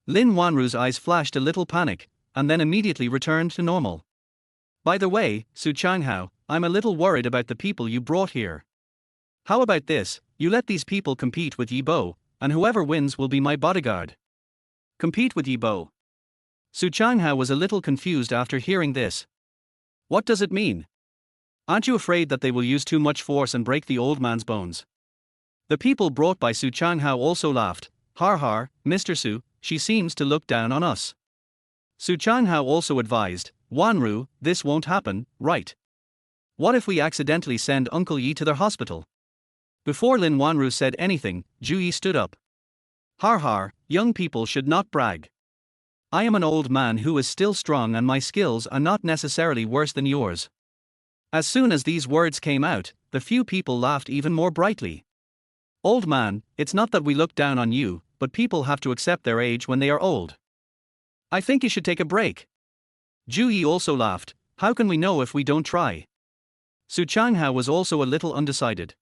Lin Wanru's eyes flashed a little panic, and then immediately returned to normal. By the way, Su Changhao, I'm a little worried about the people you brought here. How about this, you let these people compete with Yi Bo, and whoever wins will be my bodyguard. Compete with Yi Bo. Su Changhao was a little confused after hearing this. What does it mean? Aren't you afraid that they will use too much force and break the old man's bones? The people brought by Su Changhao also laughed. Har har, Mr. Su, she seems to look down on us. Su Changhao also advised, Wanru, this won't happen, right? What if we accidentally send Uncle Yi to their hospital? Before Lin Wanru said anything, Ju Yi stood up. Har har, young people should not brag. I am an old man who is still strong and my skills are not necessarily worse than yours. As soon as these words came out, the few people laughed even more brightly. Old man, it's not that we look down on you, but people have to accept their age when they are old. I think you should take a break. Ju Yi also laughed. How can we know if we don't try? Su Changhao was also a little undecided.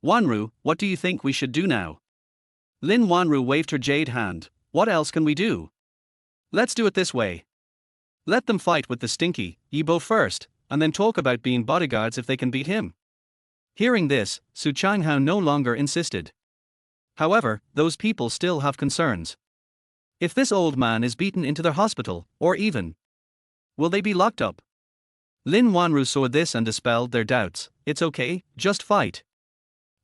Wanru, what do you think we should do now? Lin Wanru waved her jade hand. What else can we do? Let's do it this way. Let them fight with the stinky Yi Bo first, and then talk about being bodyguards if they can beat him. Hearing this, Su Changhao no longer insisted. However, those people still have concerns. If this old man is beaten into their hospital, or even, will they be locked up? Lin Wanru saw this and dispelled their doubts. It's okay, just fight.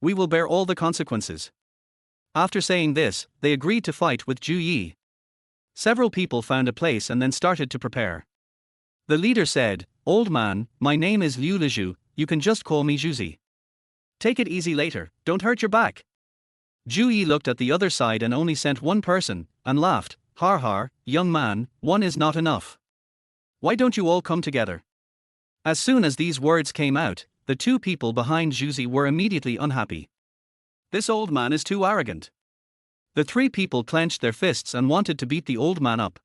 We will bear all the consequences. After saying this, they agreed to fight with Zhu Yi. Several people found a place and then started to prepare. The leader said, "Old man, my name is Liu Lizhu, you can just call me Zhuzi. Take it easy later, don't hurt your back." Zhu Yi looked at the other side and only sent one person, and laughed. "Har har, young man, one is not enough. Why don't you all come together?" As soon as these words came out, the two people behind Zhuzi were immediately unhappy. This old man is too arrogant. The three people clenched their fists and wanted to beat the old man up.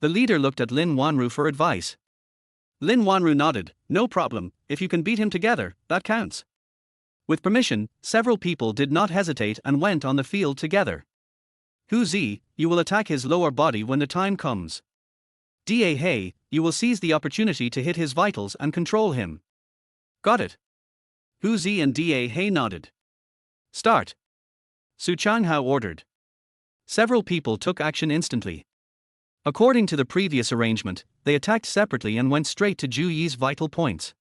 The leader looked at Lin Wanru for advice. Lin Wanru nodded. "No problem, if you can beat him together, that counts." With permission, several people did not hesitate and went on the field together. Hu Zi, you will attack his lower body when the time comes. Da Hei, you will seize the opportunity to hit his vitals and control him. Got it. Hu Zi and Da Hei nodded. Start. Su Changhao ordered. Several people took action instantly. According to the previous arrangement, they attacked separately and went straight to Zhu Yi's vital points.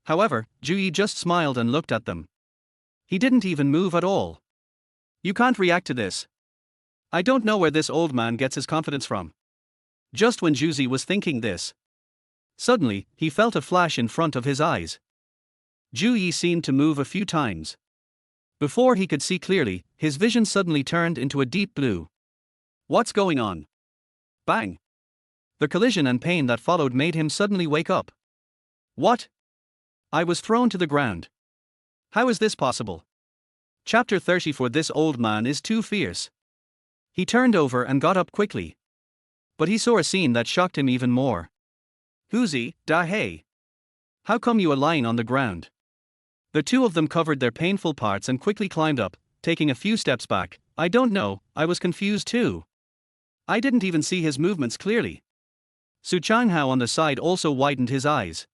However, Zhu Yi just smiled and looked at them. He didn't even move at all. You can't react to this. I don't know where this old man gets his confidence from. Just when Zhu Zi was thinking this, suddenly, he felt a flash in front of his eyes. Zhu Yi seemed to move a few times. Before he could see clearly, his vision suddenly turned into a deep blue. What's going on? Bang! The collision and pain that followed made him suddenly wake up. What? I was thrown to the ground. How is this possible? Chapter 30. For this old man is too fierce. He turned over and got up quickly. But he saw a scene that shocked him even more. Hu Zi, Da Hei. How come you are lying on the ground? The two of them covered their painful parts and quickly climbed up, taking a few steps back. I don't know, I was confused too. I didn't even see his movements clearly. Su Changhao on the side also widened his eyes.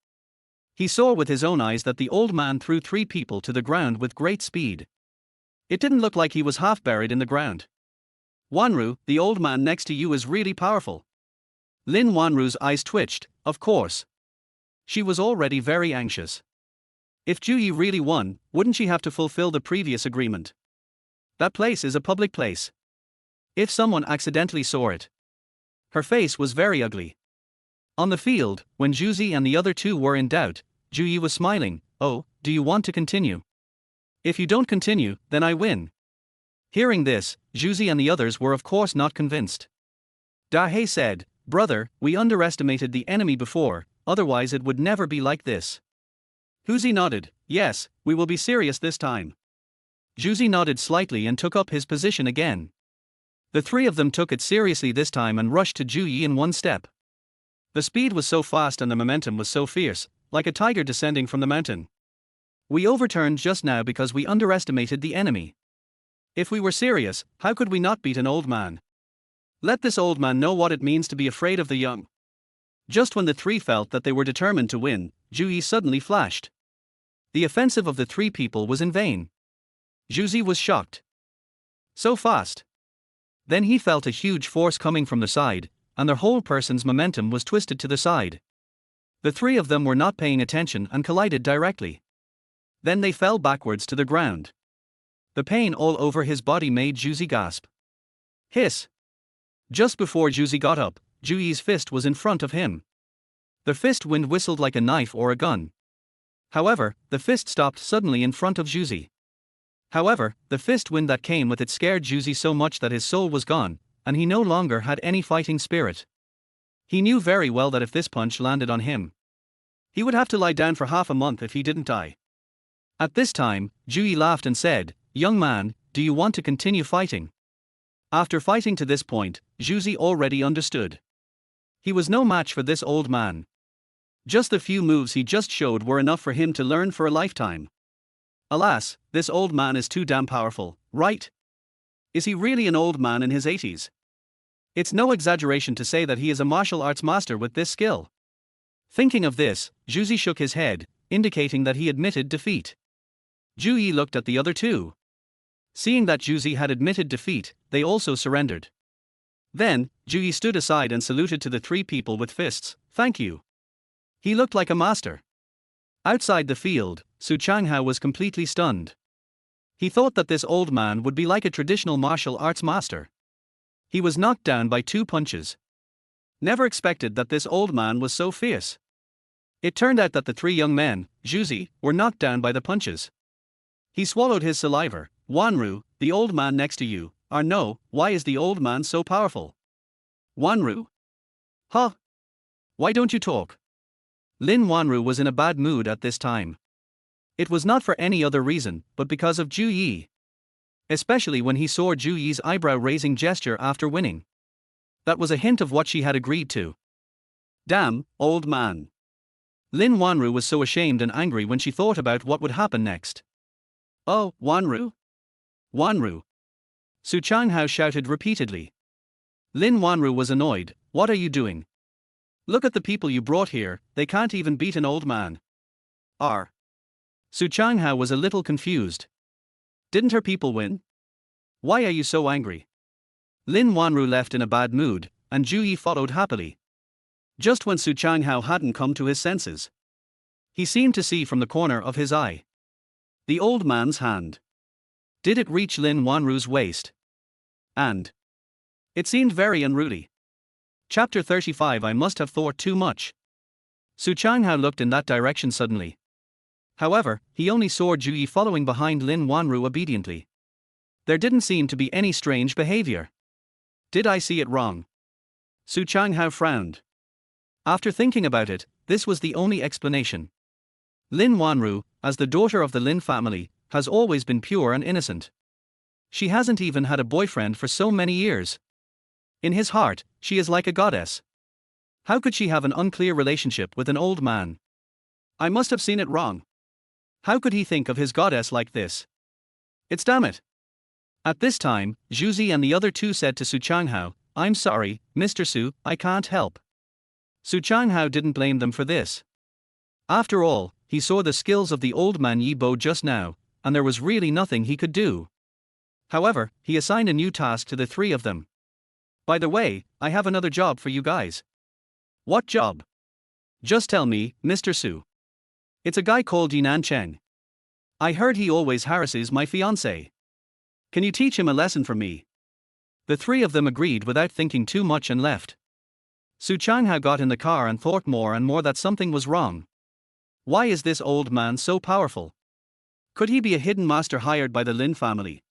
He saw with his own eyes that the old man threw three people to the ground with great speed. It didn't look like he was half buried in the ground. Wanru, the old man next to you is really powerful. Lin Wanru's eyes twitched, of course. She was already very anxious. If Zhu Yi really won, wouldn't she have to fulfill the previous agreement? That place is a public place. If someone accidentally saw it. Her face was very ugly. On the field, when Zhu Zi and the other two were in doubt, Zhu Yi was smiling. Oh, do you want to continue? If you don't continue, then I win. Hearing this, Zhu Zi and the others were of course not convinced. Da Hei said, "Brother, we underestimated the enemy before, otherwise it would never be like this." Hu Zi nodded. "Yes, we will be serious this time." Zhu Zi nodded slightly and took up his position again. The three of them took it seriously this time and rushed to Zhu Yi in one step. The speed was so fast and the momentum was so fierce, like a tiger descending from the mountain. We overturned just now because we underestimated the enemy. If we were serious, how could we not beat an old man? Let this old man know what it means to be afraid of the young. Just when the three felt that they were determined to win, Zhu Yi suddenly flashed. The offensive of the three people was in vain. Zhu Zi was shocked. So fast. Then he felt a huge force coming from the side, and their whole person's momentum was twisted to the side. The three of them were not paying attention and collided directly. Then they fell backwards to the ground. The pain all over his body made Zhu Zi gasp. Hiss! Just before Zhu Zi got up, Zhu Yi's fist was in front of him. The fist wind whistled like a knife or a gun. However, the fist stopped suddenly in front of Zhu Zi. However, the fist wind that came with it scared Zhu Zi so much that his soul was gone, and he no longer had any fighting spirit. He knew very well that if this punch landed on him, he would have to lie down for half a month if he didn't die. At this time, Zhu Yi laughed and said, "Young man, do you want to continue fighting?" After fighting to this point, Zhu Zi already understood. He was no match for this old man. Just the few moves he just showed were enough for him to learn for a lifetime. Alas, this old man is too damn powerful, right? Is he really an old man in his 80s? It's no exaggeration to say that he is a martial arts master with this skill. Thinking of this, Zhu Zi shook his head, indicating that he admitted defeat. Zhu Yi looked at the other two. Seeing that Juzi had admitted defeat, they also surrendered. Then, Juyi stood aside and saluted to the three people with fists. "Thank you." He looked like a master. Outside the field, Su Changhao was completely stunned. He thought that this old man would be like a traditional martial arts master. He was knocked down by 2 punches. Never expected that this old man was so fierce. It turned out that the 3 young men, Juzi, were knocked down by the punches. He swallowed his saliva. "Wanru, the old man next to you, or no, why is the old man so powerful?" "Wanru? Huh? Why don't you talk?" Lin Wanru was in a bad mood at this time. It was not for any other reason, but because of Ju Yi. Especially when he saw Ju Yi's eyebrow-raising gesture after winning. That was a hint of what she had agreed to. "Damn, old man." Lin Wanru was so ashamed and angry when she thought about what would happen next. "Oh, Wanru? Wanru." Su Changhao shouted repeatedly. Lin Wanru was annoyed. "What are you doing? Look at the people you brought here, they can't even beat an old man." "R." Su Changhao was a little confused. Didn't her people win? Why are you so angry? Lin Wanru left in a bad mood, and Ju Yi followed happily. Just when Su Changhao hadn't come to his senses, he seemed to see from the corner of his eye the old man's hand. Did it reach Lin Wanru's waist? And it seemed very unruly. Chapter 35. I must have thought too much. Su Changhao looked in that direction suddenly. However, he only saw Ju Yi following behind Lin Wanru obediently. There didn't seem to be any strange behavior. Did I see it wrong? Su Changhao frowned. After thinking about it, this was the only explanation. Lin Wanru, as the daughter of the Lin family, has always been pure and innocent. She hasn't even had a boyfriend for so many years. In his heart, she is like a goddess. How could she have an unclear relationship with an old man? I must have seen it wrong. How could he think of his goddess like this? It's damn it. At this time, Juzi and the other 2 said to Su Changhao, "I'm sorry, Mr. Su, I can't help." Su Changhao didn't blame them for this. After all, he saw the skills of the old man Yi Bo just now, and there was really nothing he could do. However, he assigned a new task to the 3 of them. "By the way, I have another job for you guys." "What job?" "Just tell me, Mr. Su." "It's a guy called Yinan Cheng. I heard he always harasses my fiance. Can you teach him a lesson for me?" The 3 of them agreed without thinking too much and left. Su Changhao got in the car and thought more and more that something was wrong. Why is this old man so powerful? Could he be a hidden master hired by the Lin family?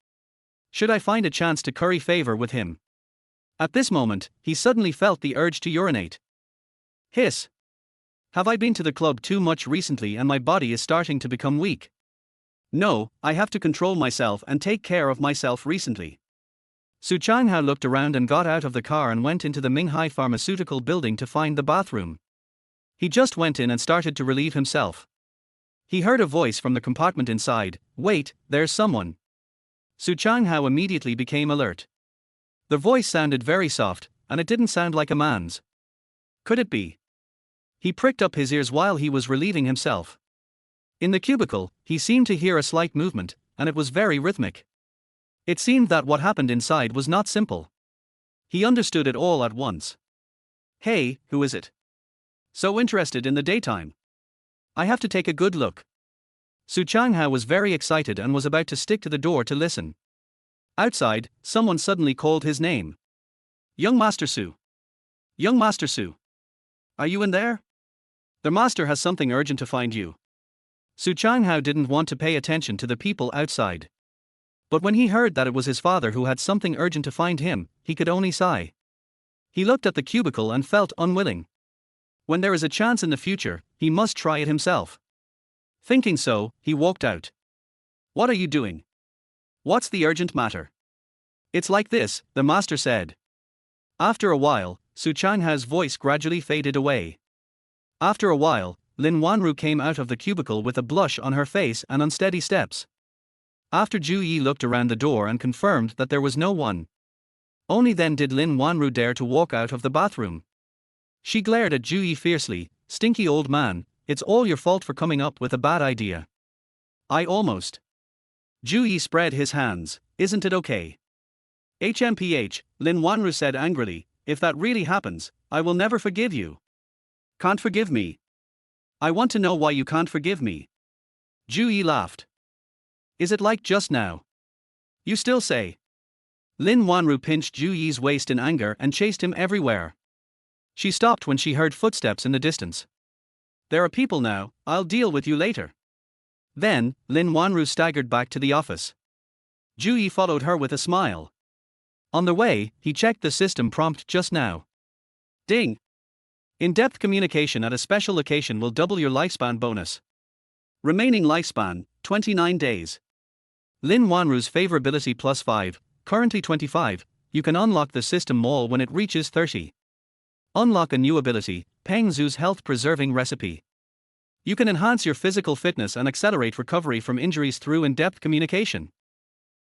Should I find a chance to curry favor with him? At this moment, he suddenly felt the urge to urinate. Hiss. Have I been to the club too much recently and my body is starting to become weak? No, I have to control myself and take care of myself recently. Su Changhao looked around and got out of the car and went into the Minghai Pharmaceutical building to find the bathroom. He just went in and started to relieve himself. He heard a voice from the compartment inside. "Wait, there's someone." Su Changhao immediately became alert. The voice sounded very soft, and it didn't sound like a man's. Could it be? He pricked up his ears while he was relieving himself. In the cubicle, he seemed to hear a slight movement, and it was very rhythmic. It seemed that what happened inside was not simple. He understood it all at once. "Hey, who is it? So interested in the daytime. I have to take a good look." Su Changhao was very excited and was about to stick to the door to listen. Outside, someone suddenly called his name. "Young Master Su. Young Master Su. Are you in there? The master has something urgent to find you." Su Changhao didn't want to pay attention to the people outside. But when he heard that it was his father who had something urgent to find him, he could only sigh. He looked at the cubicle and felt unwilling. When there is a chance in the future, he must try it himself. Thinking so, he walked out. "What are you doing? What's the urgent matter?" "It's like this," the master said. After a while, Su Changhao's voice gradually faded away. After a while, Lin Wanru came out of the cubicle with a blush on her face and unsteady steps. After Ju Yi looked around the door and confirmed that there was no one. Only then did Lin Wanru dare to walk out of the bathroom. She glared at Ju Yi fiercely. "Stinky old man, it's all your fault for coming up with a bad idea. I almost Zhu Yi spread his hands. Isn't it okay? HMPH, Lin Wanru said angrily, if that really happens, I will never forgive you. Can't forgive me? I want to know why you can't forgive me. Zhu Yi laughed. Is it like just now? You still say? Lin Wanru pinched Zhu Yi's waist in anger and chased him everywhere. She stopped when she heard footsteps in the distance. There are people now, I'll deal with you later. Then, Lin Wanru staggered back to the office. Zhu Yi followed her with a smile. On the way, he checked the system prompt just now. Ding! In-depth communication at a special location will double your lifespan bonus. Remaining lifespan, 29 days. Lin Wanru's favorability plus 5, currently 25, you can unlock the system mall when it reaches 30. Unlock a new ability, Peng Zhu's health-preserving recipe. You can enhance your physical fitness and accelerate recovery from injuries through in-depth communication.